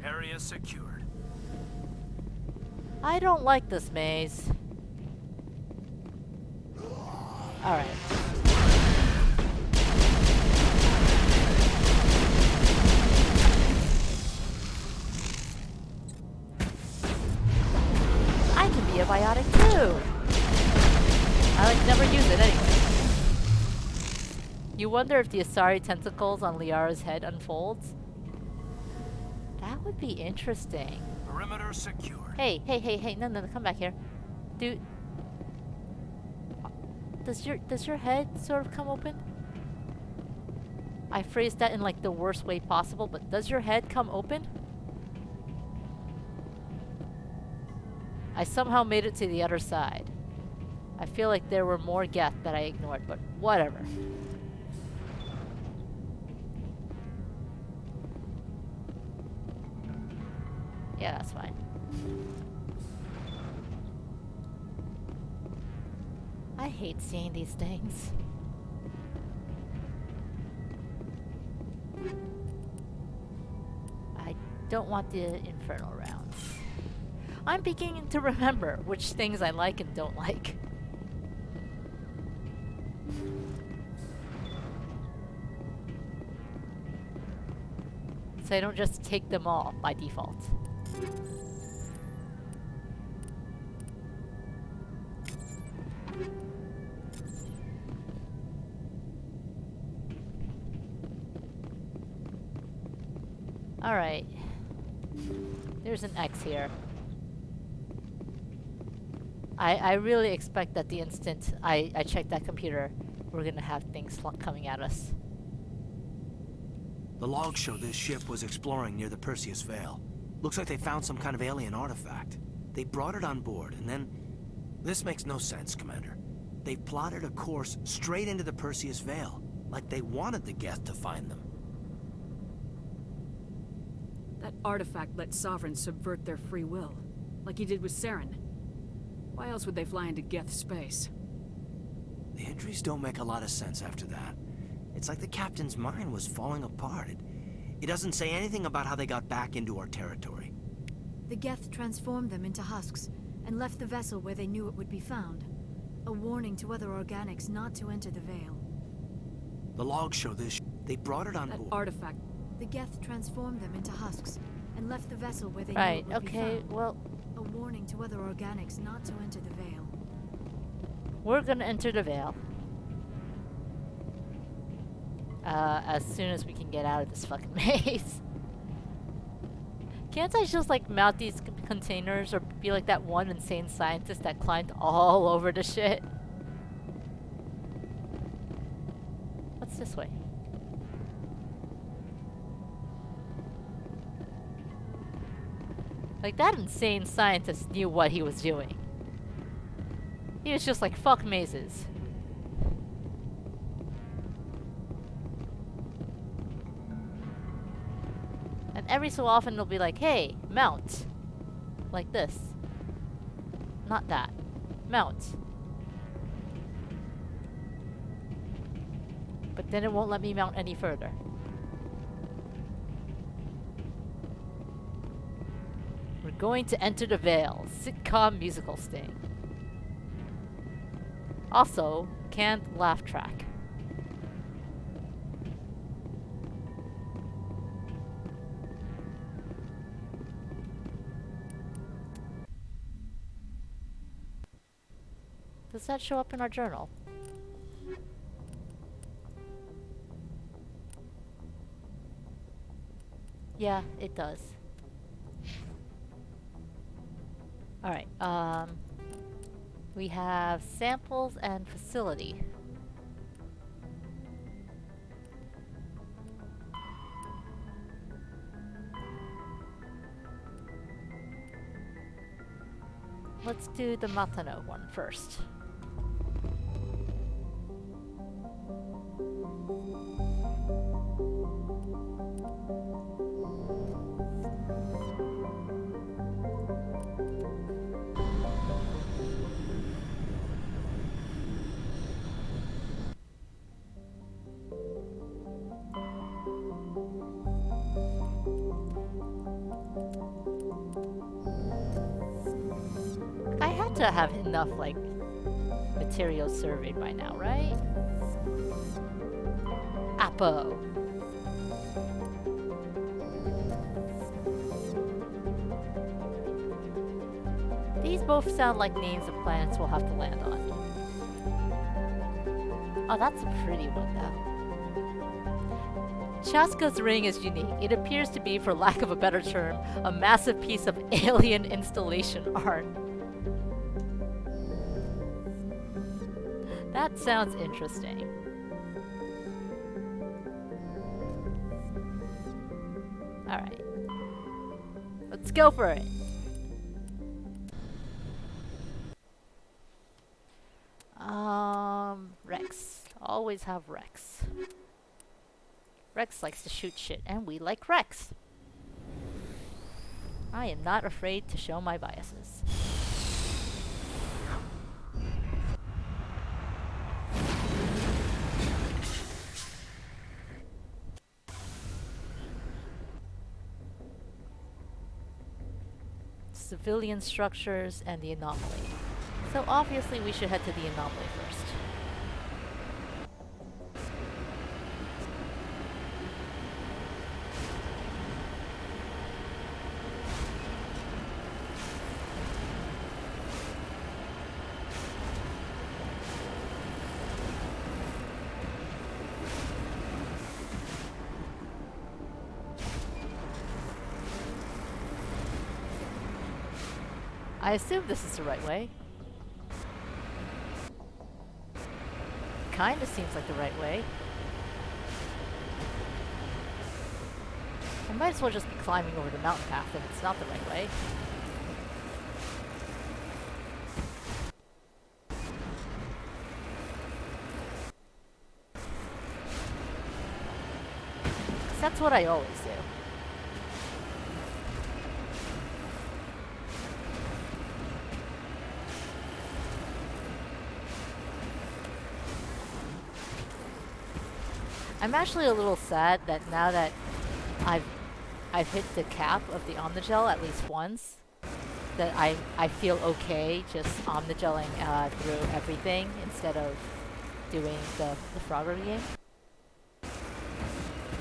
Area secured. I don't like this maze. Alright. I can be a biotic too! I like never use it anyway. You wonder if the Asari tentacles on Liara's head unfolds? That would be interesting. Perimeter secured. Hey, no, come back here. Dude, does your head sort of come open? I phrased that in like the worst way possible, but does your head come open? I somehow made it to the other side. I feel like there were more Geth that I ignored, but whatever. Yeah, that's fine. I hate seeing these things. I don't want the infernal rounds. I'm beginning to remember which things I like and don't like. So I don't just take them all by default. Alright. There's an X here. I really expect that the instant I check that computer, we're gonna have things coming at us. The logs show this ship was exploring near the Perseus Veil. Looks like they found some kind of alien artifact. They brought it on board, and then... This makes no sense, Commander. They plotted a course straight into the Perseus Veil, like they wanted the Geth to find them. That artifact let Sovereigns subvert their free will, like he did with Saren. Why else would they fly into Geth space? The entries don't make a lot of sense after that. It's like the captain's mind was falling apart. It doesn't say anything about how they got back into our territory. The Geth transformed them into husks and left the vessel where they knew it would be found. A warning to other organics not to enter the Veil. The logs show this. They brought it on board. Artifact. The Geth transformed them into husks and left the vessel where they knew it would be found. Well... A warning to other organics not to enter the Veil. We're gonna enter the Veil. As soon as we can get out of this fucking maze. Can't I just like mount these containers or be like that one insane scientist that climbed all over the shit? What's this way? Like that insane scientist knew what he was doing. He was just like, fuck mazes. And every so often they'll be like, hey, mount. Like this. Not that. Mount. But then it won't let me mount any further. We're going to enter the Veil. Sitcom musical sting. Also, canned laugh track. Does that show up in our journal? Yeah, it does. Alright, we have samples and facility. Let's do the Matano one first. I had to have enough, like, materials surveyed by now, right? Apo. These both sound like names of planets we'll have to land on. Oh, that's a pretty one, though. Chaska's ring is unique. It appears to be, for lack of a better term, a massive piece of alien installation art. That sounds interesting. Alright. Let's go for it. Rex. Always have Rex. Rex likes to shoot shit, and we like Rex. I am not afraid to show my biases. Civilian structures and the anomaly. So obviously we should head to the anomaly first. I assume this is the right way. kinda seems like the right way. I might as well just be climbing over the mountain path if it's not the right way. That's what I always do. I'm actually a little sad that now that I've hit the cap of the Omnigel at least once, that I feel okay just Omnigeling through everything instead of doing the Frogger game.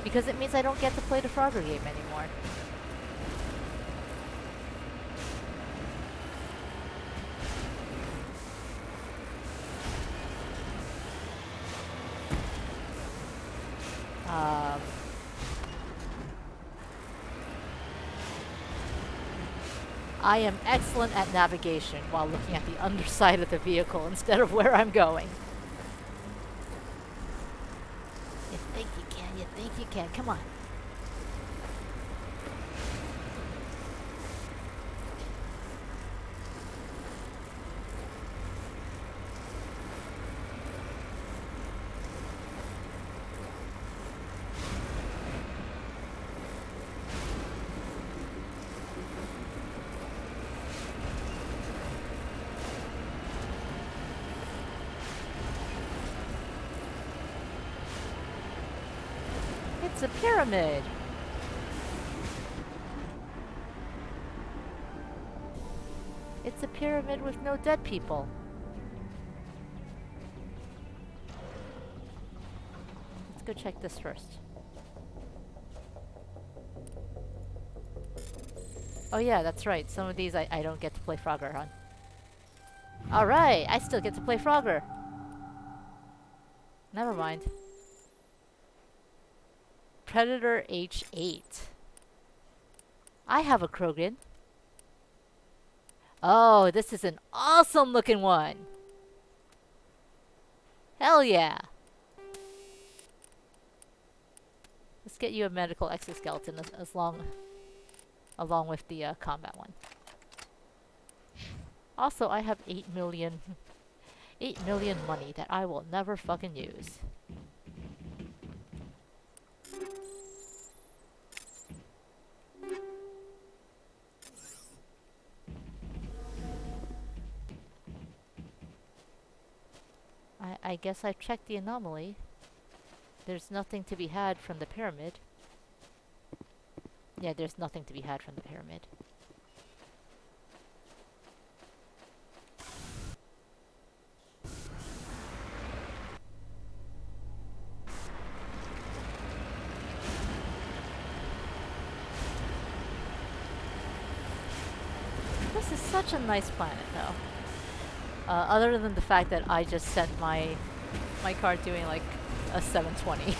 Because it means I don't get to play the Frogger game anymore. I am excellent at navigation while looking at the underside of the vehicle instead of where I'm going. You think you can, you think you can. Come on. It's a pyramid. It's a pyramid with no dead people. Let's go check this first. Oh yeah, that's right. Some of these I don't get to play Frogger on. Alright, I still get to play Frogger. Never mind. Predator H8. I have a Krogan. Oh, this is an awesome looking one. Hell yeah. Let's get you a medical exoskeleton along with the combat one. Also, I have 8 million money that I will never fucking use. I guess I've checked the anomaly. There's nothing to be had from the pyramid. Yeah, there's nothing to be had from the pyramid. This is such a nice planet, though. Other than the fact that I just sent my car doing like a 720.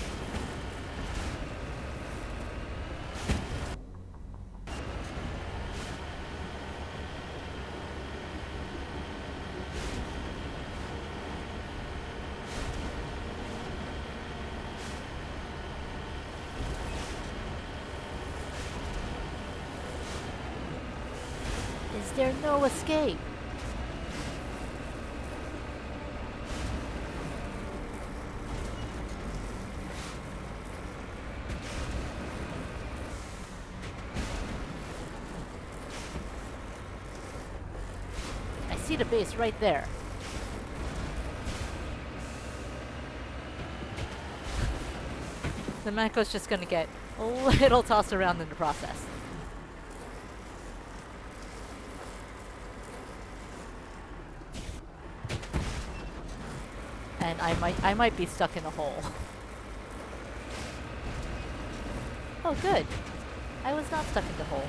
Is there no escape? I see the base right there. The Mako's just gonna get a little tossed around in the process. And I might be stuck in a hole. Oh good. I was not stuck in the hole.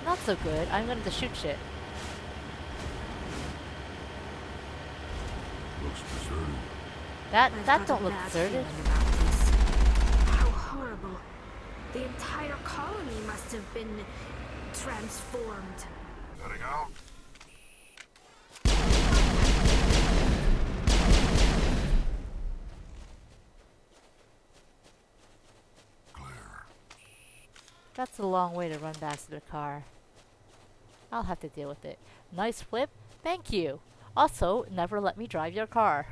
Not so good. I'm going to shoot shit. Looks deserted. That don't look deserted. How horrible. The entire colony must have been transformed. Heading out. That's a long way to run back to the car. I'll have to deal with it. Nice flip. Thank you. Also, never let me drive your car.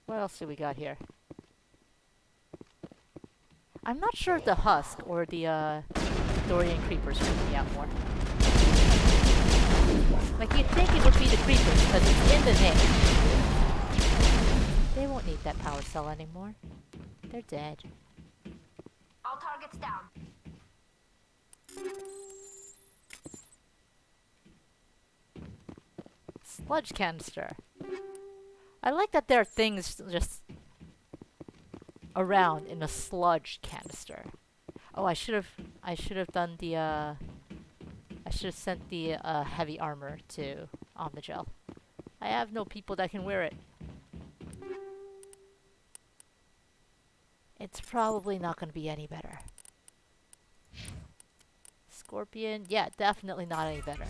What else do we got here? I'm not sure if the husk or the Dorian creepers freak me out more. Like, you'd think it would be the creepers because it's in the name. They won't need that power cell anymore. They're dead. All targets down. Sludge canister. I like that there are things just around in a sludge canister. Oh, I should have done the I should have sent the heavy armor to Omnigel. I have no people that can wear it. It's probably not going to be any better. Scorpion, yeah, definitely not any better.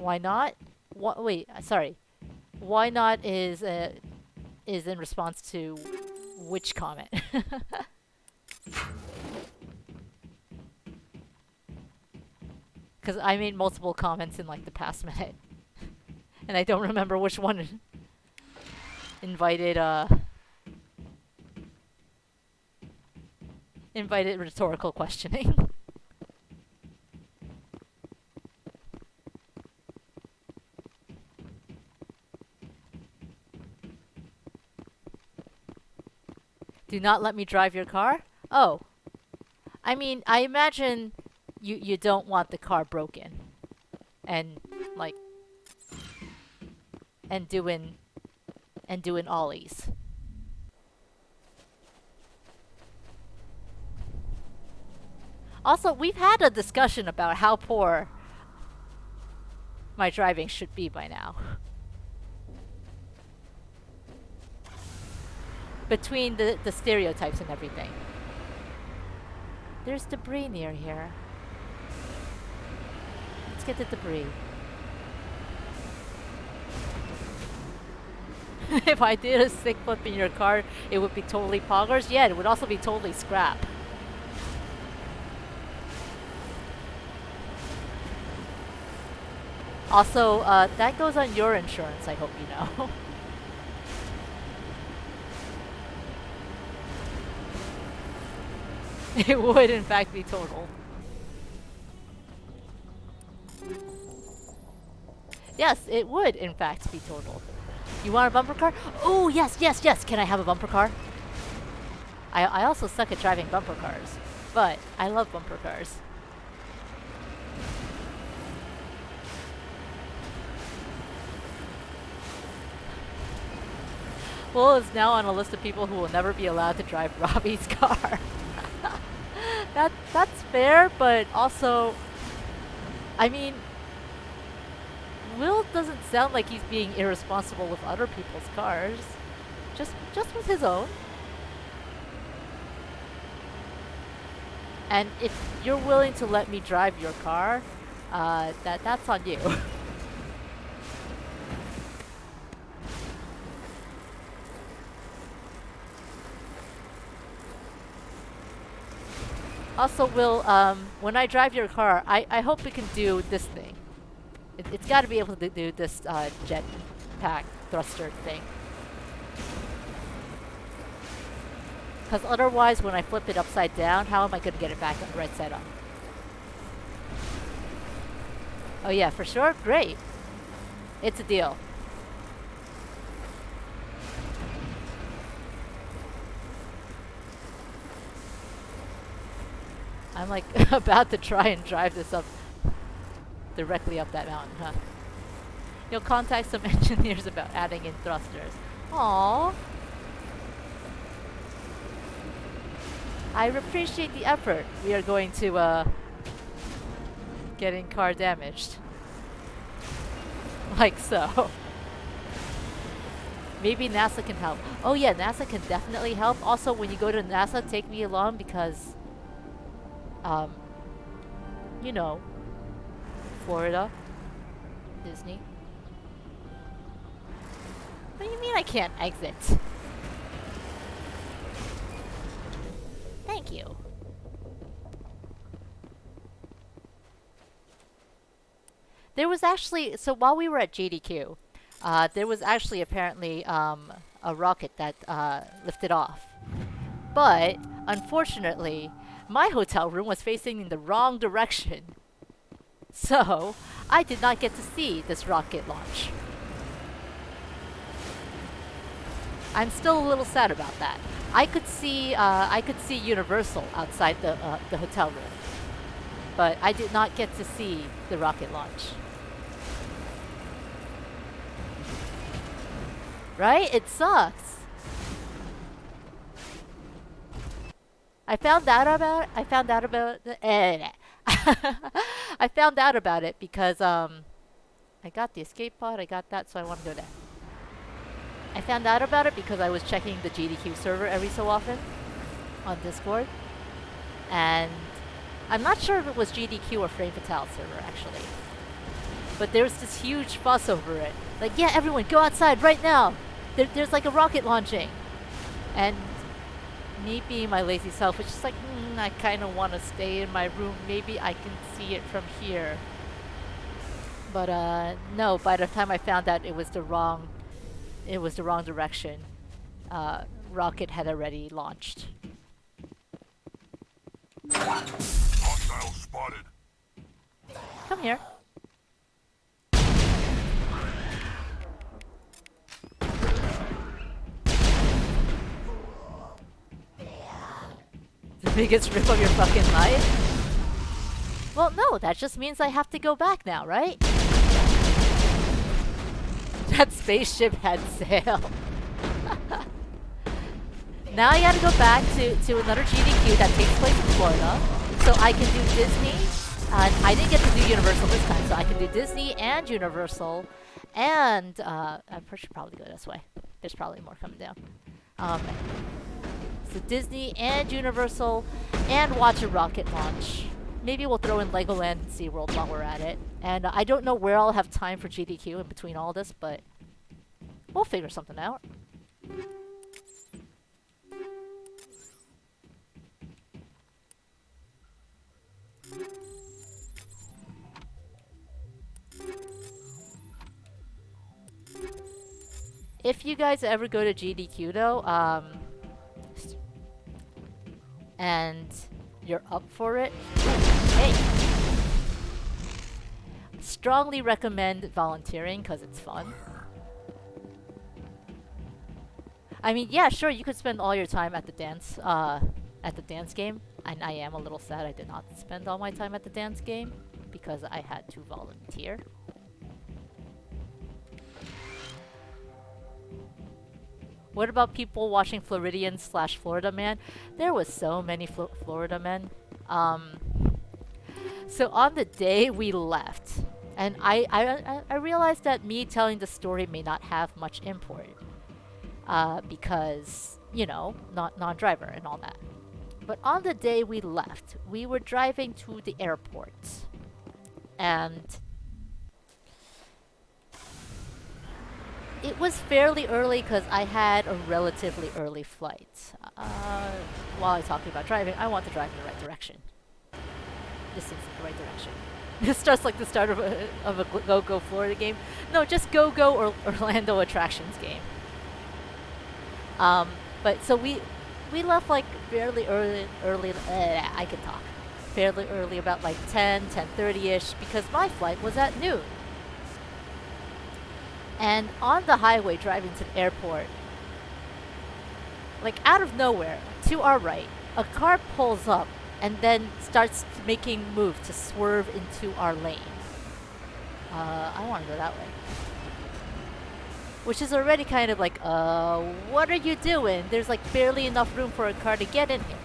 Why not? Wait, sorry. Why not is in response to which comment? Because I made multiple comments in like the past minute, and I don't remember which one invited rhetorical questioning. Do not let me drive your car? Oh. I mean, I imagine you don't want the car broken. And, like... And doing ollies. Also, we've had a discussion about how poor my driving should be by now. Between the stereotypes and everything. There's debris near here. Let's get the debris. If I did a stick flip in your car, it would be totally poggers? Yeah, it would also be totally scrap. Also, that goes on your insurance, I hope you know. It would, in fact, be total. Yes, it would, in fact, be total. You want a bumper car? Oh, yes, yes, yes! Can I have a bumper car? I also suck at driving bumper cars, but I love bumper cars. Will is now on a list of people who will never be allowed to drive Robbie's car. That's fair, but also, I mean, Will doesn't sound like he's being irresponsible with other people's cars. Just with his own. And if you're willing to let me drive your car, that's on you. Also, Will, when I drive your car, I hope we can do this thing. It's got to be able to do this jetpack thruster thing. Because otherwise, when I flip it upside down, how am I going to get it back on the right side up? Oh yeah, for sure? Great. It's a deal. I'm like about to try and drive this up directly up that mountain, huh? You'll contact some engineers about adding in thrusters. Aww. I appreciate the effort. We are going to, getting car damaged. Like so. Maybe NASA can help. Oh yeah, NASA can definitely help. Also, when you go to NASA, take me along because, you know, Florida, Disney. What do you mean I can't exit? Thank you. There was actually, so while we were at JDQ, there was actually apparently a rocket that lifted off. But, unfortunately, my hotel room was facing in the wrong direction. So, I did not get to see this rocket launch. I'm still a little sad about that. I could see Universal outside the hotel room, but I did not get to see the rocket launch. Right? It sucks. I found out about I found out about it because I got the escape pod, I got that, so I want to go there. I found out about it because I was checking the GDQ server every so often on Discord. And I'm not sure if it was GDQ or Frame Fatale server actually. But there's this huge fuss over it. Like, yeah, everyone go outside right now. There's like a rocket launching. And me being my lazy self, was just like, I kind of want to stay in my room. Maybe I can see it from here. But no, by the time I found out it was the wrong direction. Rocket had already launched. Hostile spotted. Come here. The biggest rip of your fucking life? Well, no, that just means I have to go back now, right? That spaceship had sail. Now I gotta go back to another GDQ that takes place in Florida, so I can do Disney. I didn't get to do Universal this time, so I can do Disney and Universal, and I should probably go this way. There's probably more coming down. So Disney and Universal, and watch a rocket launch. Maybe we'll throw in Legoland and SeaWorld while we're at it. And I don't know where I'll have time for GDQ in between all this, but we'll figure something out. If you guys ever go to GDQ though, and you're up for it, hey! Strongly recommend volunteering because it's fun. I mean, yeah, sure, you could spend all your time at the dance game. And I am a little sad I did not spend all my time at the dance game because I had to volunteer. What about people watching Floridian/Florida Man? There was so many Florida men. So on the day we left, and I realized that me telling the story may not have much import. Because, you know, non-driver and all that. But on the day we left, we were driving to the airport. And it was fairly early because I had a relatively early flight. While I was talking about driving, I want to drive in the right direction. This seems like the right direction. This starts like the start of a Go-Go Florida game. No, just Go-Go or Orlando Attractions game. But so we left like fairly early, I can talk. Fairly early, about like 10:30-ish, because my flight was at noon. And on the highway driving to the airport, like out of nowhere, to our right, a car pulls up and then starts making move to swerve into our lane. I want to go that way. Which is already kind of like, what are you doing? There's like barely enough room for a car to get in here.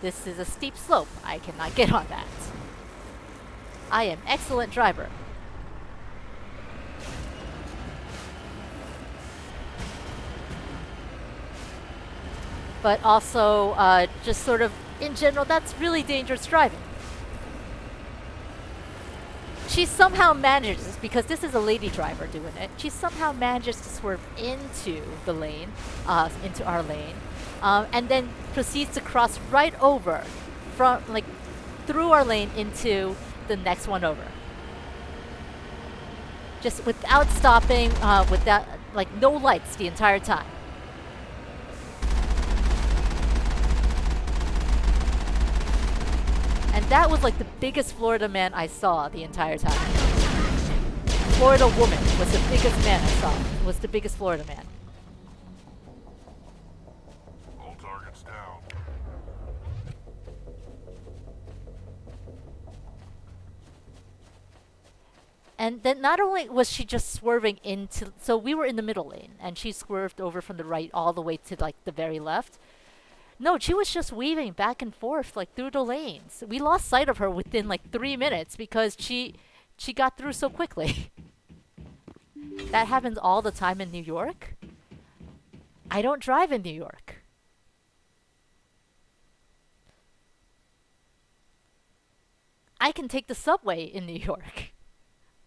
This is a steep slope. I cannot get on that. I am excellent driver. But also, just sort of, in general, that's really dangerous driving. She somehow manages, because this is a lady driver doing it, she somehow manages to swerve into the lane, into our lane, and then proceeds to cross right over, from, like, through our lane into the next one over. Just without stopping, without, like, no lights the entire time. And that was like the biggest Florida man I saw the entire time. Florida woman was the biggest man I saw. Was the biggest Florida man. All targets down. And then not only was she just swerving into, so we were in the middle lane, and she swerved over from the right all the way to like the very left. No, she was just weaving back and forth like through the lanes. We lost sight of her within like 3 minutes because she got through so quickly. That happens all the time in New York. I don't drive in New York. I can take the subway in New York.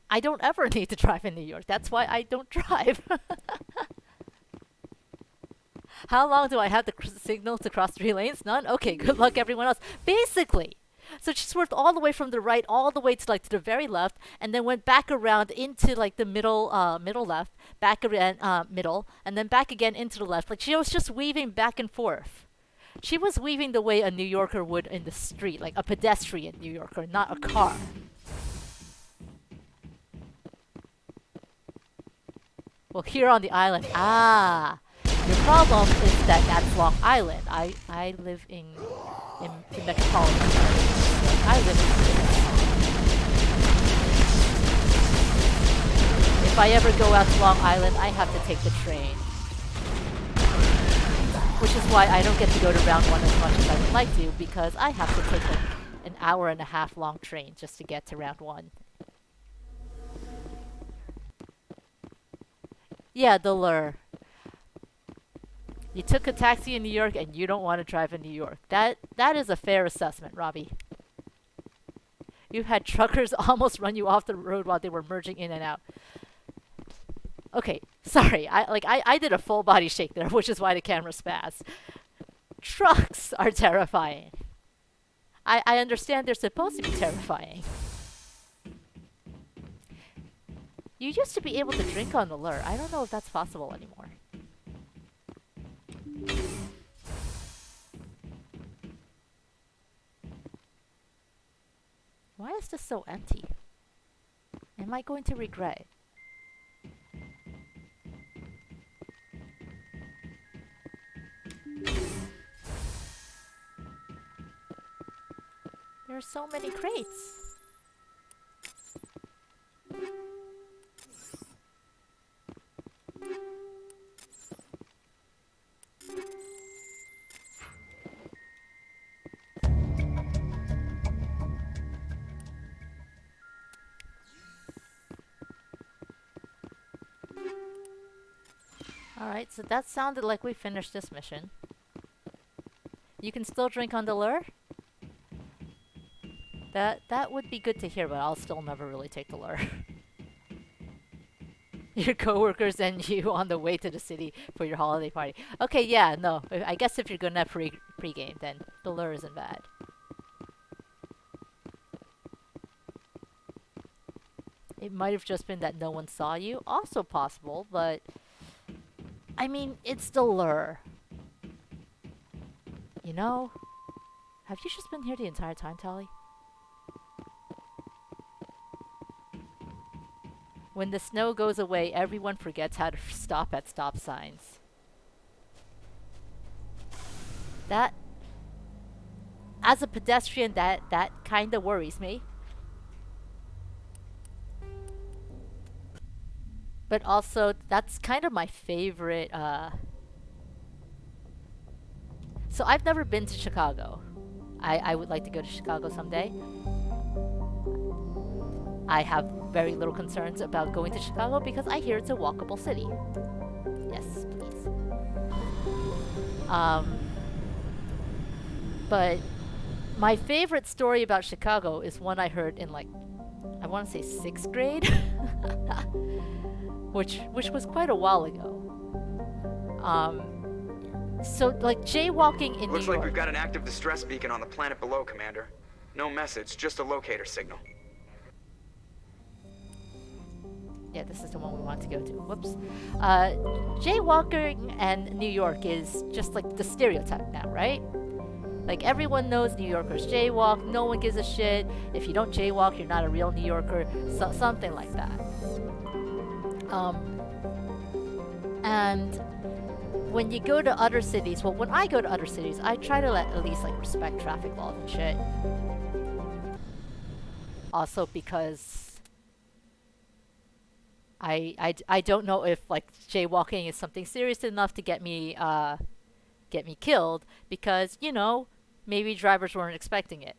I don't ever need to drive in New York. That's why I don't drive. How long do I have the signal to cross 3 lanes? None? Okay, good luck everyone else. Basically. So she swerved all the way from the right, all the way to like to the very left, and then went back around into like the middle left, back around middle, and then back again into the left. Like she was just weaving back and forth. She was weaving the way a New Yorker would in the street, like a pedestrian New Yorker, not a car. Well, here on the island, the problem is that that's Long Island. I live in metropolitan area. I live in If I ever go out to Long Island, I have to take the train. Which is why I don't get to go to round 1 as much as I would like to, because I have to take an hour and a half long train just to get to round 1. Yeah, the lure. You took a taxi in New York and you don't want to drive in New York. That is a fair assessment, Robbie. You had truckers almost run you off the road while they were merging in and out. Okay, sorry. I did a full body shake there, which is why the camera spazzed. Trucks are terrifying. I understand they're supposed to be terrifying. You used to be able to drink on the lure. I don't know if that's possible anymore. Why is this so empty? Am I going to regret? There are so many crates. Alright, so that sounded like we finished this mission. You can still drink on the lure? That would be good to hear, but I'll still never really take the lure. Your coworkers and you on the way to the city for your holiday party. Okay, yeah, no. I guess if you're gonna have pre-game, then the lure isn't bad. It might have just been that no one saw you. Also possible, but... I mean, it's the lure. You know? Have you just been here the entire time, Tali? When the snow goes away, everyone forgets how to stop at stop signs. That... As a pedestrian, that kinda worries me. But also, that's kind of my favorite. So I've never been to Chicago. I would like to go to Chicago someday. I have very little concerns about going to Chicago because I hear it's a walkable city. Yes, please. But my favorite story about Chicago is one I heard in like, I want to say 6th grade, which was quite a while ago. So like jaywalking in New York. Looks like we've got an active distress beacon on the planet below, Commander. No message, just a locator signal. Yeah, this is the one we want to go to. Whoops. Jaywalking and New York is just like the stereotype now, right? Like everyone knows New Yorkers jaywalk. No one gives a shit. If you don't jaywalk, you're not a real New Yorker. Something like that. And when you go to other cities, well, when I go to other cities, I try to at least like respect traffic laws and shit. Also because I don't know if like jaywalking is something serious enough to get me killed because, you know, maybe drivers weren't expecting it.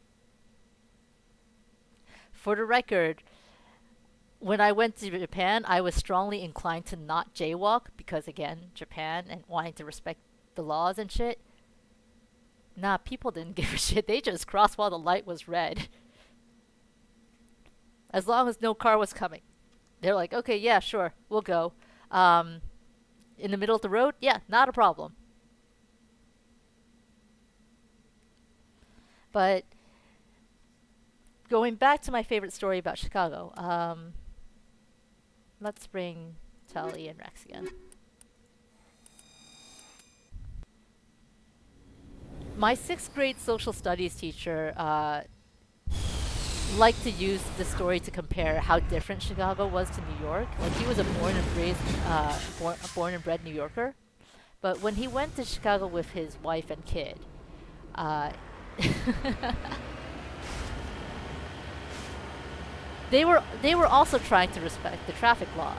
For the record, when I went to Japan, I was strongly inclined to not jaywalk because, again, Japan and wanting to respect the laws and shit. Nah, people didn't give a shit. They just crossed while the light was red. As long as no car was coming. They're like, okay, yeah, sure, we'll go. In the middle of the road? Yeah, not a problem. But going back to my favorite story about Chicago, let's bring Tully and Rex again. My 6th grade social studies teacher liked to use the story to compare how different Chicago was to New York. Like he was a born and bred New Yorker, but when he went to Chicago with his wife and kid, they were also trying to respect the traffic laws.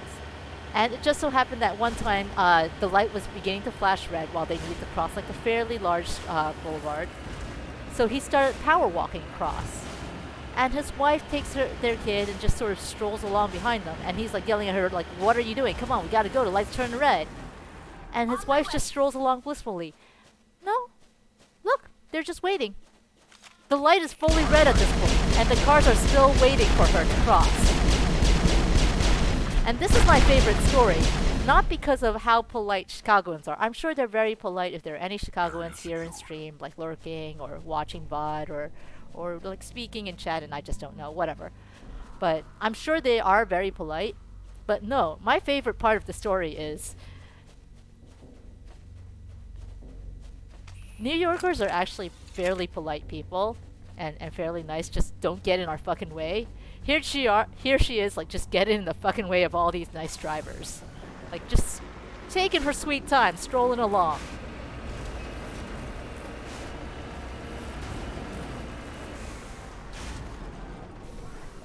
And it just so happened that one time the light was beginning to flash red while they needed to cross like a fairly large boulevard. So he started power walking across. And his wife takes their kid and just sort of strolls along behind them. And he's like yelling at her like, what are you doing? Come on, we gotta go. The lights turn red. And his wife just strolls along blissfully. No. Look, they're just waiting. The light is fully red at this point, and the cars are still waiting for her to cross. And this is my favorite story, not because of how polite Chicagoans are. I'm sure they're very polite if there are any Chicagoans here in stream, like lurking or watching VOD or like speaking in chat, and I just don't know, whatever. But I'm sure they are very polite. But no, my favorite part of the story is New Yorkers are actually fairly polite people and fairly nice. Just don't get in our fucking way. Here she is, like, just getting in the fucking way of all these nice drivers. Like, just taking her sweet time, strolling along.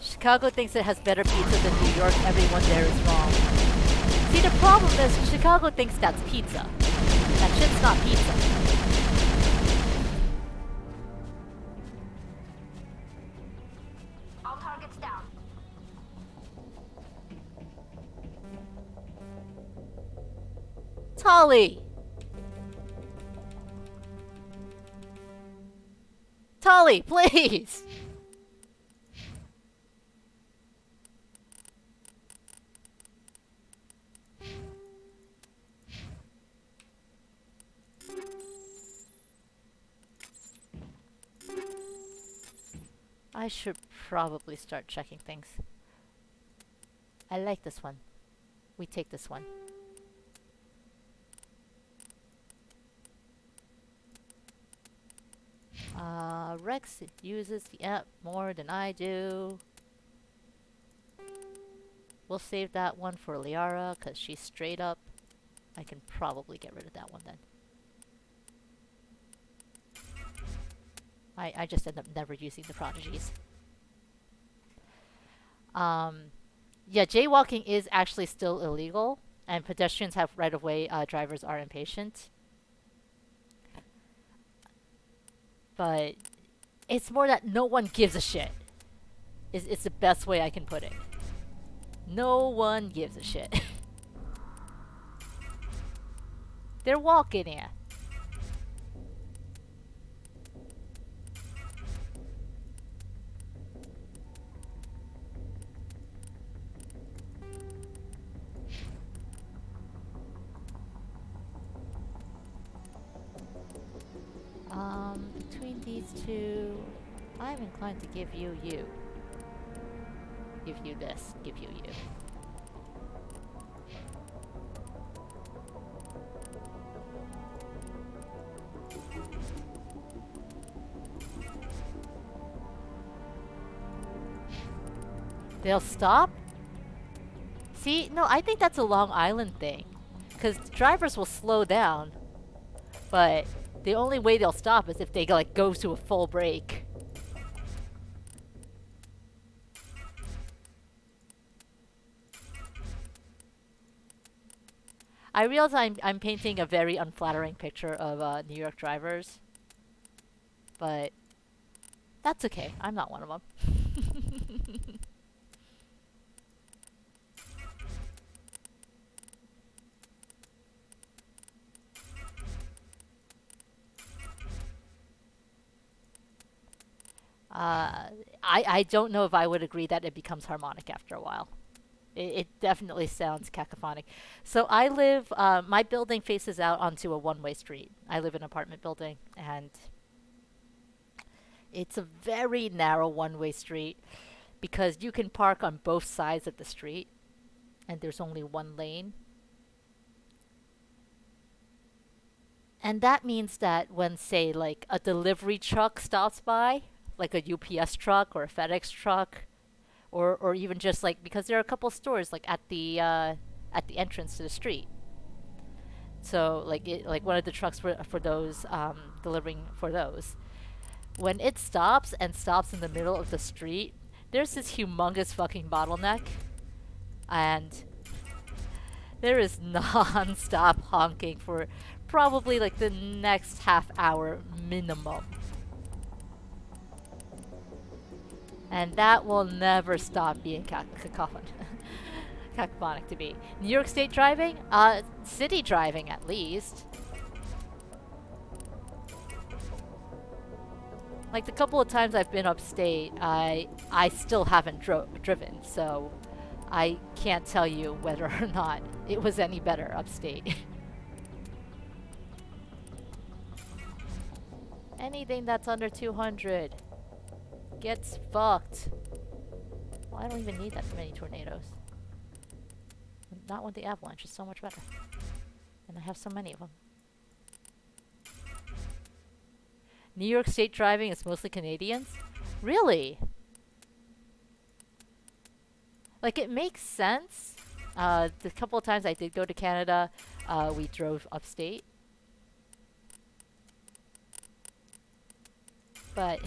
Chicago thinks it has better pizza than New York. Everyone there is wrong. See, the problem is Chicago thinks that's pizza. That shit's not pizza. All targets down. Tolly! Tolly, please! I should probably start checking things. I like this one. We take this one. Rex uses the app more than I do. We'll save that one for Liara, because she's straight up. I can probably get rid of that one then. I just end up never using the prodigies. Yeah, jaywalking is actually still illegal, and pedestrians have right-of-way. Drivers are impatient. But it's more that no one gives a shit. It's the best way I can put it. No one gives a shit. They're walking here. Between these two, I'm inclined to give you you. Give you this, give you you. They'll stop? See, no, I think that's a Long Island thing. Because drivers will slow down, but the only way they'll stop is if they like go to a full brake. I realize I'm painting a very unflattering picture of New York drivers, but that's okay. I'm not one of them. I don't know if I would agree that it becomes harmonic after a while. It definitely sounds cacophonic. So I live, my building faces out onto a one-way street. I live in an apartment building, and it's a very narrow one-way street because you can park on both sides of the street, and there's only one lane. And that means that when, say, like a delivery truck stops by, like a UPS truck or a FedEx truck, or even just like, because there are a couple stores like at the entrance to the street. So like one of the trucks for those delivering for those. When it stops and stops in the middle of the street, there's this humongous fucking bottleneck, and there is non-stop honking for probably like the next half hour minimum. And that will never stop being cacophonic to me. New York State driving? City driving at least. Like the couple of times I've been upstate, I still haven't driven, so I can't tell you whether or not it was any better upstate. Anything that's under 200 gets fucked. Well, I don't even need that many tornadoes. Not when the avalanche is so much better. And I have so many of them. New York State driving is mostly Canadians? Really? Like, it makes sense. The couple of times I did go to Canada, we drove upstate. But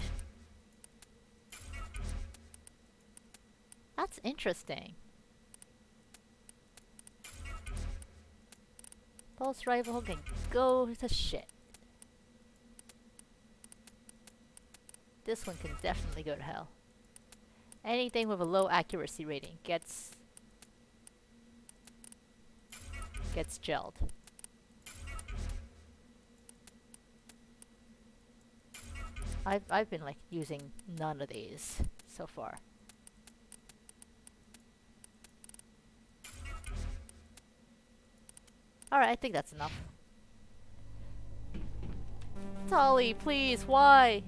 that's interesting. Pulse rifle can go to shit. This one can definitely go to hell. Anything with a low accuracy rating gets gelled. I've been like using none of these so far. Alright, I think that's enough. Tolly, please, why?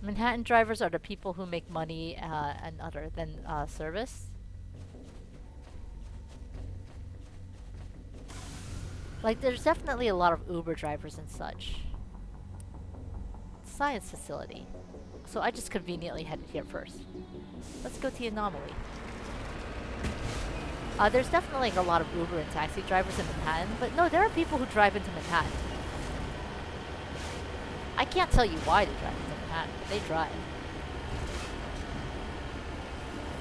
Manhattan drivers are the people who make money and other than service. Like, there's definitely a lot of Uber drivers and such. Science facility. So I just conveniently headed here first. Let's go to the anomaly. There's definitely like, a lot of Uber and taxi drivers in Manhattan, but no, there are people who drive into Manhattan. I can't tell you why they drive into Manhattan. Manhattan. They drive.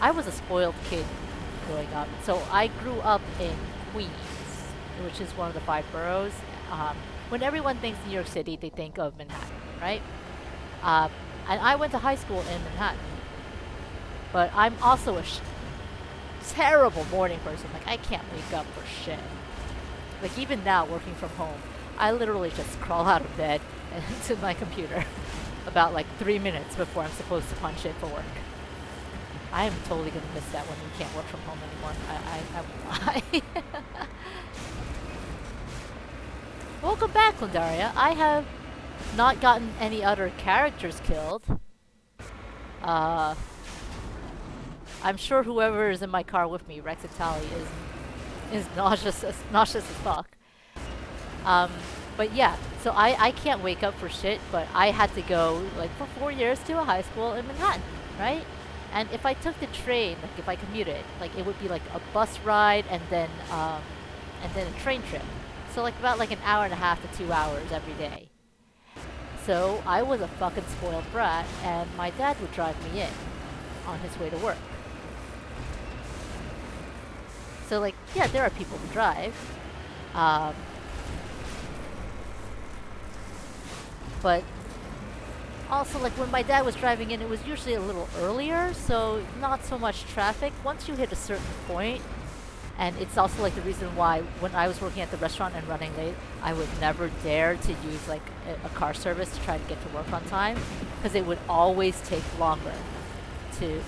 I was a spoiled kid growing up. So I grew up in Queens, which is one of the 5 boroughs. When everyone thinks New York City, they think of Manhattan, right? And I went to high school in Manhattan. But I'm also a terrible morning person. Like, I can't wake up for shit. Like, even now, working from home, I literally just crawl out of bed and to my computer about, like, 3 minutes before I'm supposed to punch in for work. I am totally going to miss that when we can't work from home anymore. I won't lie. Welcome back, Lindaria. I have not gotten any other characters killed. I'm sure whoever is in my car with me, Rex and Tally, is nauseous as fuck. But yeah, so I can't wake up for shit, but I had to go, like, for 4 years to a high school in Manhattan, right? And if I took the train, like, if I commuted, like, it would be, like, a bus ride and then a train trip. So, like, about, like, an hour and a half to 2 hours every day. So, I was a fucking spoiled brat, and my dad would drive me in on his way to work. So, like, yeah, there are people who drive. But also, like, when my dad was driving in, it was usually a little earlier, so not so much traffic. Once you hit a certain point, and it's also, like, the reason why when I was working at the restaurant and running late, I would never dare to use, like, a car service to try to get to work on time, because it would always take longer to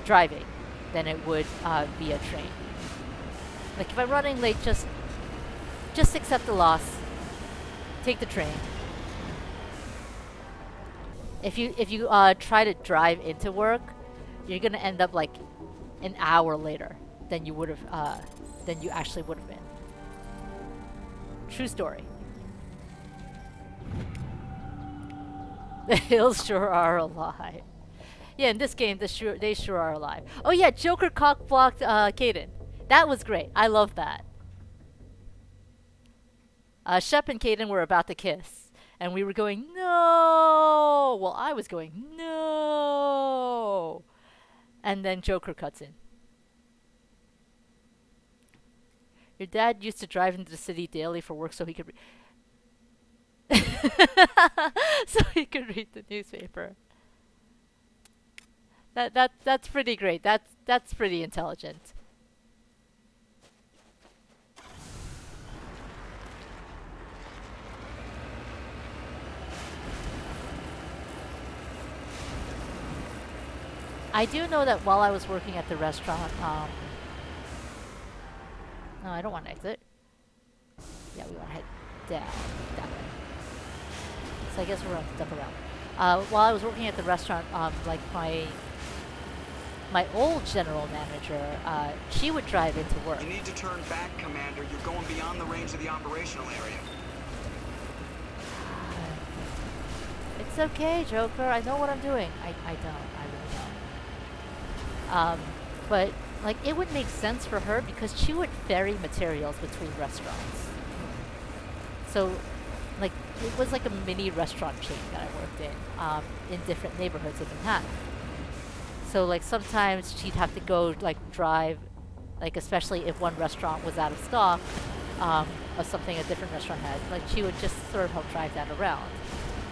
driving than it would via train. Like, if I'm running late, just accept the loss. Take the train. If you try to drive into work, you're gonna end up like an hour later than you would have than you actually would have been. True story. The hills sure are alive. Yeah, in this game, they sure are alive. Oh yeah, Joker cock-blocked Kaden. That was great. I love that. Shep and Kaden were about to kiss, and we were going, no! Well, I was going, no! And then Joker cuts in. Your dad used to drive into the city daily for work so he could so he could read the newspaper. That's pretty great. That's pretty intelligent. I do know that while I was working at the restaurant, no, I don't want to exit. Yeah, we want to head down that way. So I guess we're going to duck around. While I was working at the restaurant, like my old general manager, she would drive into work. You need to turn back, Commander. You're going beyond the range of the operational area. It's okay, Joker. I know what I'm doing. I don't. I really don't. But, like, it would make sense for her because she would ferry materials between restaurants. So, like, it was like a mini restaurant chain that I worked in different neighborhoods in Manhattan. So, like, sometimes she'd have to go, like, drive, like, especially if one restaurant was out of stock of something a different restaurant had. Like, she would just sort of help drive that around.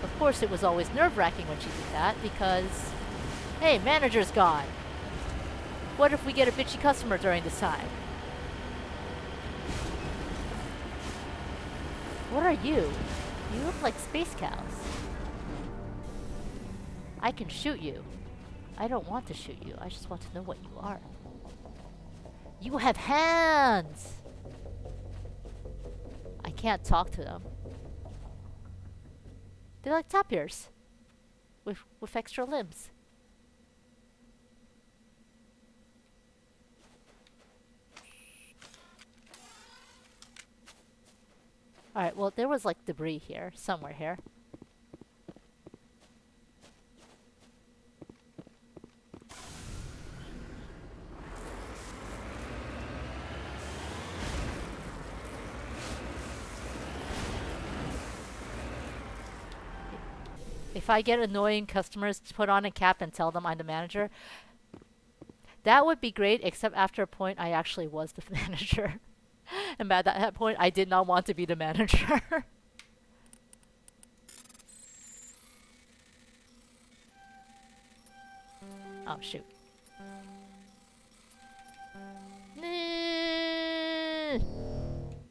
Of course, it was always nerve-wracking when she did that because, hey, manager's gone. What if we get a bitchy customer during this time? What are you? You look like space cows. I can shoot you. I don't want to shoot you. I just want to know what you are. You have hands! I can't talk to them. They're like tapirs. With extra limbs. Alright, well, there was, like, debris here. Somewhere here. If I get annoying customers to put on a cap and tell them I'm the manager, that would be great, except after a point I actually was the manager. And at that point I did not want to be the manager. Oh shoot.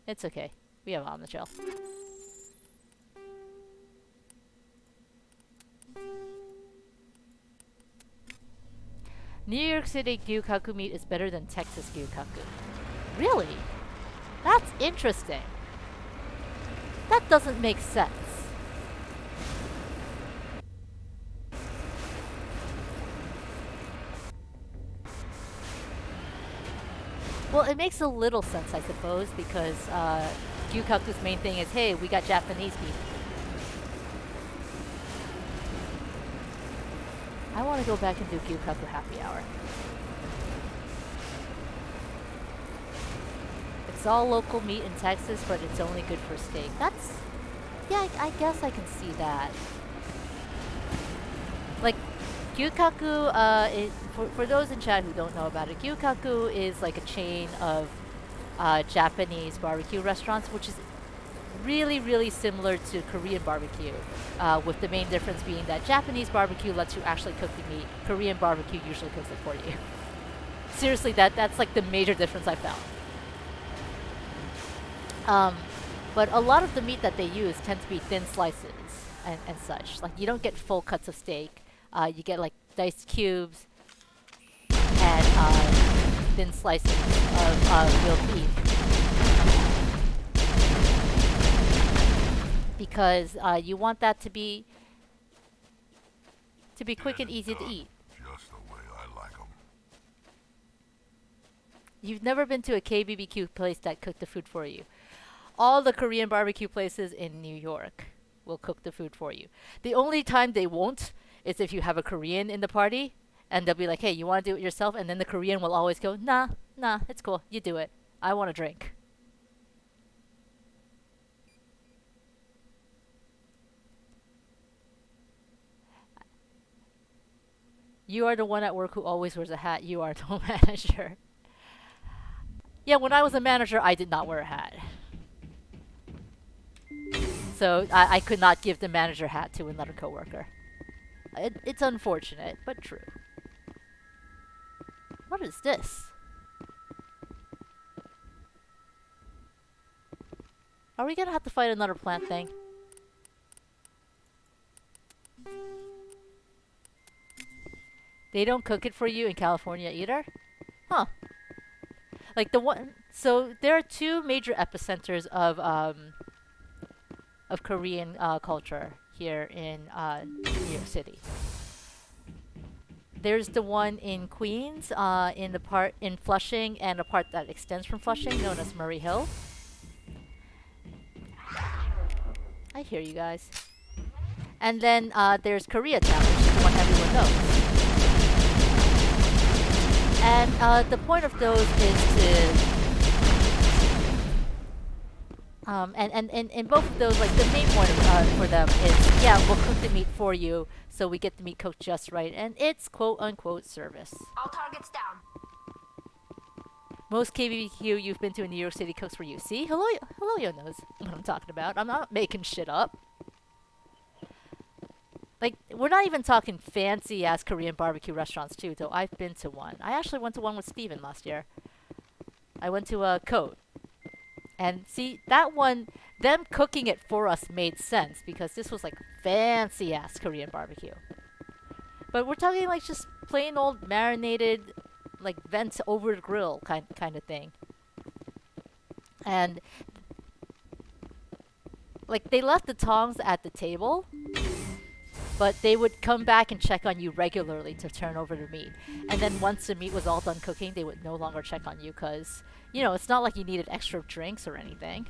It's okay. We have on the trail. New York City gyukaku meat is better than Texas gyukaku. Really? That's interesting. That doesn't make sense. Well, it makes a little sense, I suppose, because gyukaku's main thing is, hey, we got Japanese people. I want to go back and do gyukaku happy hour. It's all local meat in Texas, but it's only good for steak. That's... yeah, I guess I can see that. Like, gyukaku, for those in chat who don't know about it, gyukaku is like a chain of Japanese barbecue restaurants, which is really, really similar to Korean barbecue, with the main difference being that Japanese barbecue lets you actually cook the meat. Korean barbecue usually cooks it for you. Seriously, that's like the major difference I found. But a lot of the meat that they use tend to be thin slices and such. Like, you don't get full cuts of steak. You get like diced cubes and thin slices of grilled beef. Because you want that to be quick and easy to eat. Just the way I like 'em. You've never been to a KBBQ place that cooked the food for you. All the Korean barbecue places in New York will cook the food for you. The only time they won't is if you have a Korean in the party, and they'll be like, hey, you want to do it yourself? And then the Korean will always go, nah, it's cool, you do it. I want a drink. You are the one at work who always wears a hat. You are the manager. Yeah, when I was a manager, I did not wear a hat. So I could not give the manager hat to another coworker. It's unfortunate, but true. What is this? Are we gonna have to fight another plant thing? They don't cook it for you in California either? Huh. Like the one... So there are two major epicenters of Korean culture here in New York City. There's the one in Queens, in the part in Flushing, and a part that extends from Flushing, known as Murray Hill. I hear you guys. And then there's Koreatown, which is the one everyone knows. And the point of those is to and in both of those, like, the main point for them is, yeah, we'll cook the meat for you, so we get the meat cooked just right, and it's quote-unquote service. All targets down. Most KBBQ you've been to in New York City cooks for you. See? Hello Yo knows what I'm talking about. I'm not making shit up. Like, we're not even talking fancy-ass Korean barbecue restaurants, too, though I've been to one. I actually went to one with Steven last year. I went to a Coat. And see, that one, them cooking it for us made sense, because this was like fancy-ass Korean barbecue. But we're talking like just plain old marinated, like vent over the grill kind of thing. And like, they left the tongs at the table, but they would come back and check on you regularly to turn over the meat. And then once the meat was all done cooking, they would no longer check on you, because, you know, it's not like you needed extra drinks or anything.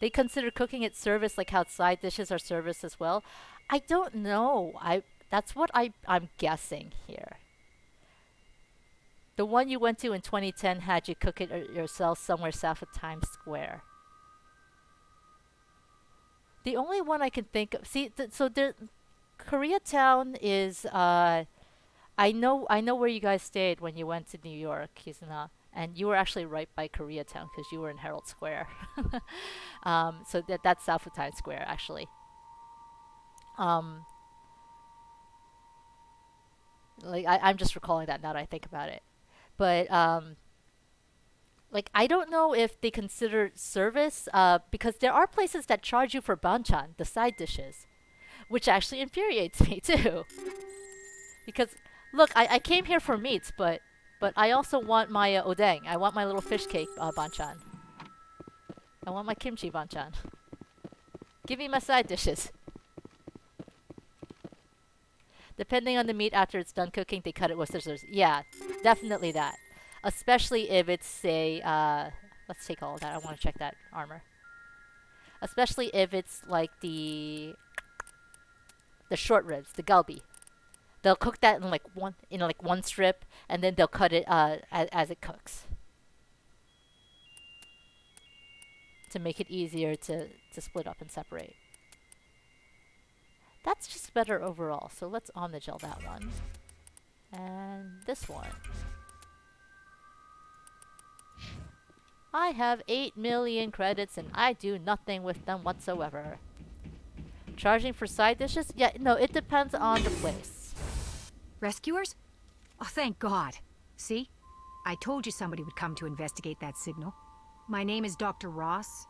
They consider cooking it service, like how side dishes are service as well. I don't know. That's what I'm guessing here. The one you went to in 2010 had you cook it yourself somewhere south of Times Square. The only one I can think of, see, so there, Koreatown is, I know where you guys stayed when you went to New York, Kizuna, and you were actually right by Koreatown because you were in Herald Square. So that's south of Times Square, actually. Like I'm just recalling that now that I think about it. But like I don't know if they consider service because there are places that charge you for banchan, the side dishes, which actually infuriates me too. Because look, I came here for meats, but I also want my odeng. I want my little fish cake banchan. I want my kimchi banchan. Give me my side dishes. Depending on the meat after it's done cooking, they cut it with scissors. Yeah, definitely that. Especially if it's, say, let's take all of that. I want to check that armor. Especially if it's like the short ribs, the galbi. They'll cook that in like one strip, and then they'll cut it as it cooks to make it easier to split up and separate. That's just better overall. So let's omnigel that one. And this one. I have 8 million credits and I do nothing with them whatsoever. Charging for side dishes? Yeah, no, it depends on the place. Rescuers? Oh, thank God. See? I told you somebody would come to investigate that signal. My name is Dr. Ross,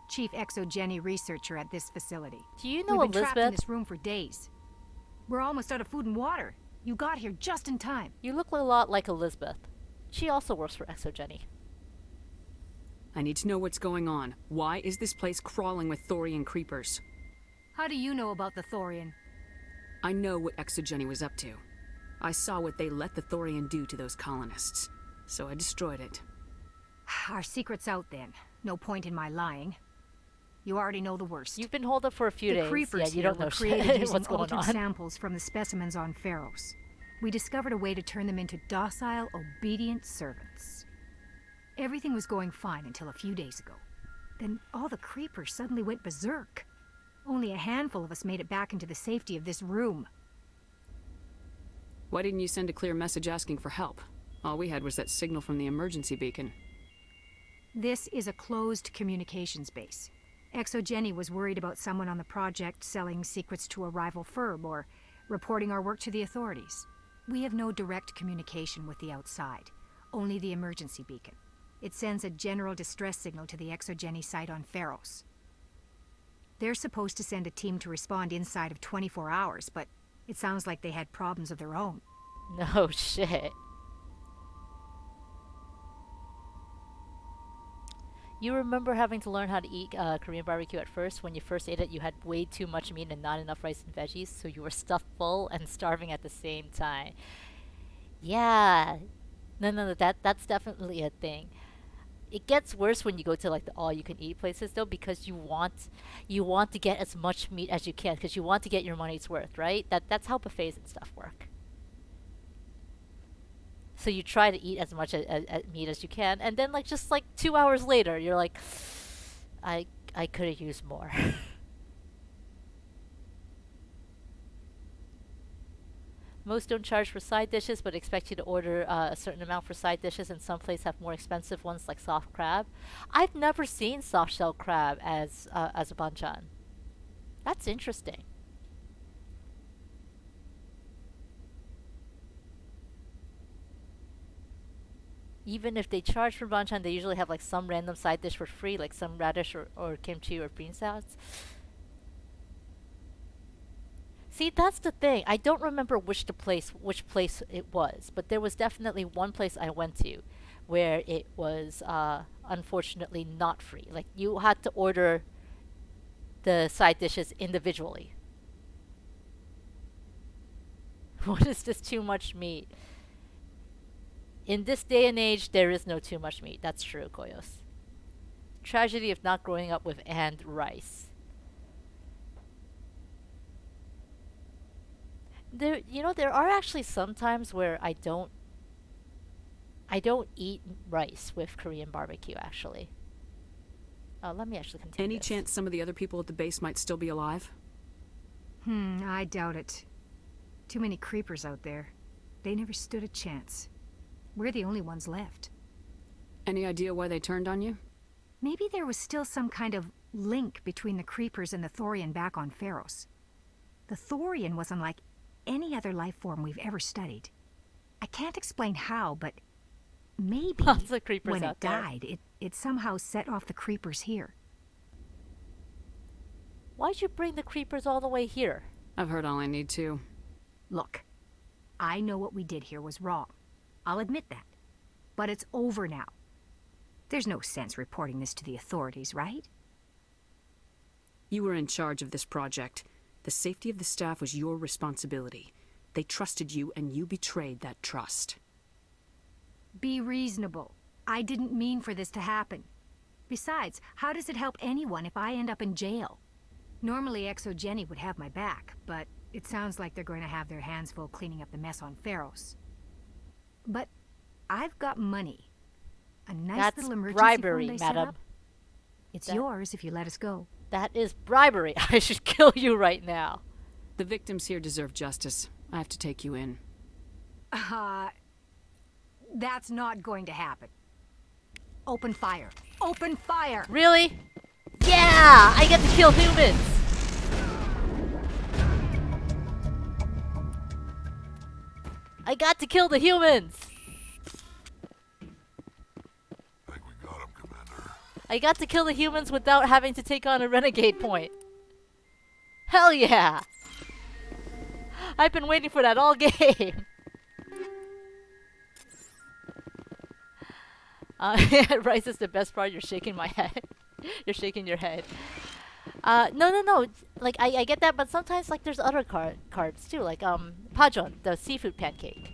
Chief Exogeny Researcher at this facility. Do you know We've been trapped in Elizabeth? this room for days. We're almost out of food and water. You got here just in time. You look a lot like Elizabeth. She also works for Exogeny. I need to know what's going on. Why is this place crawling with Thorian creepers? How do you know about the Thorian? I know what Exogeny was up to. I saw what they let the Thorian do to those colonists, so I destroyed it. Our secret's out then. No point in my lying. You already know the worst. You've been holed up for a few days. The creepers yeah, you here don't know were created using what's going altered on. samples from the specimens on Feros. We discovered a way to turn them into docile, obedient servants. Everything was going fine until a few days ago. Then all the creepers suddenly went berserk. Only a handful of us made it back into the safety of this room. Why didn't you send a clear message asking for help? All we had was that signal from the emergency beacon. This is a closed communications base. Exogeny was worried about someone on the project selling secrets to a rival firm or reporting our work to the authorities. We have no direct communication with the outside, only the emergency beacon. It sends a general distress signal to the Exogeny site on Feros. They're supposed to send a team to respond inside of 24 hours, but it sounds like they had problems of their own. No shit. You remember having to learn how to eat Korean barbecue at first? When you first ate it, you had way too much meat and not enough rice and veggies, so you were stuffed full and starving at the same time. Yeah. No, that's definitely a thing. It gets worse when you go to like the all-you-can-eat places, though, because you want to get as much meat as you can, because you want to get your money's worth, right? That's how buffets and stuff work. So you try to eat as much meat as you can, and then like just like 2 hours later, you're like, I could have used more. Most don't charge for side dishes, but expect you to order a certain amount for side dishes, and some places have more expensive ones like soft crab. I've never seen soft shell crab as a banchan. That's interesting. Even if they charge for banchan, they usually have like some random side dish for free, like some radish or kimchi or bean salads. See, that's the thing. I don't remember which place it was, but there was definitely one place I went to where it was unfortunately not free. Like you had to order the side dishes individually. What is this too much meat? In this day and age, there is no too much meat. That's true, Koyos. Tragedy of not growing up with and rice. There are actually some times where I don't I don't eat rice with Korean barbecue, actually. Let me actually continue. Any chance some of the other people at the base might still be alive? I doubt it. Too many creepers out there. They never stood a chance. We're the only ones left. Any idea why they turned on you? Maybe there was still some kind of link between the creepers and the Thorian back on Feros. The Thorian was unlike any other life form we've ever studied. I can't explain how, but maybe Lots of creepers when it out there. died, it somehow set off the creepers here. Why'd you bring the creepers all the way here? I've heard all I need to. Look, I know what we did here was wrong. I'll admit that. But it's over now. There's no sense reporting this to the authorities, right? You were in charge of this project. The safety of the staff was your responsibility. They trusted you, and you betrayed that trust. Be reasonable. I didn't mean for this to happen. Besides, how does it help anyone if I end up in jail? Normally Exogeny would have my back, but it sounds like they're going to have their hands full cleaning up the mess on Feros. But I've got money. A nice That's little emergency bribery, fund I set madam. up. It's yours if you let us go. That is bribery. I should kill you right now. The victims here deserve justice. I have to take you in. That's not going to happen. Open fire. Open fire! Really? Yeah! I get to kill humans! I got to kill the humans! I got to kill the humans without having to take on a renegade point. Hell yeah! I've been waiting for that all game. Rice is the best part. You're shaking my head. You're shaking your head. No. Like, I get that, but sometimes, like, there's other cards, too. Like, Pajon, the seafood pancake.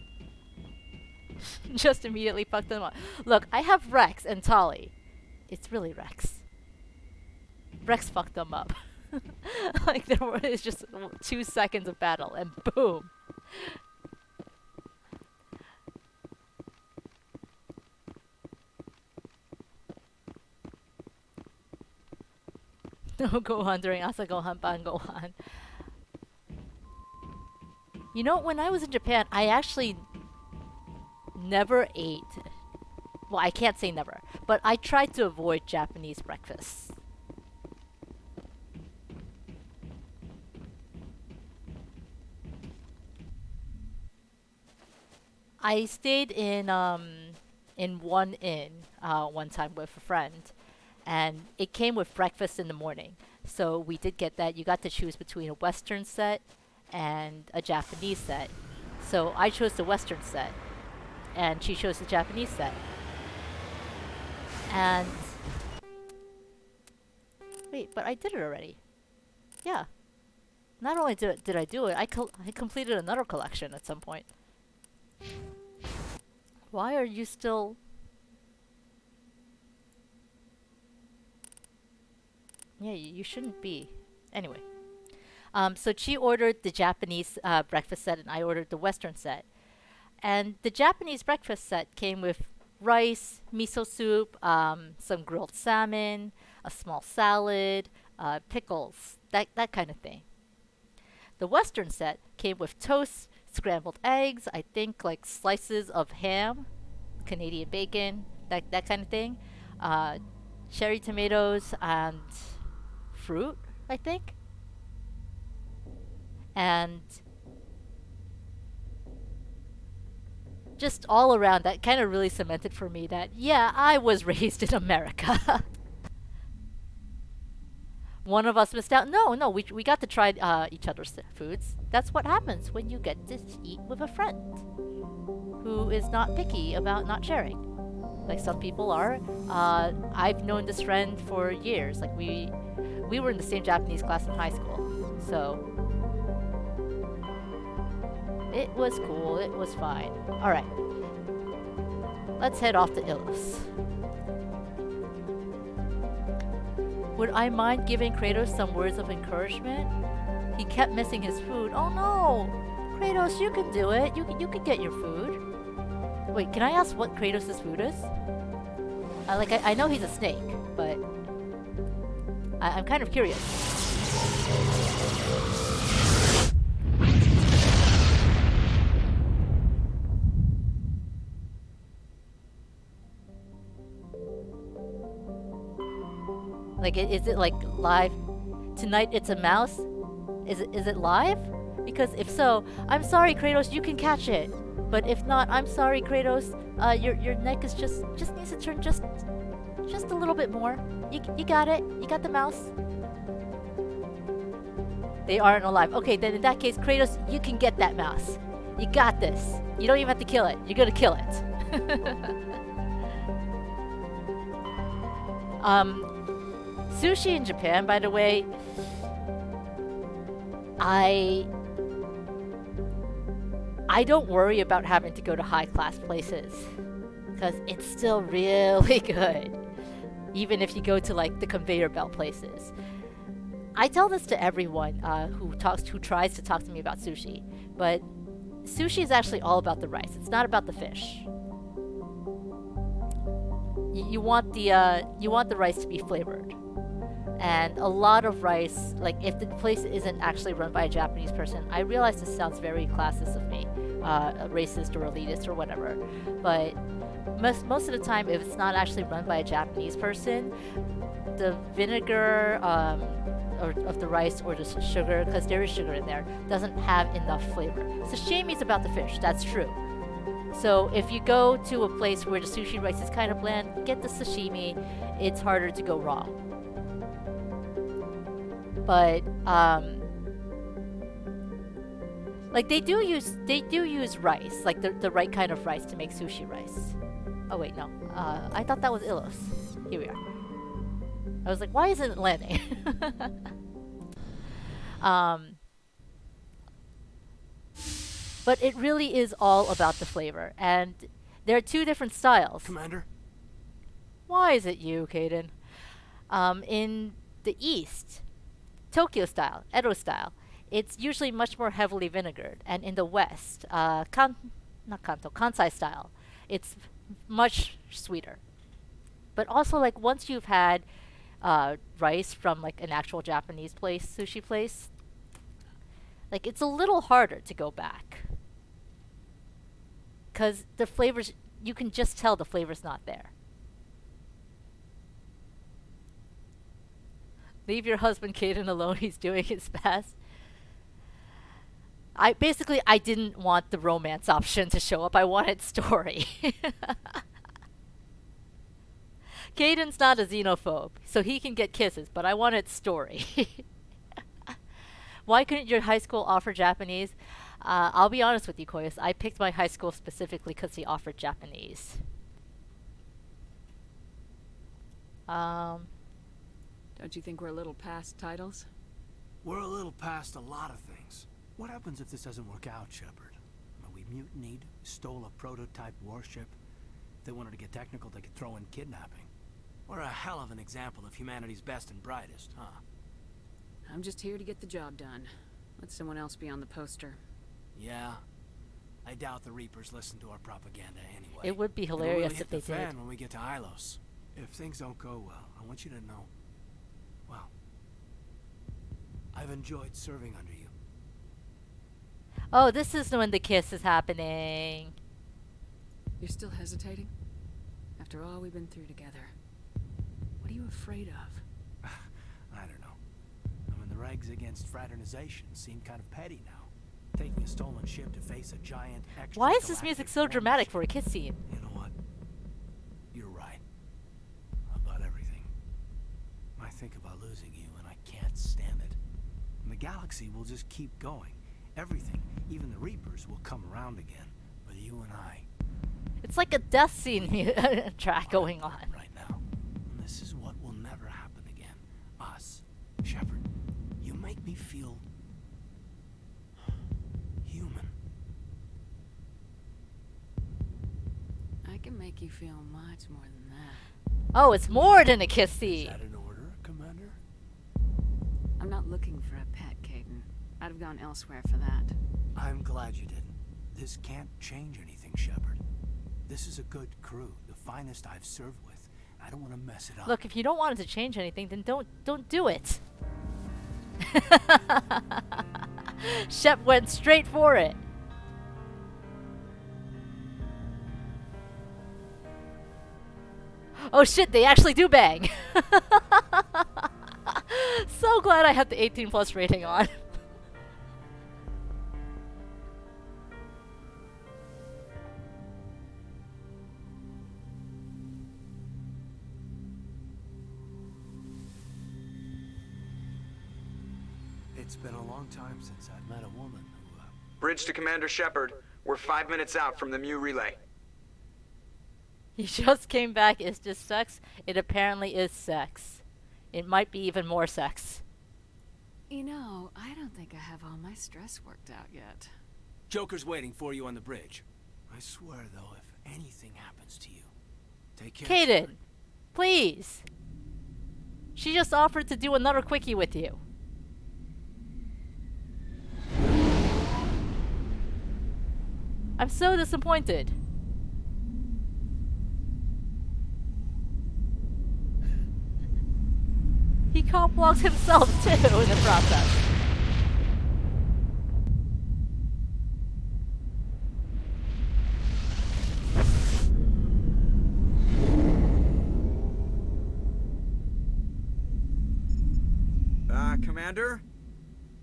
Just immediately fucked them up. Look, I have Rex and Tali. It's really Rex. Rex fucked them up. Like, it's just 2 seconds of battle, and boom. No Gohan during Asa Gohan, Ban Gohan. You know, when I was in Japan, I actually never ate. Well, I can't say never, but I tried to avoid Japanese breakfasts. I stayed in one inn one time with a friend, and it came with breakfast in the morning. So we did get that. You got to choose between a Western set and a Japanese set. So I chose the Western set, and she chose the Japanese set. And wait, but I did it already. Yeah. Not only did I do it, I completed another collection at some point. Why are you still... Yeah, you shouldn't be. Anyway. So she ordered the Japanese breakfast set, and I ordered the Western set. And the Japanese breakfast set came with rice, miso soup, some grilled salmon, a small salad, pickles, that kind of thing. The Western set came with toast, scrambled eggs, I think like slices of ham, Canadian bacon, that kind of thing, cherry tomatoes, and fruit, I think. And just all around, that kind of really cemented for me that, yeah, I was raised in America. One of us missed out. No, we got to try each other's foods. That's what happens when you get to eat with a friend who is not picky about not sharing. Like some people are. I've known this friend for years. Like we were in the same Japanese class in high school. So it was cool. It was fine. All right. Let's head off to Ilos. Would I mind giving Kratos some words of encouragement? He kept missing his food. Oh no! Kratos, you can do it. You can get your food. Wait, can I ask what Kratos' food is? I know he's a snake, but I'm kind of curious. Like, is it like live? Tonight it's a mouse? Is it live? Because if so, I'm sorry, Kratos, you can catch it. But if not, I'm sorry, Kratos. Your neck is just needs to turn just a little bit more. You got it. You got the mouse. They aren't alive. Okay, then in that case, Kratos, you can get that mouse. You got this. You don't even have to kill it. You're gonna kill it. Sushi in Japan, by the way, I don't worry about having to go to high-class places, because it's still really good, even if you go to like the conveyor belt places. I tell this to everyone who tries to talk to me about sushi, but sushi is actually all about the rice. It's not about the fish. You want the rice to be flavored. And a lot of rice, like if the place isn't actually run by a Japanese person, I realize this sounds very classist of me, racist or elitist or whatever, but most of the time, if it's not actually run by a Japanese person, the vinegar of the rice or the sugar, because there is sugar in there, doesn't have enough flavor. Sashimi is about the fish, that's true. So if you go to a place where the sushi rice is kind of bland, get the sashimi, it's harder to go wrong. But like they do use rice, like the right kind of rice to make sushi rice. Oh wait, no. I thought that was Ilos. Here we are. I was like, why isn't it landing? But it really is all about the flavor, and there are two different styles. Commander? Why is it you, Kaden? In the East, Tokyo style, Edo style, it's usually much more heavily vinegared, and in the West, Kansai style, it's much sweeter. But also, like, once you've had rice from like an actual Japanese place, sushi place, like it's a little harder to go back. Because the flavors, you can just tell the flavor's not there. Leave your husband Kaden alone, he's doing his best. I didn't want the romance option to show up, I wanted story. Caden's not a xenophobe, so he can get kisses, but I wanted story. Why couldn't your high school offer Japanese? I'll be honest with you, Koyas. I picked my high school specifically because they offered Japanese. Don't you think we're a little past titles? We're a little past a lot of things. What happens if this doesn't work out, Shepard? We mutinied, stole a prototype warship. If they wanted to get technical, they could throw in kidnapping. We're a hell of an example of humanity's best and brightest, huh? I'm just here to get the job done. Let someone else be on the poster. Yeah. I doubt the Reapers listen to our propaganda anyway. It would be It'll hilarious really if they hit the fan did. when we get to Ilos. If things don't go well, I want you to know, well, I've enjoyed serving under you. Oh, this is when the kiss is happening. You're still hesitating? After all we've been through together. What are you afraid of? I don't know. I mean, the regs against fraternization seem kind of petty now. Taking a stolen ship to face a giant extra. Why is this music so dramatic for a kiss scene? You know what? You're right. About everything. I think about losing you and I can't stand it. And the galaxy will just keep going. Everything, even the Reapers, will come around again. But you and I. It's like a death scene track going on. Right now. And this is what will never happen again. Us. Shepard. You make me feel human. I can make you feel much more than that. Oh, it's more than a kiss scene. Is that an order, Commander? I'm not looking for a pet, Caden. I'd have gone elsewhere for that. I'm glad you didn't. This can't change anything, Shepard. This is a good crew, the finest I've served with. I don't want to mess it up. Look, if you don't want it to change anything, then don't do it. Shep went straight for it. Oh shit, they actually do bang. So glad I had the 18+ rating on. It's been a long time since I've met a woman who, Bridge to Commander Shepard. We're 5 minutes out from the Mu relay. He just came back. Is this sex? It apparently is sex. It might be even more sex. You know, I don't think I have all my stress worked out yet. Joker's waiting for you on the bridge. I swear, though, if anything happens to you, take care. Kaden, please. She just offered to do another quickie with you. I'm so disappointed. He cop blocks himself too in the process. Commander?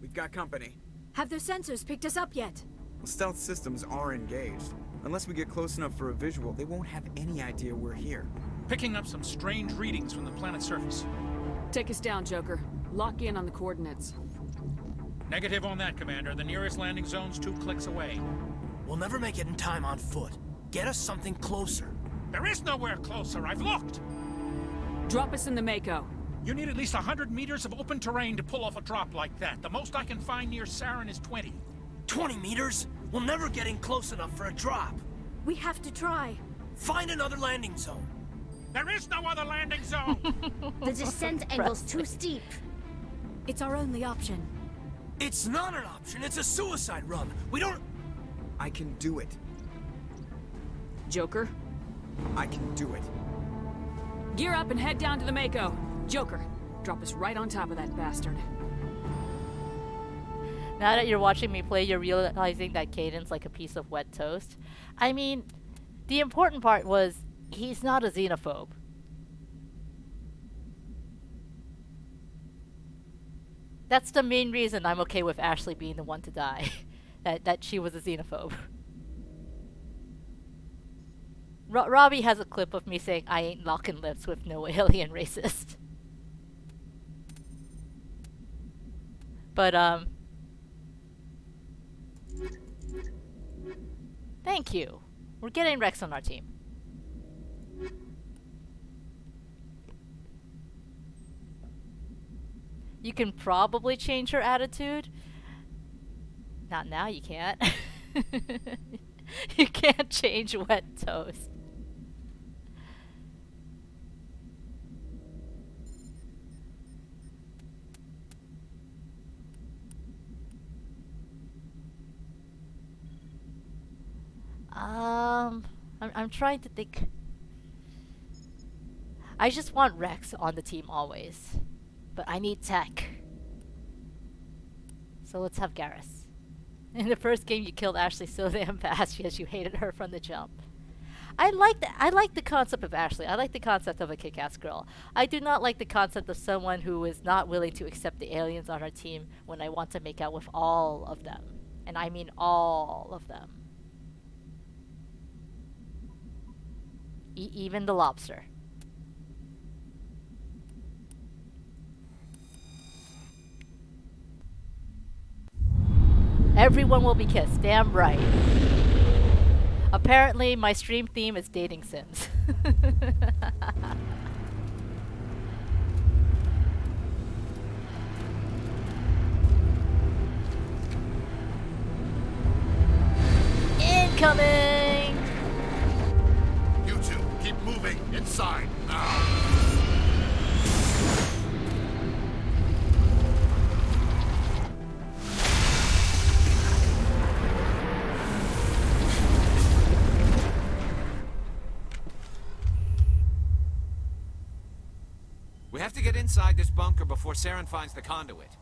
We've got company. Have those sensors picked us up yet? Stealth systems are engaged. Unless we get close enough for a visual, they won't have any idea we're here. Picking up some strange readings from the planet's surface. Take us down, Joker. Lock in on the coordinates. Negative on that, Commander. The nearest landing zone's 2 clicks away. We'll never make it in time on foot. Get us something closer. There is nowhere closer. I've looked. Drop us in the Mako. You need at least 100 meters of open terrain to pull off a drop like that. The most I can find near Saren is 20. 20 meters? We'll never get in close enough for a drop. We have to try. Find another landing zone. There is no other landing zone! The descent angle's too steep. It's our only option. It's not an option. It's a suicide run. We don't... I can do it. Joker? I can do it. Gear up and head down to the Mako. Joker, drop us right on top of that bastard. Now that you're watching me play, you're realizing that Caden's like a piece of wet toast. I mean, the important part was he's not a xenophobe. That's the main reason I'm okay with Ashley being the one to die. that she was a xenophobe. Robbie has a clip of me saying, I ain't locking lips with no alien racist. But, thank you. We're getting Rex on our team. You can probably change her attitude. Not now, you can't. You can't change wet toast. I'm trying to think. I just want Rex on the team always. But I need tech. So let's have Garrus. In the first game you killed Ashley so damn fast because you hated her from the jump. I like the concept of Ashley. I like the concept of a kick-ass girl. I do not like the concept of someone who is not willing to accept the aliens on our team when I want to make out with all of them. And I mean all of them. Even the lobster. Everyone will be kissed, damn right. Apparently, my stream theme is dating sims. Incoming! You two, keep moving inside now. We have to get inside this bunker before Saren finds the conduit.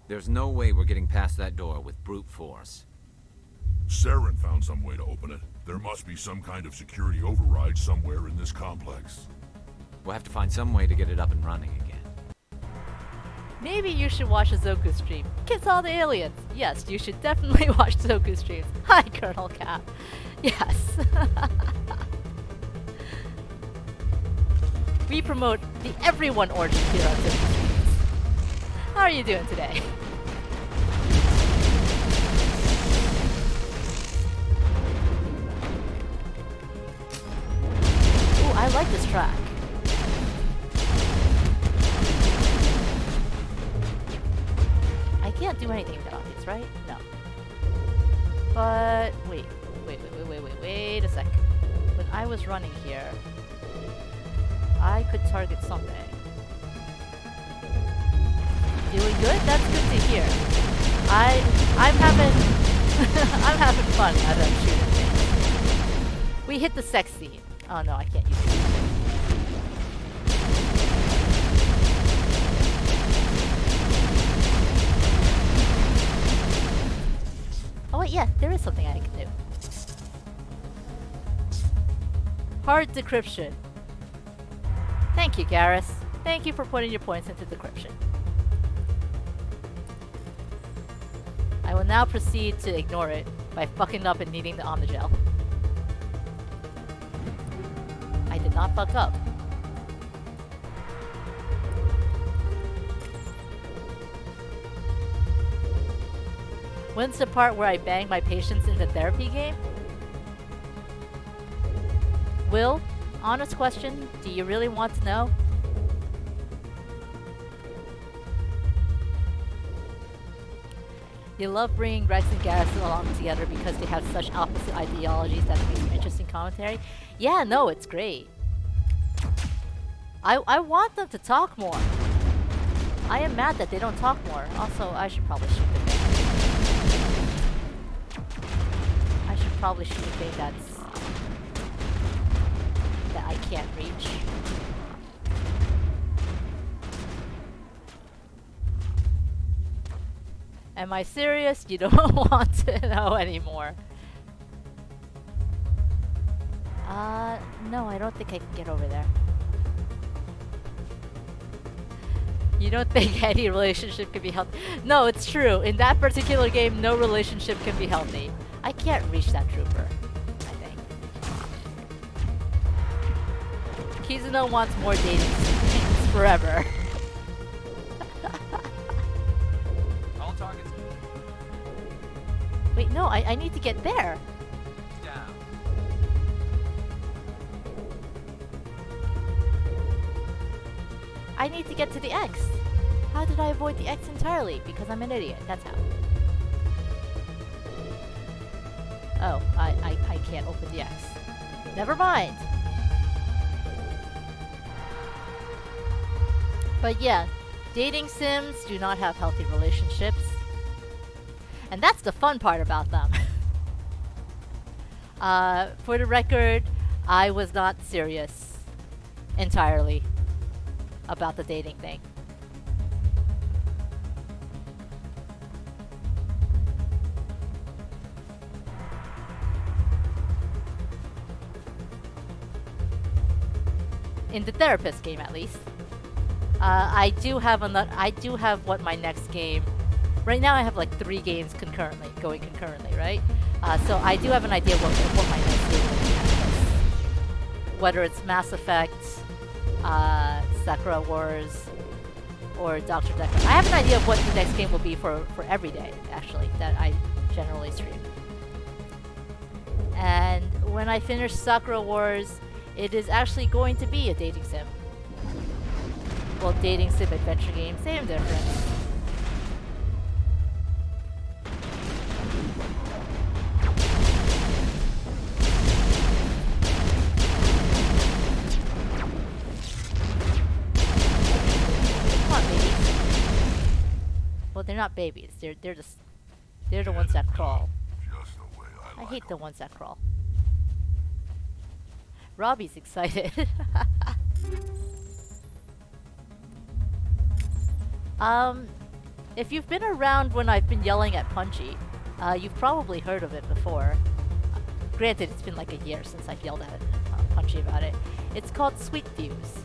There's no way we're getting past that door with brute force. Saren found some way to open it. There must be some kind of security override somewhere in this complex. We'll have to find some way to get it up and running again. Maybe you should watch a Zoku stream. Kiss all the aliens. Yes, you should definitely watch Zoku streams. Hi, Colonel Cap. Yes. We promote the everyone origin here on Zoku streams. How are you doing today? Ooh, I like this track. I can't do anything about these, right? No. But wait a sec. When I was running here, I could target something. Doing good? That's good to hear. I'm having I'm having fun as I'm shooting things. We hit the sex scene. Oh no, I can't use it. Oh wait, yeah, there is something I can do. Hard decryption. Thank you, Garrus. Thank you for putting your points into decryption. I will now proceed to ignore it by fucking up and needing the Omnigel. I did not fuck up. When's the part where I bang my patients in the therapy game? Will, honest question, do you really want to know? You love bringing Rex and Garrus along together because they have such opposite ideologies that makes for interesting commentary. Yeah, no, it's great. I want them to talk more. I am mad that they don't talk more. Also, I should probably shoot the thing. I should probably shoot a thing that I can't reach. Am I serious? You don't want to know anymore. No, I don't think I can get over there. You don't think any relationship can be healthy? No, it's true. In that particular game, no relationship can be healthy. I can't reach that trooper, I think. Kizuno wants more dating scenes forever. All targets. Wait, no, I need to get there. Down. I need to get to the X. How did I avoid the X entirely? Because I'm an idiot. That's how. Oh, I can't open the X. Never mind. But yeah, dating sims do not have healthy relationships. And that's the fun part about them. For the record, I was not serious entirely about the dating thing. In the therapist game, at least. I do have what my next game. Right now, I have like 3 games going concurrently, right? So I do have an idea of what my next game will be. Whether it's Mass Effect, Sakura Wars, or Dr. Decker. I have an idea of what the next game will be for every day, actually, that I generally stream. And when I finish Sakura Wars, it is actually going to be a dating sim. Well, dating sim adventure game, same difference. Well, they're not babies. They're the ones that crawl. I hate the ones that crawl. Robbie's excited. If you've been around when I've been yelling at Punchy, you've probably heard of it before. Granted, it's been like a year since I've yelled at Punchy about it. It's called Sweet Fuse.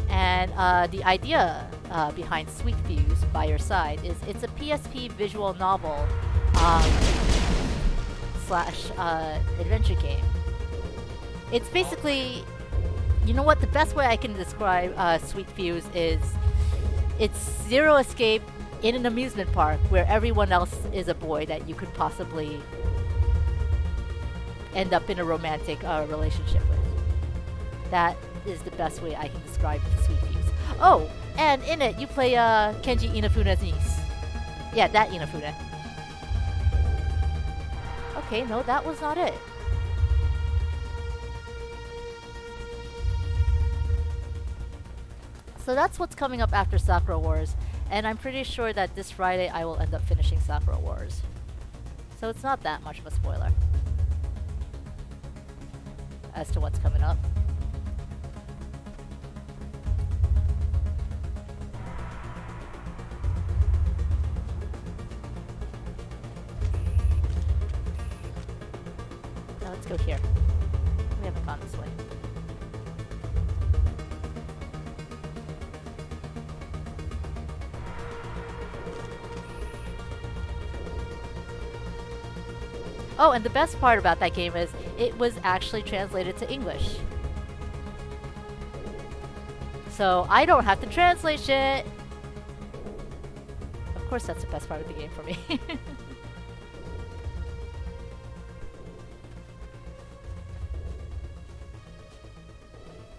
And the idea behind Sweet Fuse, By Your Side, is it's a PSP visual novel slash adventure game. It's basically, you know what, the best way I can describe Sweet Fuse is it's Zero Escape in an amusement park where everyone else is a boy that you could possibly end up in a romantic relationship with. That is the best way I can describe Sweet Fuse. Oh, and in it you play Kenji Inafune's niece. Yeah, that Inafune. Okay, no, that was not it. So that's what's coming up after Sakura Wars, and I'm pretty sure that this Friday I will end up finishing Sakura Wars. So it's not that much of a spoiler as to what's coming up. Now let's go here. We haven't gone this way. Oh, and the best part about that game is it was actually translated to English. So I don't have to translate shit. Of course, that's the best part of the game for me.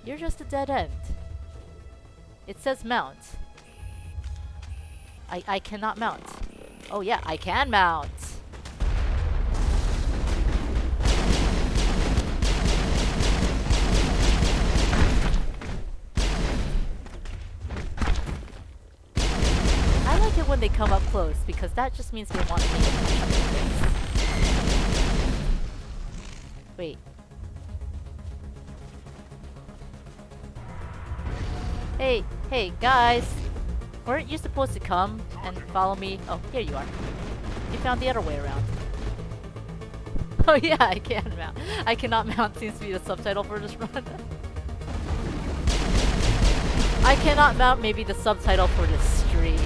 You're just a dead end. It says mount. I cannot mount. Oh yeah, I can mount. I like it when they come up close because that just means they want me to punch up in the face. Wait. Hey, guys! Weren't you supposed to come and follow me? Oh, here you are. You found the other way around. Oh yeah, I can mount. I cannot mount seems to be the subtitle for this run. I cannot mount may be the subtitle for this stream.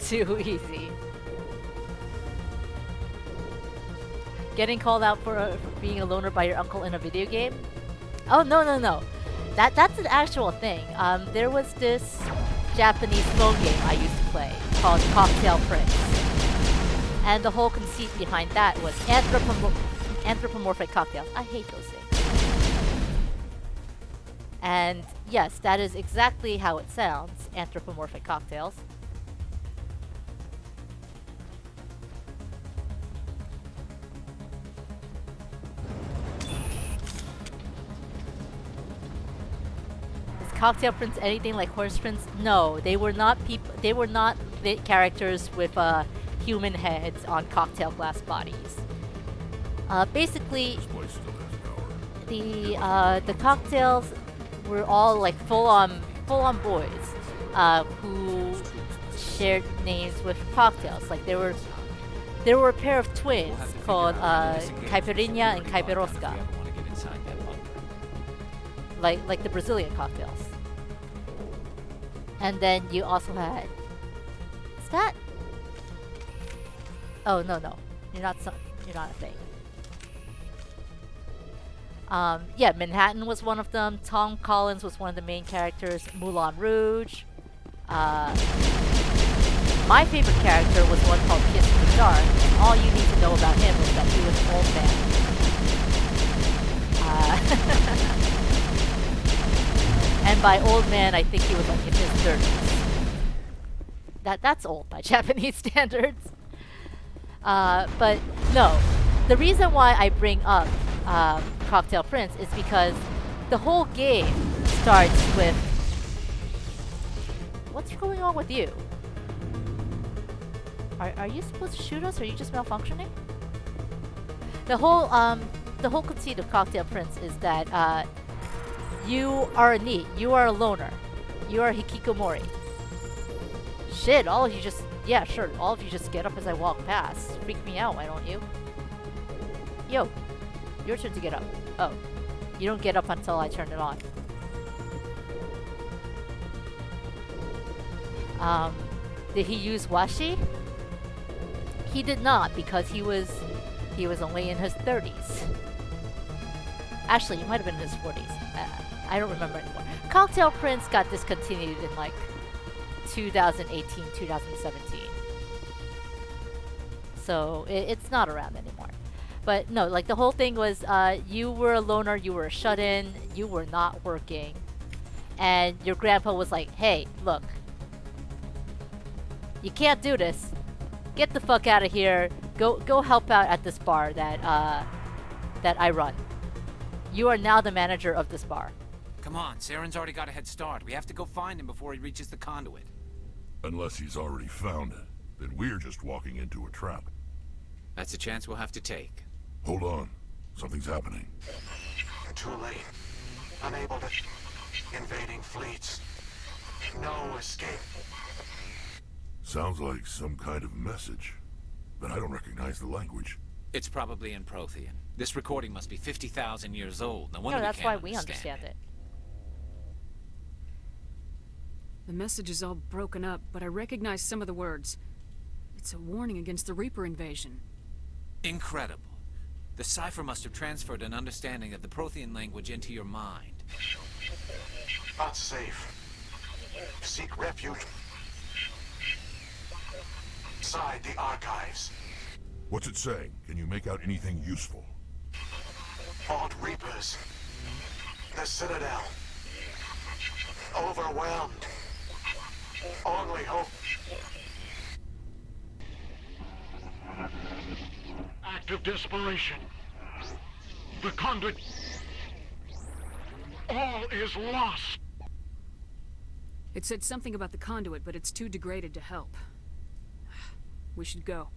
Too easy. Getting called out for being a loner by your uncle in a video game? Oh, no. That's an actual thing. There was this Japanese phone game I used to play called Cocktail Prince. And the whole conceit behind that was anthropomorphic cocktails. I hate those things. And yes, that is exactly how it sounds, anthropomorphic cocktails. Cocktail Prince anything like Horse Prince? No, they were not people. They were not the characters with human heads on cocktail glass bodies. Basically, the cocktails were all like full on boys who shared names with cocktails. Like there were a pair of twins called Caipirinha and Caipirosca. Like the Brazilian cocktails. And then you also had... Is that... Oh, no. You're not a thing. Yeah, Manhattan was one of them. Tom Collins was one of the main characters. Moulin Rouge. My favorite character was one called Kiss in the Dark. And all you need to know about him was that he was an old man. And by old man, I think he was like in his 30s. That's old by Japanese standards. But no, the reason why I bring up Cocktail Prince is because the whole game starts with... What's going on with you? Are you supposed to shoot us, or are you just malfunctioning? The whole conceit of Cocktail Prince is that you are a NEET. You are a loner. You are Hikikomori. Shit, all of you just... Yeah, sure, all of you just get up as I walk past. Freak me out, why don't you? Yo, your turn to get up. Oh, you don't get up until I turn it on. Did he use washi? He did not, because he was only in his 30s. Actually, he might have been in his 40s. I don't remember anymore. Cocktail Prince got discontinued in like 2018, 2017. So it's not around anymore. But no, like the whole thing was you were a loner, you were a shut-in, you were not working. And your grandpa was like, hey, look, you can't do this. Get the fuck out of here. Go help out at this bar that I run. You are now the manager of this bar. Come on, Saren's already got a head start. We have to go find him before he reaches the conduit. Unless he's already found it, then we're just walking into a trap. That's a chance we'll have to take. Hold on. Something's happening. Too late. Unable to... Invading fleets. No escape. Sounds like some kind of message, but I don't recognize the language. It's probably in Prothean. This recording must be 50,000 years old. No wonder that's we why can't we understand it. The message is all broken up, but I recognize some of the words. It's a warning against the Reaper invasion. Incredible. The cipher must have transferred an understanding of the Prothean language into your mind. Not safe. Seek refuge. Inside the archives. What's it saying? Can you make out anything useful? Vault Reapers. The Citadel. Overwhelmed. Only hope. Act of desperation. The conduit. All is lost. It said something about the conduit, but it's too degraded to help. We should go.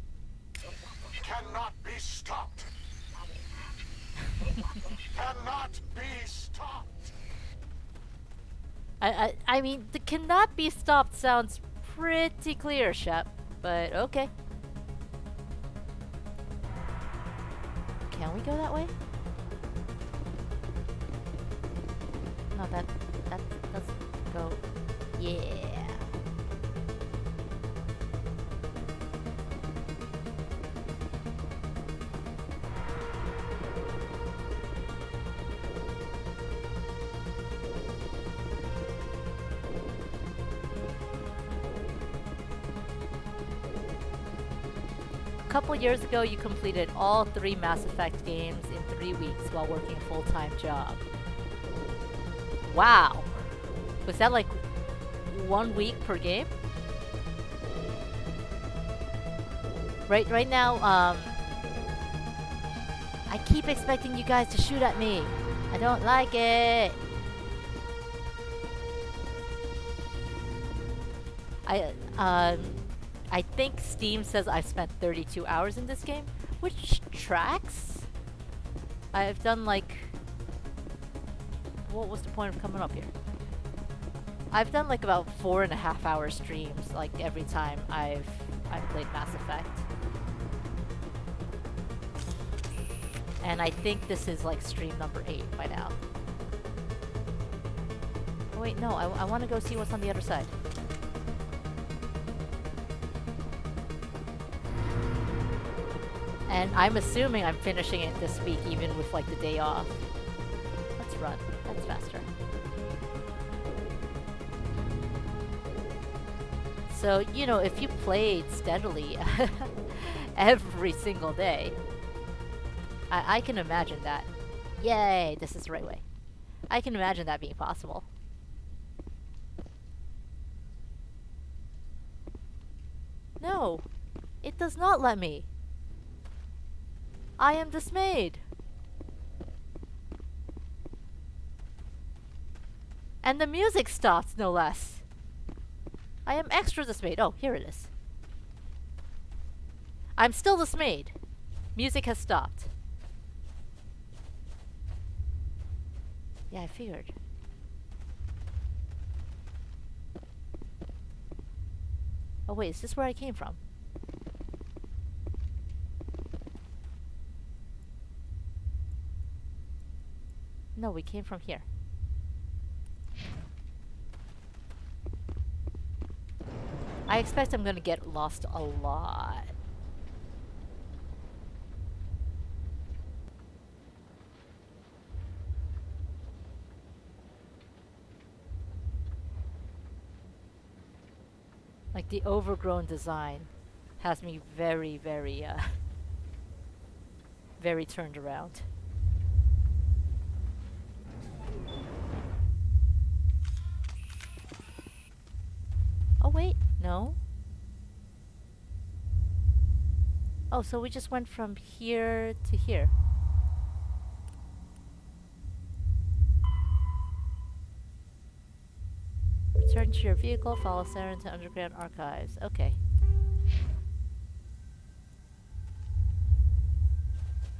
Cannot be stopped. Cannot be stopped. I mean, the cannot be stopped sounds pretty clear, Shep, but okay. Can we go that way? No, let's go. Yeah. A couple years ago, you completed all 3 Mass Effect games in 3 weeks while working a full-time job. Wow! Was that like 1 week per game? Right now, I keep expecting you guys to shoot at me. I don't like it. I think Steam says I've spent 32 hours in this game, which tracks. I've done like... What was the point of coming up here? I've done like about 4.5 hour streams like every time I've played Mass Effect. And I think this is like stream number 8 by now. Oh, wait, no, I want to go see what's on the other side. And I'm assuming I'm finishing it this week even with like the day off. Let's run. That's faster. So, you know, if you played steadily every single day, I can imagine that. Yay, this is the right way. I can imagine that being possible. No, it does not let me. I am dismayed. And the music stops, no less. I am extra dismayed. Oh, here it is. I'm still dismayed. Music has stopped. Yeah, I figured. Oh wait, is this where I came from? No, we came from here. I expect I'm gonna get lost a lot. Like the overgrown design has me very, very turned around. Oh wait, no. Oh, so we just went from here to here. Return to your vehicle, follow Saren to underground archives. Okay.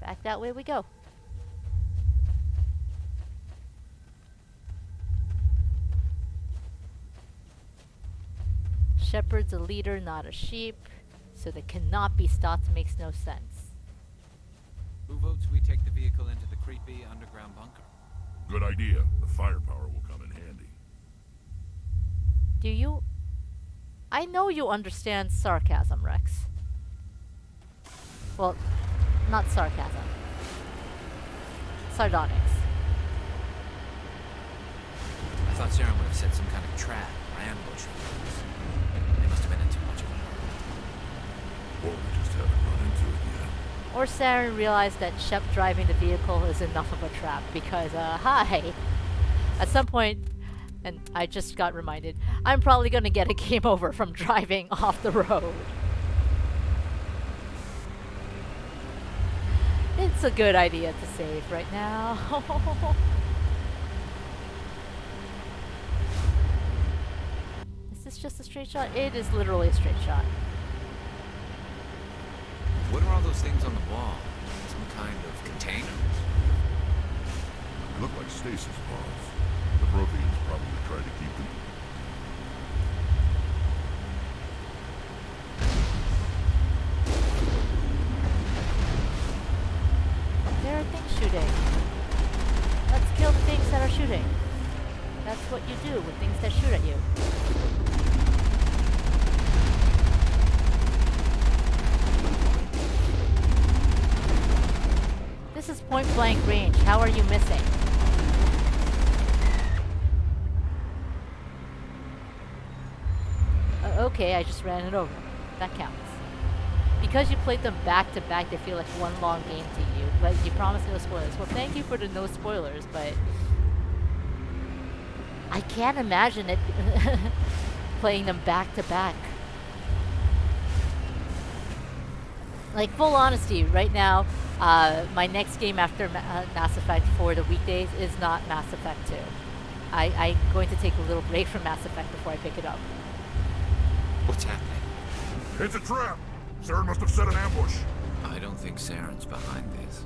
Back that way we go. Shepherd's a leader, not a sheep, so they cannot be stopped makes no sense. Who votes we take the vehicle into the creepy underground bunker? Good idea. The firepower will come in handy. Do you? I know you understand sarcasm, Rex. Well, not sarcasm. Sardonyx. I thought Saren would have set some kind of trap or ambush for us. They must have been in too much of a hurry. Or we just haven't run into it yet. Or Saren realized that Shep driving the vehicle is enough of a trap because, hi! At some point, and I just got reminded, I'm probably gonna get a game over from driving off the road. It's a good idea to save right now. Is this just a straight shot? It is literally a straight shot. What are all those things on the wall? Some kind of containers? They look like stasis pods. The Protheans probably tried to keep them. There are things shooting. Let's kill the things that are shooting. That's what you do with things that shoot at you. This is point blank range. How are you missing? Okay, I just ran it over. That counts. Because you played them back to back, they feel like one long game to you. But you promised no spoilers. Well, thank you for the no spoilers, but I can't imagine it playing them back to back. Like, full honesty, right now, my next game after Mass Effect for the weekdays is not Mass Effect 2. I'm going to take a little break from Mass Effect before I pick it up. What's happening? It's a trap! Saren must have set an ambush. I don't think Saren's behind this.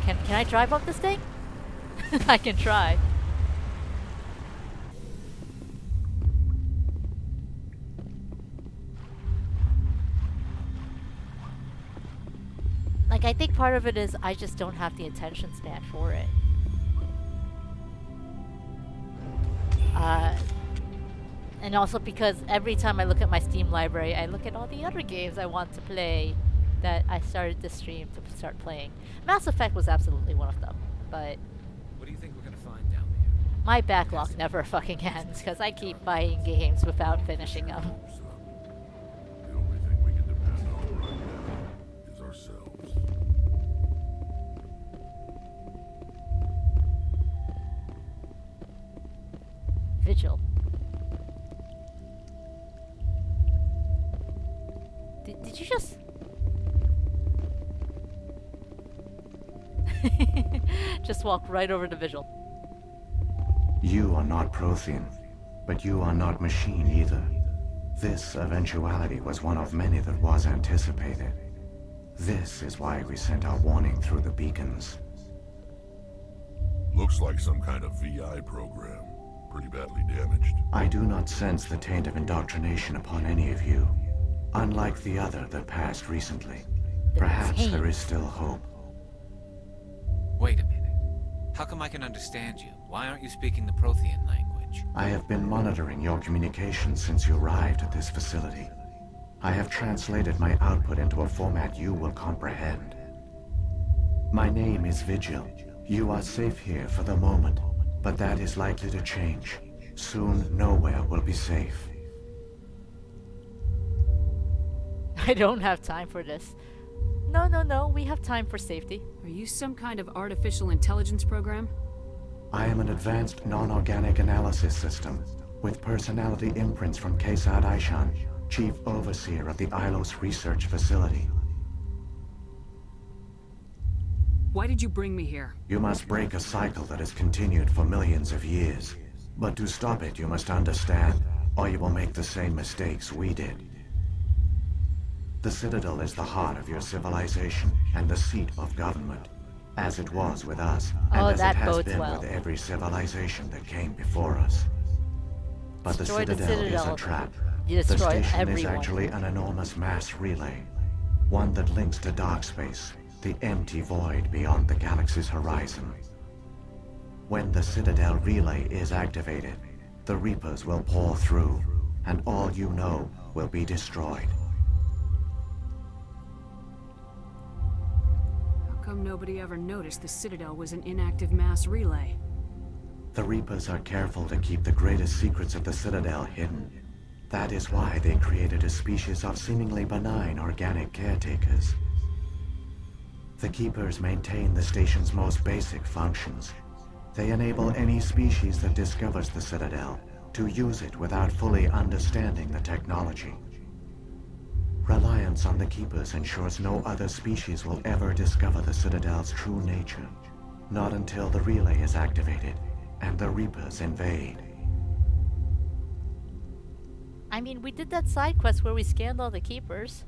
Can I drive up this thing? I can try. Like, I think part of it is I just don't have the attention span for it. And also because every time I look at my Steam library, I look at all the other games I want to play that I started this stream to start playing. Mass Effect was absolutely one of them, but What do you think we're gonna find down there? my backlog never fucking ends because I keep buying games without finishing them. The only thing we can depend on right now is ourselves. Vigil. Did you just... Just walk right over to Vigil. You are not Prothean, but you are not machine either. This eventuality was one of many that was anticipated. This is why we sent our warning through the beacons. Looks like some kind of VI program. Pretty badly damaged. I do not sense the taint of indoctrination upon any of you. Unlike the other that passed recently. Perhaps there is still hope. Wait a minute. How come I can understand you? Why aren't you speaking the Prothean language? I have been monitoring your communications since you arrived at this facility. I have translated my output into a format you will comprehend. My name is Vigil. You are safe here for the moment, but that is likely to change. Soon, nowhere will be safe. I don't have time for this. No, we have time for safety. Are you some kind of artificial intelligence program? I am an advanced non-organic analysis system, with personality imprints from Kesad Aishan, Chief Overseer of the Ilos Research Facility. Why did you bring me here? You must break a cycle that has continued for millions of years. But to stop it, you must understand, or you will make the same mistakes we did. The Citadel is the heart of your civilization and the seat of government, as it was with us, and as it has been with every civilization that came before us. But the Citadel is a trap. The station is actually an enormous mass relay, one that links to dark space, the empty void beyond the galaxy's horizon. When the Citadel relay is activated, the Reapers will pour through, and all you know will be destroyed. How come nobody ever noticed the Citadel was an inactive mass relay? The Reapers are careful to keep the greatest secrets of the Citadel hidden. That is why they created a species of seemingly benign organic caretakers. The Keepers maintain the station's most basic functions. They enable any species that discovers the Citadel to use it without fully understanding the technology. Reliance on the Keepers ensures no other species will ever discover the Citadel's true nature. Not until the relay is activated and the Reapers invade. I mean, we did that side quest where we scanned all the Keepers.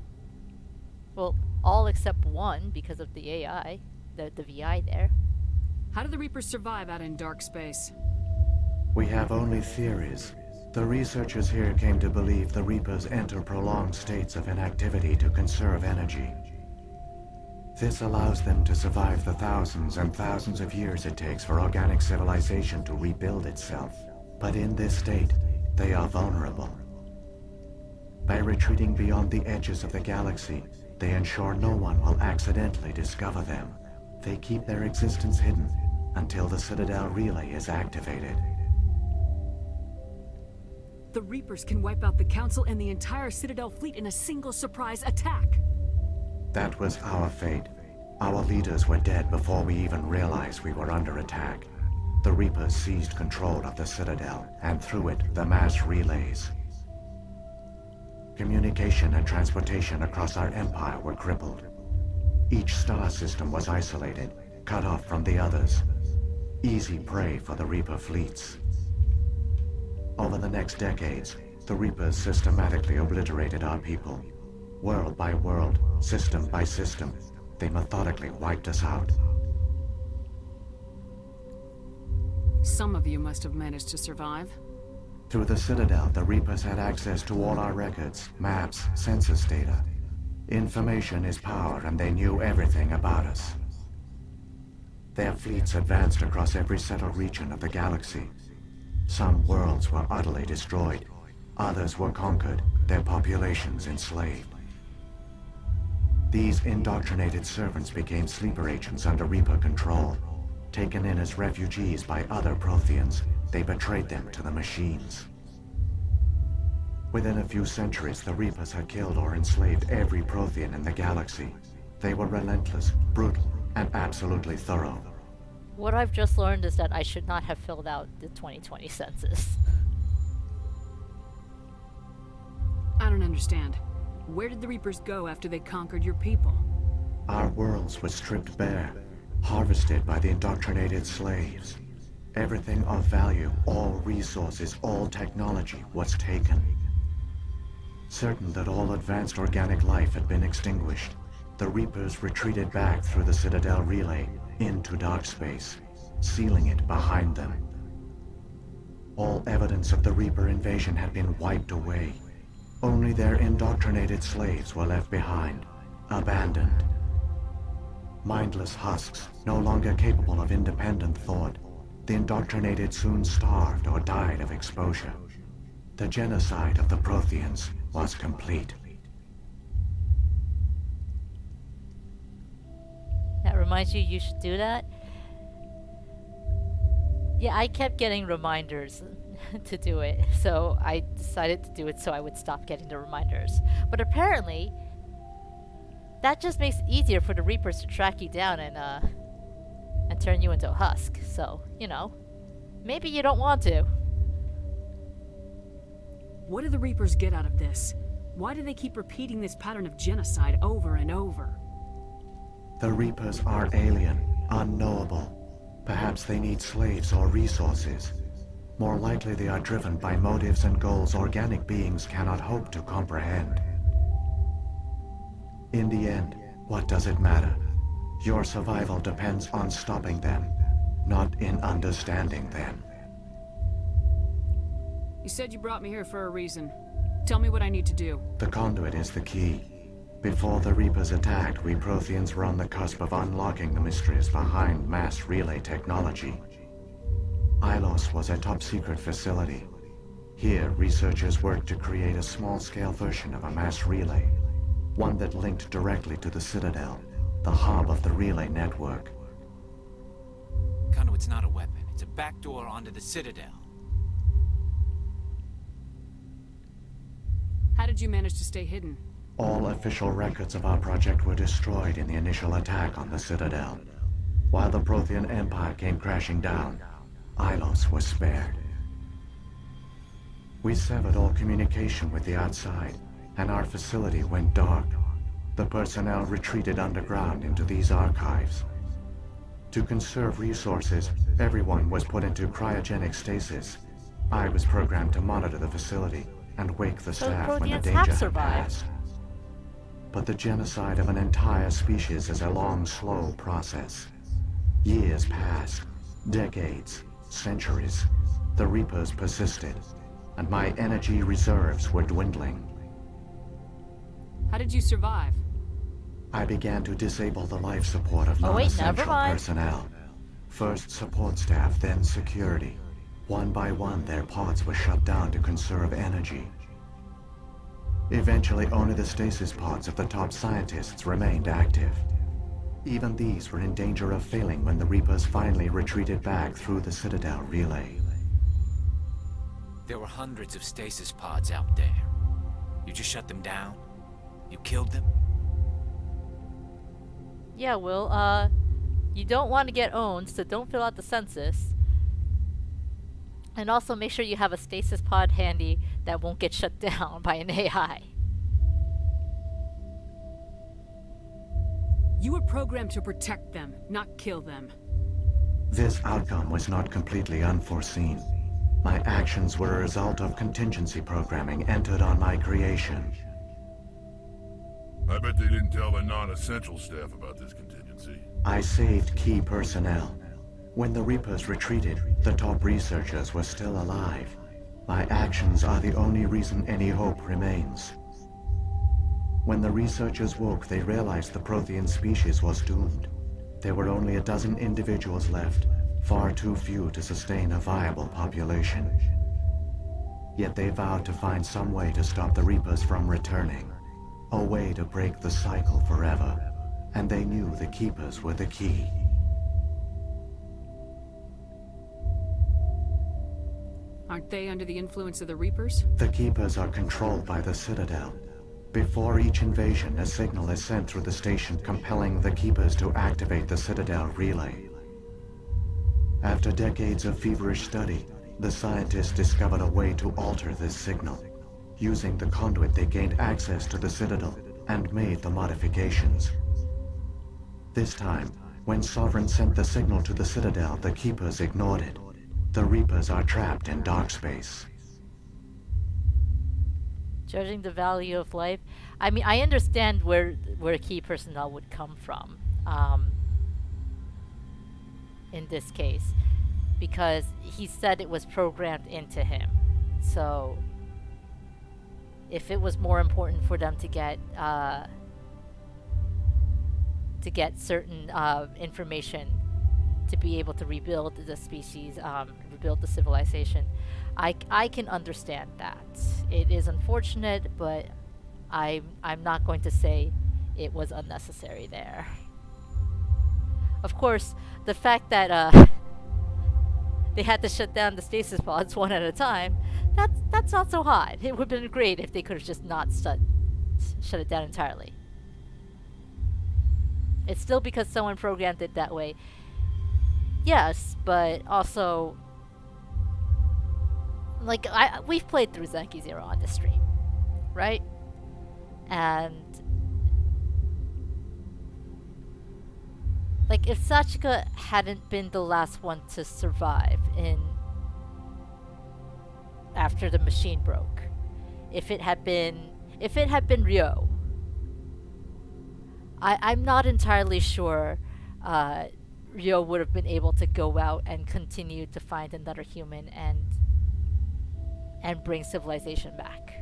Well, all except one because of the AI, the VI there. How do the Reapers survive out in dark space? We have only theories. The researchers here came to believe the Reapers enter prolonged states of inactivity to conserve energy. This allows them to survive the thousands and thousands of years it takes for organic civilization to rebuild itself. But in this state, they are vulnerable. By retreating beyond the edges of the galaxy, they ensure no one will accidentally discover them. They keep their existence hidden until the Citadel relay is activated. The Reapers can wipe out the Council and the entire Citadel fleet in a single surprise attack. That was our fate. Our leaders were dead before we even realized we were under attack. The Reapers seized control of the Citadel, and through it, the mass relays. Communication and transportation across our empire were crippled. Each star system was isolated, cut off from the others. Easy prey for the Reaper fleets. Over the next decades, the Reapers systematically obliterated our people. World by world, system by system, they methodically wiped us out. Some of you must have managed to survive. Through the Citadel, the Reapers had access to all our records, maps, census data. Information is power, and they knew everything about us. Their fleets advanced across every settled region of the galaxy. Some worlds were utterly destroyed. Others were conquered, their populations enslaved. These indoctrinated servants became sleeper agents under Reaper control. Taken in as refugees by other Protheans, they betrayed them to the machines. Within a few centuries, the Reapers had killed or enslaved every Prothean in the galaxy. They were relentless, brutal, and absolutely thorough. What I've just learned is that I should not have filled out the 2020 census. I don't understand. Where did the Reapers go after they conquered your people? Our worlds were stripped bare, harvested by the indoctrinated slaves. Everything of value, all resources, all technology was taken. Certain that all advanced organic life had been extinguished, the Reapers retreated back through the Citadel relay into dark space, sealing it behind them. All evidence of the Reaper invasion had been wiped away. Only their indoctrinated slaves were left behind, abandoned. Mindless husks, no longer capable of independent thought, the indoctrinated soon starved or died of exposure. The genocide of the Protheans was complete. That reminds you should do that? Yeah, I kept getting reminders to do it, so I decided to do it so I would stop getting the reminders. But apparently, that just makes it easier for the Reapers to track you down and turn you into a husk. So, you know, maybe you don't want to. What do the Reapers get out of this? Why do they keep repeating this pattern of genocide over and over? The Reapers are alien, unknowable. Perhaps they need slaves or resources. More likely they are driven by motives and goals organic beings cannot hope to comprehend. In the end, what does it matter? Your survival depends on stopping them, not in understanding them. You said you brought me here for a reason. Tell me what I need to do. The conduit is the key. Before the Reapers attacked, we Protheans were on the cusp of unlocking the mysteries behind mass relay technology. Ilos was a top-secret facility. Here, researchers worked to create a small-scale version of a mass relay, one that linked directly to the Citadel, the hub of the relay network. Conduit's not a weapon. It's a backdoor onto the Citadel. How did you manage to stay hidden? All official records of our project were destroyed in the initial attack on the Citadel. While the Prothean Empire came crashing down, Ilos was spared. We severed all communication with the outside, and our facility went dark. The personnel retreated underground into these archives. To conserve resources, everyone was put into cryogenic stasis. I was programmed to monitor the facility and wake the staff when the danger had passed. But the genocide of an entire species is a long, slow process. Years passed, decades, centuries. The Reapers persisted, and my energy reserves were dwindling. How did you survive? I began to disable the life support of non-essential personnel. First support staff, then security. One by one, their pods were shut down to conserve energy. Eventually, only the stasis pods of the top scientists remained active. Even these were in danger of failing when the Reapers finally retreated back through the Citadel relay. There were hundreds of stasis pods out there. You just shut them down? You killed them? Yeah, Will, you don't want to get owned, so don't fill out the census. And also make sure you have a stasis pod handy that won't get shut down by an AI. You were programmed to protect them, not kill them. This outcome was not completely unforeseen. My actions were a result of contingency programming entered on my creation. I bet they didn't tell the non-essential staff about this contingency. I saved key personnel. When the Reapers retreated, the top researchers were still alive. My actions are the only reason any hope remains. When the researchers woke, they realized the Prothean species was doomed. There were only a dozen individuals left, far too few to sustain a viable population. Yet they vowed to find some way to stop the Reapers from returning, a way to break the cycle forever, and they knew the Keepers were the key. Aren't they under the influence of the Reapers? The Keepers are controlled by the Citadel. Before each invasion, a signal is sent through the station compelling the Keepers to activate the Citadel relay. After decades of feverish study, the scientists discovered a way to alter this signal. Using the conduit, they gained access to the Citadel and made the modifications. This time, when Sovereign sent the signal to the Citadel, the Keepers ignored it. The Reapers are trapped in dark space. Judging the value of life, I mean, I understand where key personnel would come from, in this case, because he said it was programmed into him. So, if it was more important for them to get certain information to be able to rebuild the species, rebuild the civilization, I can understand that. It is unfortunate, but I'm not going to say it was unnecessary there. Of course, the fact that they had to shut down the stasis pods one at a time, that's not so hot. It would have been great if they could have just not shut it down entirely. It's still because someone programmed it that way. Yes, but also, like, we've played through Zenki Zero on this stream, right? And like, if Sachika hadn't been the last one to survive after the machine broke, if it had been Ryo, I'm not entirely sure Ryo would have been able to go out and continue to find another human and bring civilization back.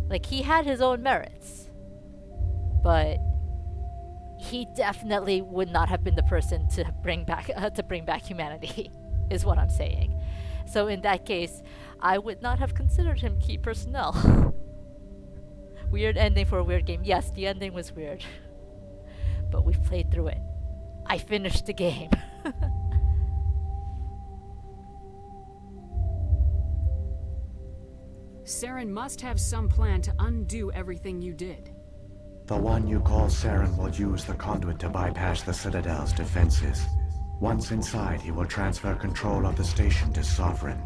Like, he had his own merits, but he definitely would not have been the person to bring back humanity, is what I'm saying. So in that case, I would not have considered him key personnel. Weird ending for a weird game. Yes, the ending was weird, but we've played through it. I finished the game. Saren must have some plan to undo everything you did. The one you call Saren will use the conduit to bypass the Citadel's defenses. Once inside, he will transfer control of the station to Sovereign.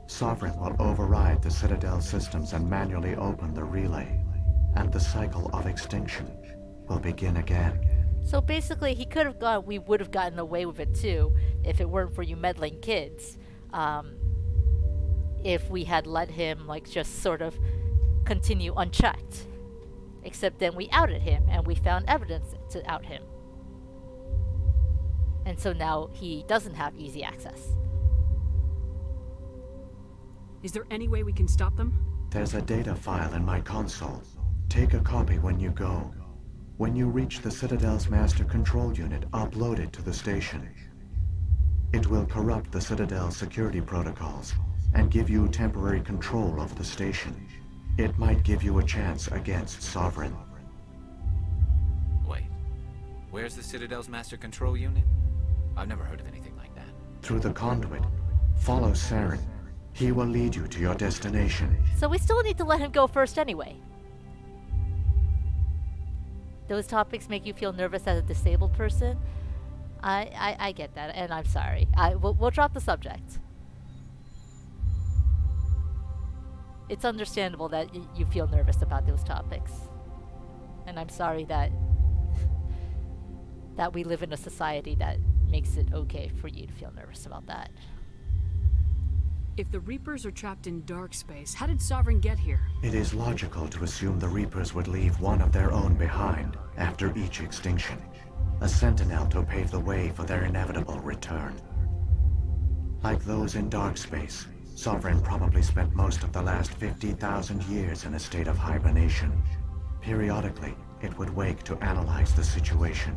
Sovereign will override the Citadel systems and manually open the relay, and the cycle of extinction will begin again. So basically, we would have gotten away with it too, if it weren't for you meddling kids. If we had let him, like, just sort of continue unchecked. Except then we outed him, and we found evidence to out him. And so now he doesn't have easy access. Is there any way we can stop them? There's a data file in my console. Take a copy when you go. When you reach the Citadel's master control unit, upload it to the station. It will corrupt the Citadel's security protocols and give you temporary control of the station. It might give you a chance against Sovereign. Wait, where's the Citadel's master control unit? I've never heard of anything like that. Through the conduit, follow Saren. He will lead you to your destination. So we still need to let him go first anyway. Those topics make you feel nervous as a disabled person? I get that, and I'm sorry. We'll drop the subject. It's understandable that you feel nervous about those topics. And I'm sorry that we live in a society that makes it okay for you to feel nervous about that. If the Reapers are trapped in dark space, how did Sovereign get here? It is logical to assume the Reapers would leave one of their own behind after each extinction. A sentinel to pave the way for their inevitable return. Like those in dark space, Sovereign probably spent most of the last 50,000 years in a state of hibernation. Periodically, it would wake to analyze the situation.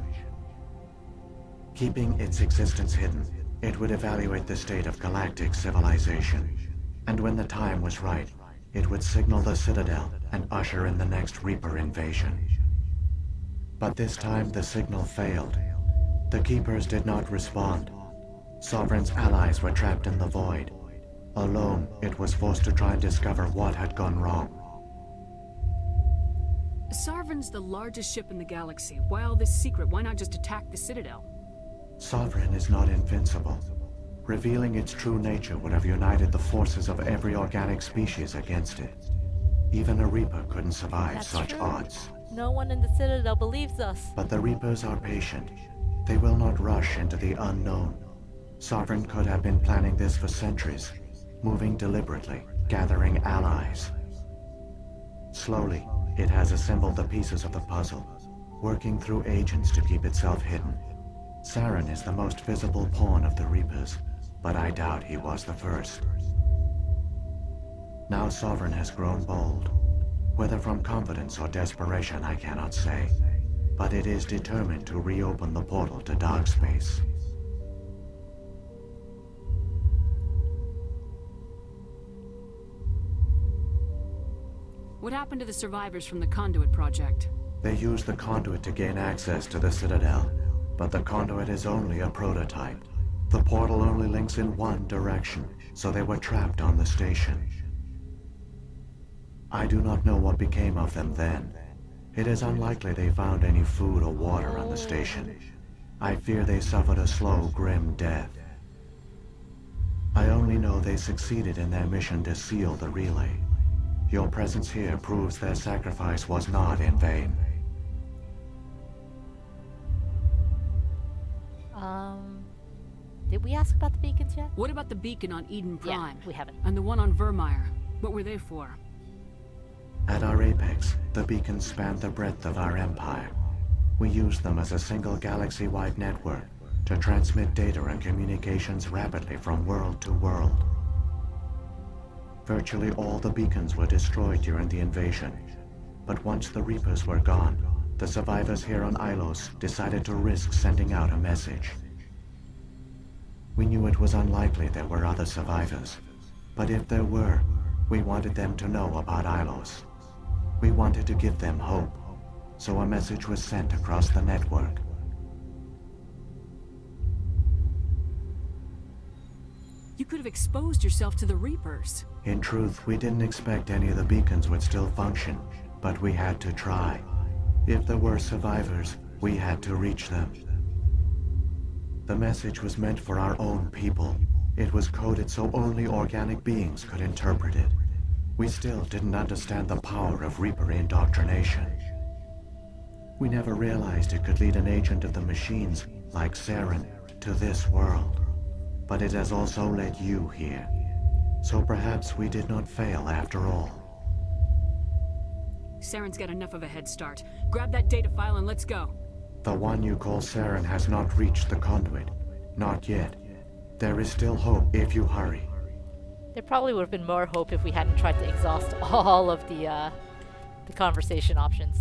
Keeping its existence hidden, it would evaluate the state of galactic civilization. And when the time was right, it would signal the Citadel and usher in the next Reaper invasion. But this time the signal failed. The Keepers did not respond. Sovereign's allies were trapped in the void. Alone, it was forced to try and discover what had gone wrong. Sovereign's the largest ship in the galaxy. Why all this secret? Why not just attack the Citadel? Sovereign is not invincible. Revealing its true nature would have united the forces of every organic species against it. Even a Reaper couldn't survive such odds. No one in the Citadel believes us. But the Reapers are patient. They will not rush into the unknown. Sovereign could have been planning this for centuries, moving deliberately, gathering allies. Slowly, it has assembled the pieces of the puzzle, working through agents to keep itself hidden. Saren is the most visible pawn of the Reapers, but I doubt he was the first. Now Sovereign has grown bold. Whether from confidence or desperation, I cannot say. But it is determined to reopen the portal to dark space. What happened to the survivors from the Conduit project? They used the conduit to gain access to the Citadel, but the conduit is only a prototype. The portal only links in one direction, so they were trapped on the station. I do not know what became of them then. It is unlikely they found any food or water on the station. I fear they suffered a slow, grim death. I only know they succeeded in their mission to seal the relay. Your presence here proves their sacrifice was not in vain. Did we ask about the beacons yet? What about the beacon on Eden Prime? Yeah, we haven't. And the one on Vermeer? What were they for? At our apex, the beacons spanned the breadth of our empire. We used them as a single galaxy-wide network to transmit data and communications rapidly from world to world. Virtually all the beacons were destroyed during the invasion. But once the Reapers were gone, the survivors here on Ilos decided to risk sending out a message. We knew it was unlikely there were other survivors, but if there were, we wanted them to know about Ilos. We wanted to give them hope, so a message was sent across the network. You could have exposed yourself to the Reapers. In truth, we didn't expect any of the beacons would still function, but we had to try. If there were survivors, we had to reach them. The message was meant for our own people. It was coded so only organic beings could interpret it. We still didn't understand the power of Reaper indoctrination. We never realized it could lead an agent of the machines, like Saren, to this world. But it has also led you here. So perhaps we did not fail after all. Saren's got enough of a head start. Grab that data file and let's go. The one you call Saren has not reached the conduit. Not yet. There is still hope if you hurry. There probably would have been more hope if we hadn't tried to exhaust all of the conversation options.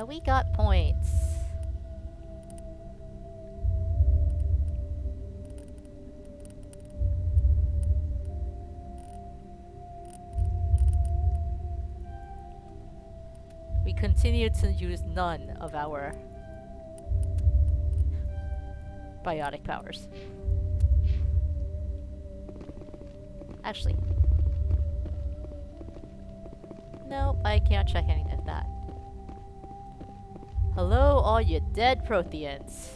We got points. We continue to use none of our biotic powers. Actually, nope, I can't check any of that. Hello, all you dead Protheans.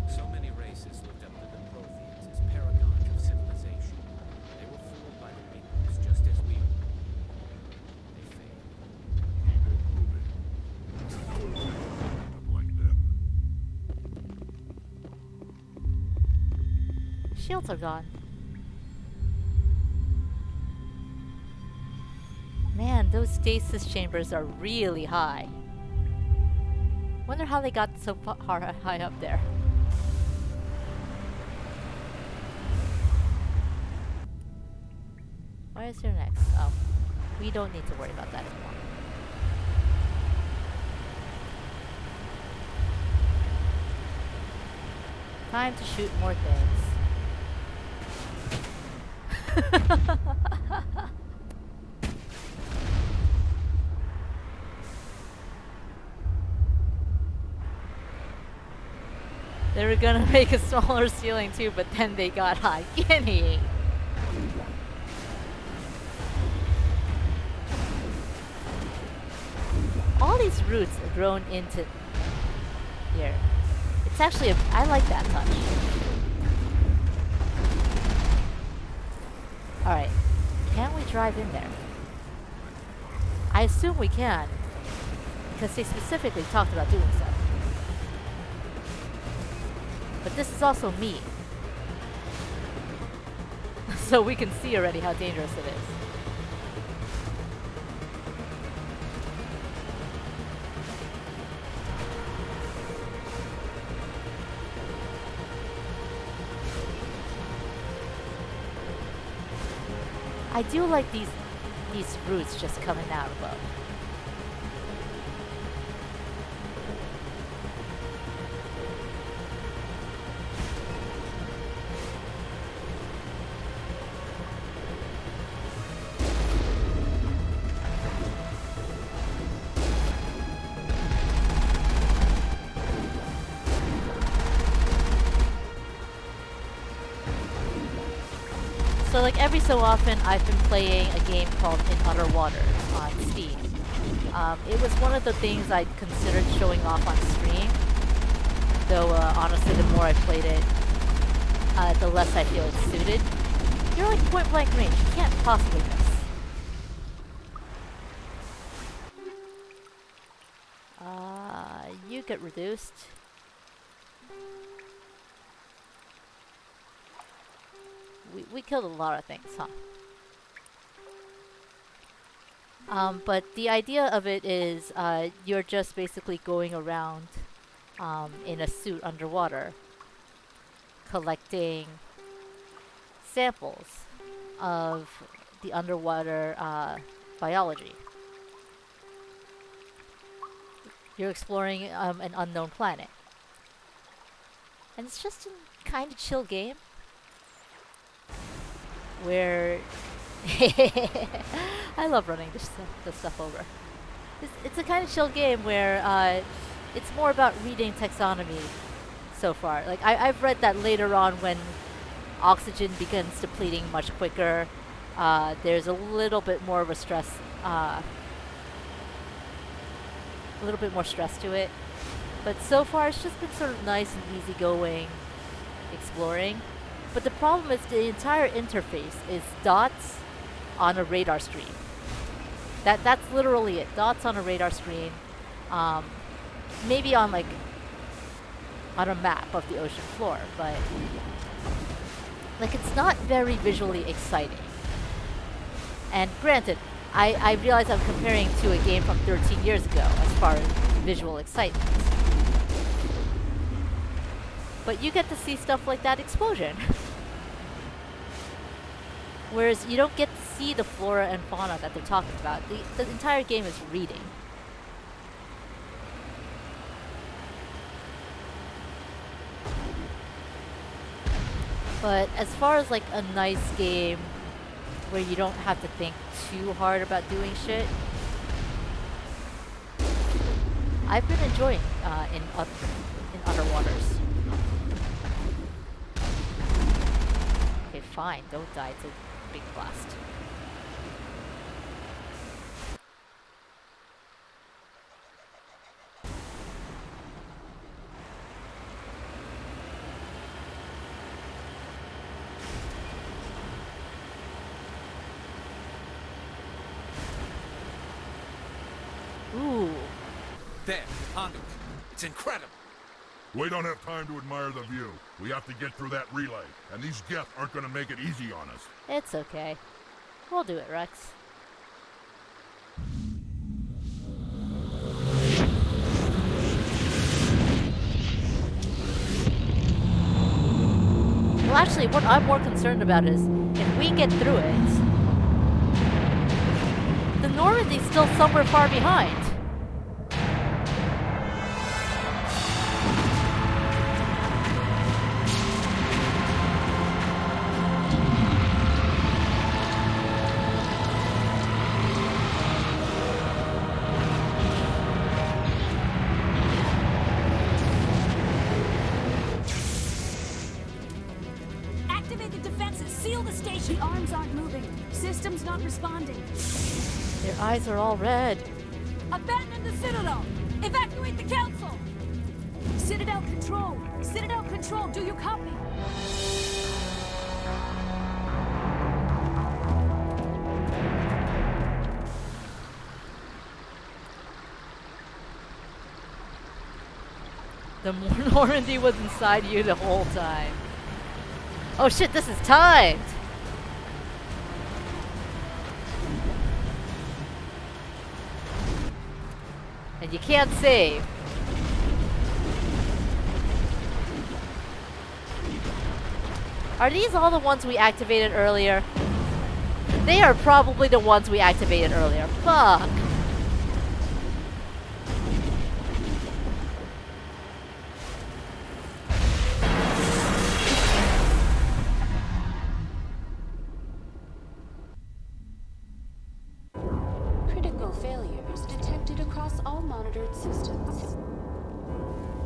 So many races looked up to the Protheans as paragons of civilization. They were fooled by the Reapers just as we were. They failed. Shields are gone. Man, those stasis chambers are really high. Wonder how they got so high up there. Where is your next? Oh, we don't need to worry about that anymore. Time to shoot more things. They were gonna make a smaller ceiling too, but then they got high. Guinea! All these roots are grown into here. It's actually I like that touch. Alright. Can we drive in there? I assume we can. Because they specifically talked about doing so. But this is also me. So we can see already how dangerous it is. I do like these roots just coming out above. So like every so often I've been playing a game called In Utter Waters on Steam. It was one of the things I'd considered showing off on stream, though honestly the more I played it, the less I feel it's suited. You're like point blank range, you can't possibly miss. You get reduced. We killed a lot of things, huh? But the idea of it is you're just basically going around in a suit underwater, collecting samples of the underwater biology. You're exploring an unknown planet. And it's just a kind of chill game. Where I love running this stuff over. It's a kind of chill game where it's more about reading taxonomy so far. Like I've read that later on when oxygen begins depleting much quicker, there's a little bit more of a stress, a little bit more stress to it. But so far it's just been sort of nice and easygoing exploring. But the problem is the entire interface is dots on a radar screen. That's literally it. Dots on a radar screen. Maybe on like on a map of the ocean floor, but like it's not very visually exciting. And granted, I realize I'm comparing to a game from 13 years ago as far as visual excitement. But you get to see stuff like that explosion. Whereas you don't get to see the flora and fauna that they're talking about. The entire game is reading. But as far as like a nice game where you don't have to think too hard about doing shit, I've been enjoying in Utter Waters. Okay, fine, don't die to big blast. Ooh. There, conduit. It's incredible. We don't have time to admire the view. We have to get through that relay, and these Geth aren't going to make it easy on us. It's okay. We'll do it, Rex. Well, actually, what I'm more concerned about is if we get through it, the Normandy's still somewhere far behind. Activate the defenses. Seal the station. The arms aren't moving. Systems not responding. Their eyes are all red. Abandon the Citadel. Evacuate the Council. Citadel Control! Citadel Control, do you copy? The Normandy was inside you the whole time. Oh shit, this is timed! And you can't save. Are these all the ones we activated earlier? They are probably the ones we activated earlier. Fuck! Critical failures detected across all monitored systems.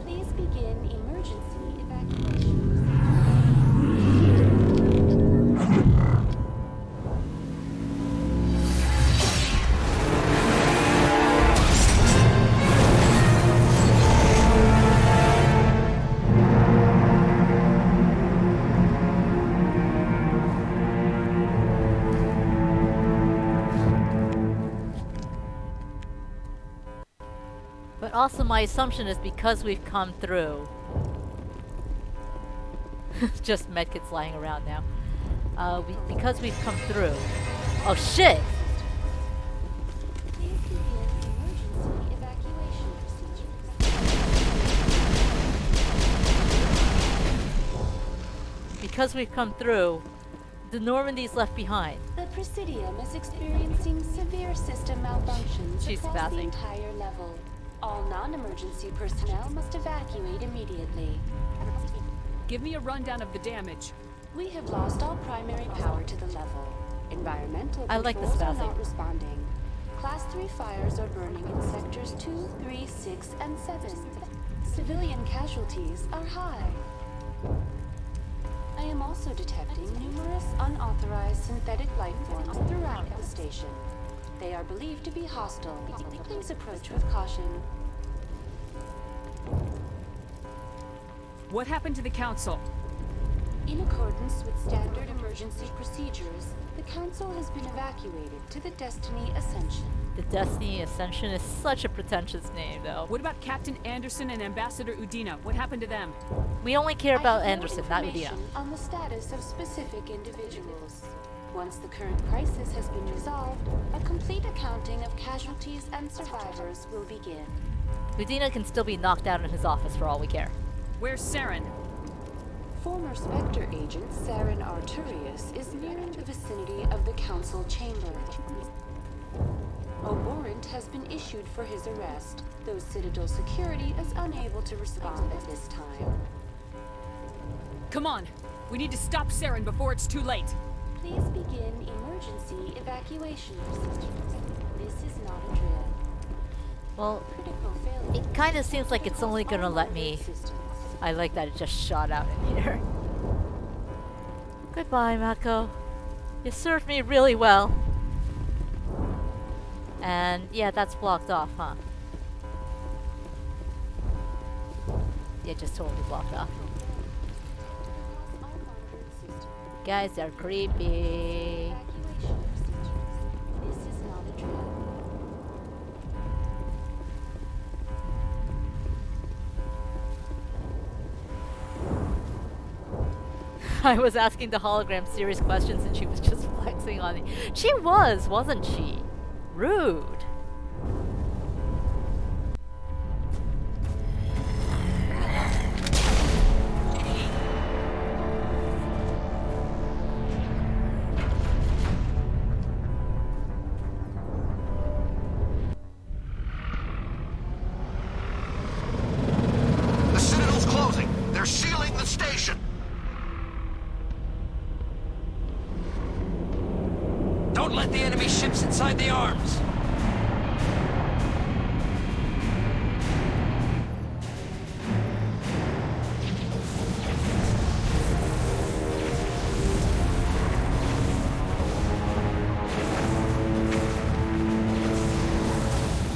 Please begin emergency evacuation. But also my assumption is because we've come through. Just medkits lying around now. Because we've come through. Oh shit! Please begin emergency evacuation procedures. Because we've come through, the Normandy's left behind. The Presidium is experiencing severe system malfunctions She's across the spazzing. entire level. All non-emergency personnel must evacuate immediately. Give me a rundown of the damage. We have lost all primary power to the level. Environmental I like the controls are spazzing. not responding. Class 3 fires are burning in sectors 2, 3, 6, and 7. Civilian casualties are high. I am also detecting numerous unauthorized synthetic life forms throughout the station. They are believed to be hostile. Please approach with caution. What happened to the Council? In accordance with standard emergency procedures, the Council has been evacuated to the Destiny Ascension. The Destiny Ascension is such a pretentious name, though. What about Captain Anderson and Ambassador Udina? What happened to them? We only care about I have Anderson, no not Udina. information on the status of specific individuals. Once the current crisis has been resolved, a complete accounting of casualties and survivors will begin. Udina can still be knocked out in his office for all we care. Where's Saren? Former Spectre agent Saren Arturius is nearing the vicinity of the Council chamber. A warrant has been issued for his arrest, though Citadel security is unable to respond at this time. Come on! We need to stop Saren before it's too late! Please begin emergency evacuation procedures. This is not a drill. Well, Critical failure. it kind of seems like it's only gonna let me... I like that it just shot out in here. Goodbye, Mako. You served me really well. And yeah, that's blocked off, huh? Yeah, just totally blocked off. Guys are creepy. Evacuation procedures. This is not a drill. I was asking the hologram serious questions and she was just flexing on me. She was, wasn't she? Rude. The Citadel's closing. They're sealing the station. Don't let the enemy ships inside the arms.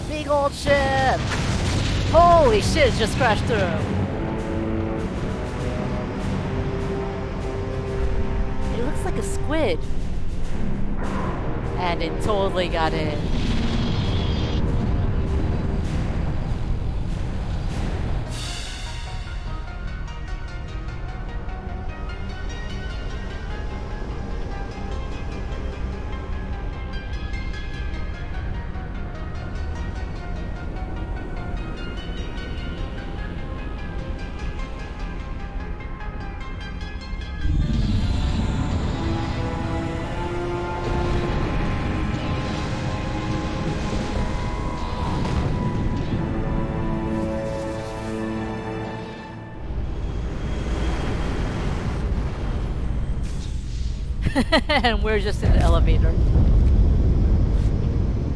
Big old ship! Holy shit, it just crashed through. looks like a squid. And it totally got in. And we're just in the elevator.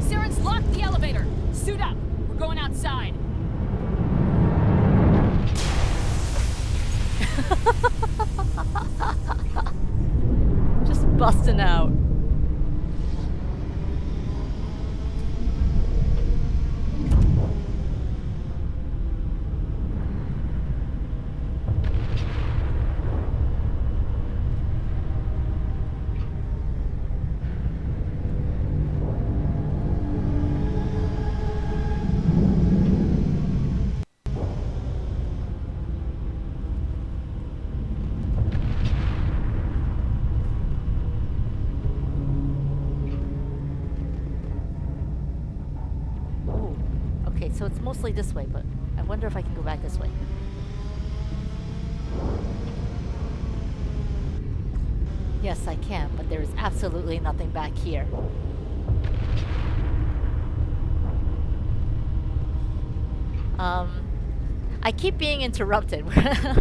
Saren's locked the elevator. Suit up. We're going outside. Just busting out. So it's mostly this way, but I wonder if I can go back this way. Yes, I can, but there is absolutely nothing back here. I keep being interrupted,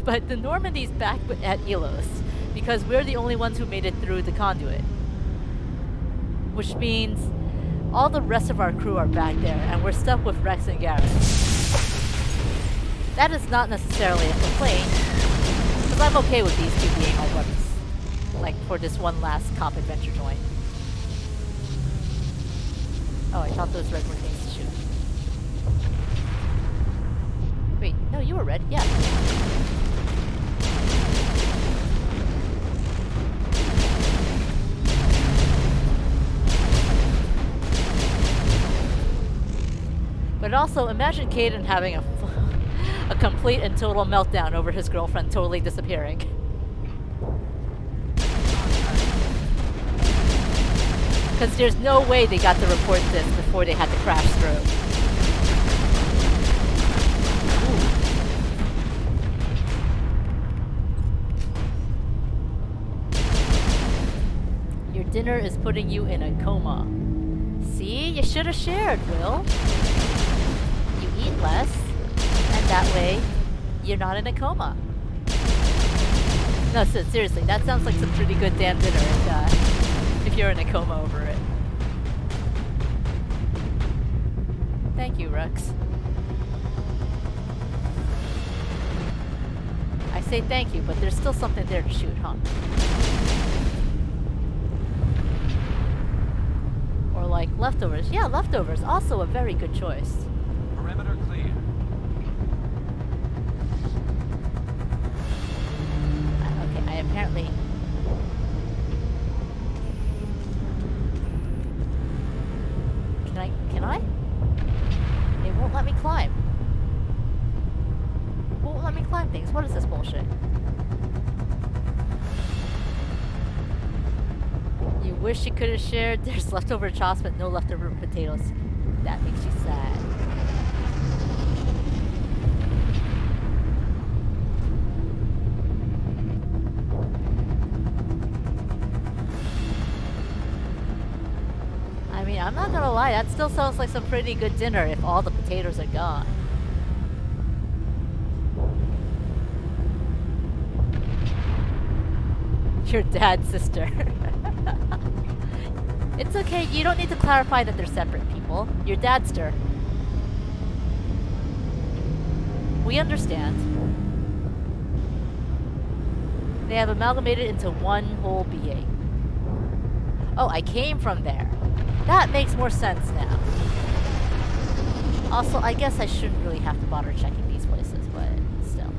but the Normandy's back at Elos, because we're the only ones who made it through the conduit. Which means all the rest of our crew are back there, and we're stuck with Rex and Garrett. That is not necessarily a complaint, because I'm okay with these two being my buddies. Like, for this one last cop adventure joint. Oh, I thought those red were things to shoot. Wait, no, you were red, yeah. But also, imagine Caden having a complete and total meltdown over his girlfriend totally disappearing. Because there's no way they got to report this before they had to crash through. Ooh. Your dinner is putting you in a coma. See? You should have shared, Will. Eat less, and that way you're not in a coma. No, so seriously, that sounds like some pretty good damn dinner if you're in a coma over it. Thank you, Rex. I say thank you, but there's still something there to shoot, huh? Or like leftovers. Yeah, leftovers, also a very good choice. Perimeter clear. Okay, I apparently... Can I? It won't let me climb. It won't let me climb things. What is this bullshit? You wish you could have shared. There's leftover chops, but no leftover potatoes. That makes you sad. I mean, I'm not gonna lie, that still sounds like some pretty good dinner if all the potatoes are gone. Your dad's sister. It's okay, you don't need to clarify that they're separate people. Your dadster. We understand. They have amalgamated into one whole being. Oh, I came from there. That makes more sense now. Also, I guess I shouldn't really have to bother checking these places, but still.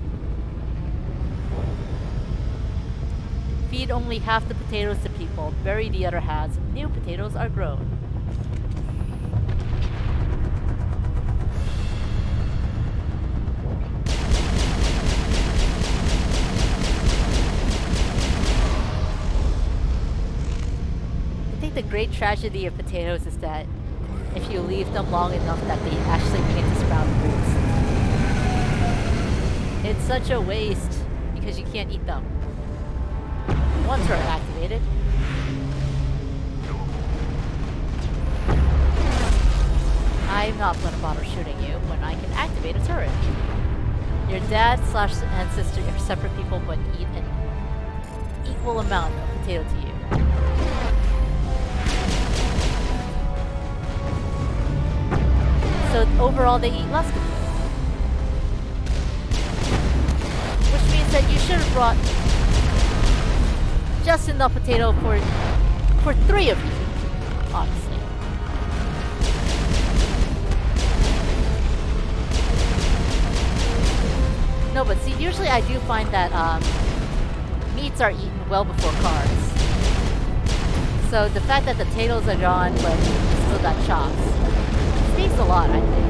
Feed only half the potatoes to people, bury the other halves. New potatoes are grown. I think the great tragedy of potatoes is that if you leave them long enough that they actually begin to sprout roots. It's such a waste because you can't eat them. Once they're activated. I'm not gonna bother shooting you when I can activate a turret. Your dad / and sister are separate people but eat an equal amount of potato to you. So overall they eat less than you. Which means that you should have brought just enough potato for 3 of you, honestly. No, but see, usually I do find that meats are eaten well before carbs. So the fact that the potatoes are gone, but you still got chops, speaks a lot, I think.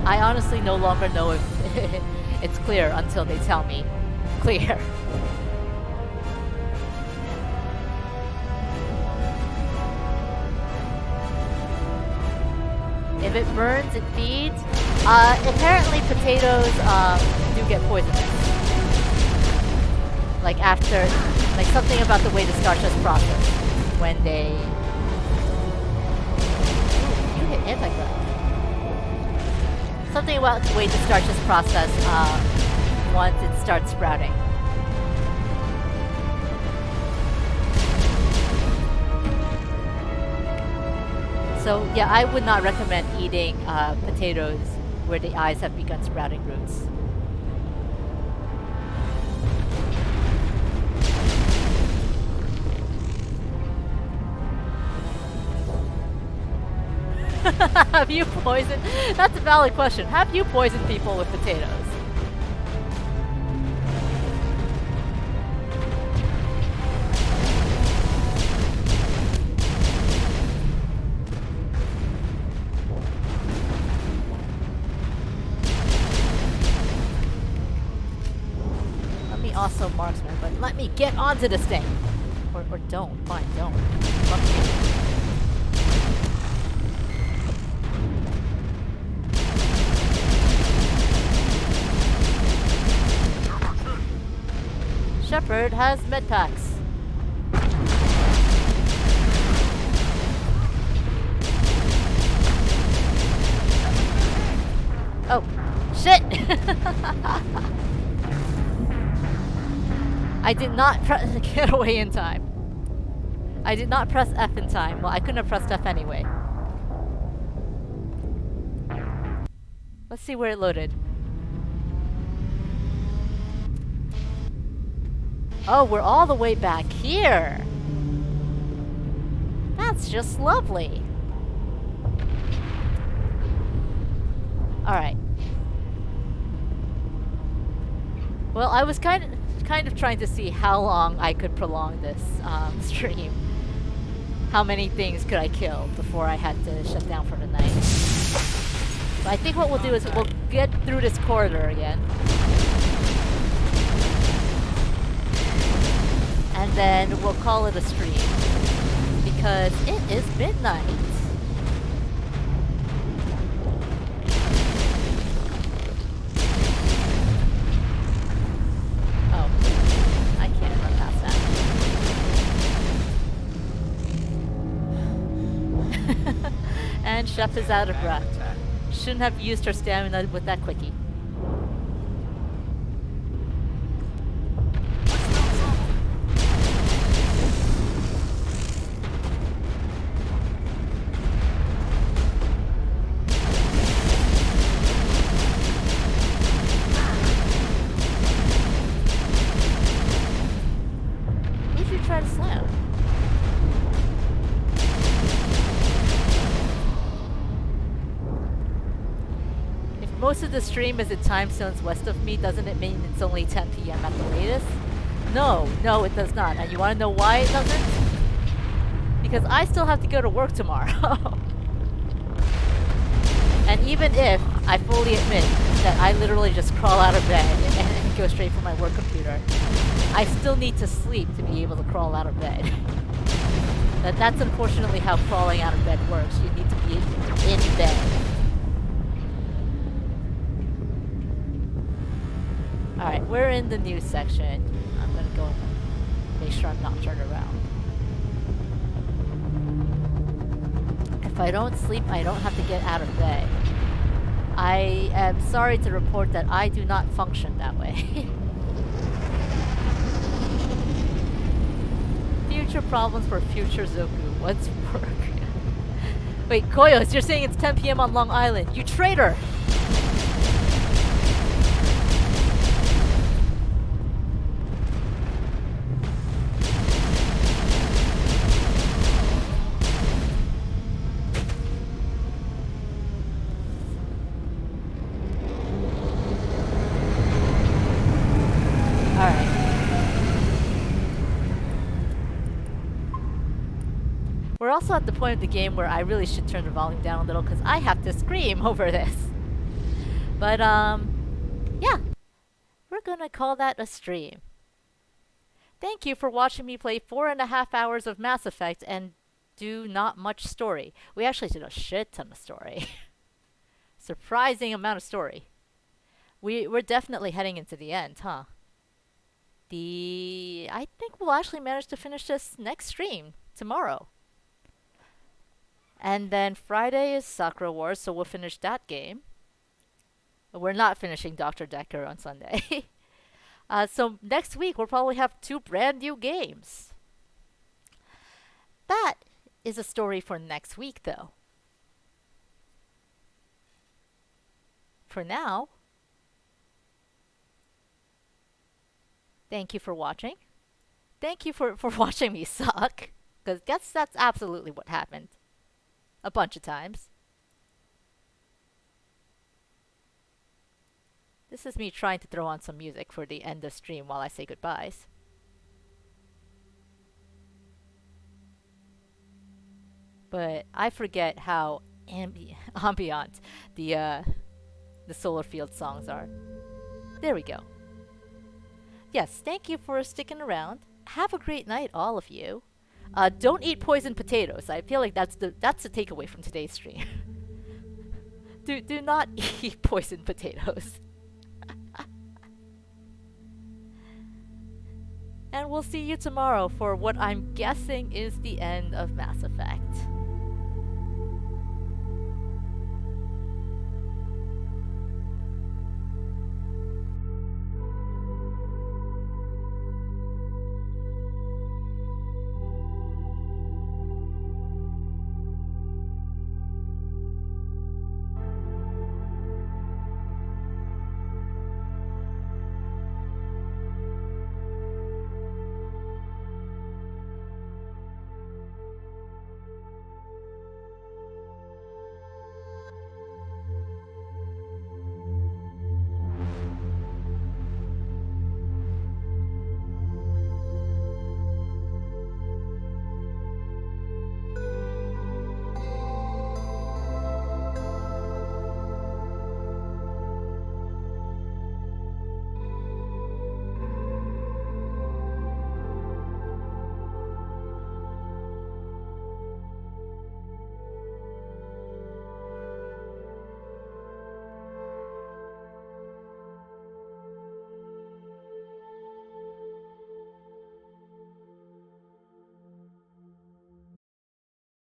I honestly no longer know if it's clear until they tell me clear. If it burns, it feeds. Apparently potatoes do get poisonous. Like after, like something about the way the starch is processed when they... Ooh, you hit anti-grav. Something about the way the starch is processed once it starts sprouting. So yeah, I would not recommend eating potatoes where the eyes have begun sprouting roots. Have you poisoned? That's a valid question. Have you poisoned people with potatoes? Let me also marksman, but let me get onto this thing. Or don't. Fine, don't. Fuck you. Shepard has med packs. Oh, shit! I did not get away in time. I did not press F in time. Well, I couldn't have pressed F anyway. Let's see where it loaded. Oh, we're all the way back here. That's just lovely. Alright. Well, I was kind of trying to see how long I could prolong this stream. How many things could I kill before I had to shut down for the night. But I think what we'll do is we'll get through this corridor again. And then we'll call it a stream. Because it is midnight. Oh. I can't run past that. And Chef is out of breath. Shouldn't have used her stamina with that quickie. most of the stream is in time zones west of me, doesn't it mean it's only 10 p.m. at the latest? No, no, it does not. And you want to know why it doesn't? Because I still have to go to work tomorrow. And even if I fully admit that I literally just crawl out of bed and go straight for my work computer, I still need to sleep to be able to crawl out of bed. That's unfortunately how crawling out of bed works. You need to be in bed. Alright, we're in the news section. I'm gonna go and make sure I'm not turned around. If I don't sleep, I don't have to get out of bed. I am sorry to report that I do not function that way. Future problems for future Zoku. What's work? Wait, Koyos, you're saying it's 10 p.m. on Long Island. You traitor! We're also at the point of the game where I really should turn the volume down a little because I have to scream over this. But, yeah. We're gonna call that a stream. Thank you for watching me play 4.5 hours of Mass Effect and do not much story. We actually did a shit ton of story. Surprising amount of story. We're definitely heading into the end, huh? I think we'll actually manage to finish this next stream tomorrow. And then Friday is Sakura Wars, so we'll finish that game. We're not finishing Dr. Decker on Sunday. So next week we'll probably have 2 brand new games. That is a story for next week, though. For now, thank you for watching. Thank you for watching me suck. Because that's absolutely what happened. A bunch of times. This is me trying to throw on some music for the end of stream while I say goodbyes. But I forget how ambient the solar field songs are. There we go. Yes, thank you for sticking around. Have a great night, all of you. Don't eat poisoned potatoes. I feel like that's the takeaway from today's stream. do not eat poisoned potatoes. And we'll see you tomorrow for what I'm guessing is the end of Mass Effect.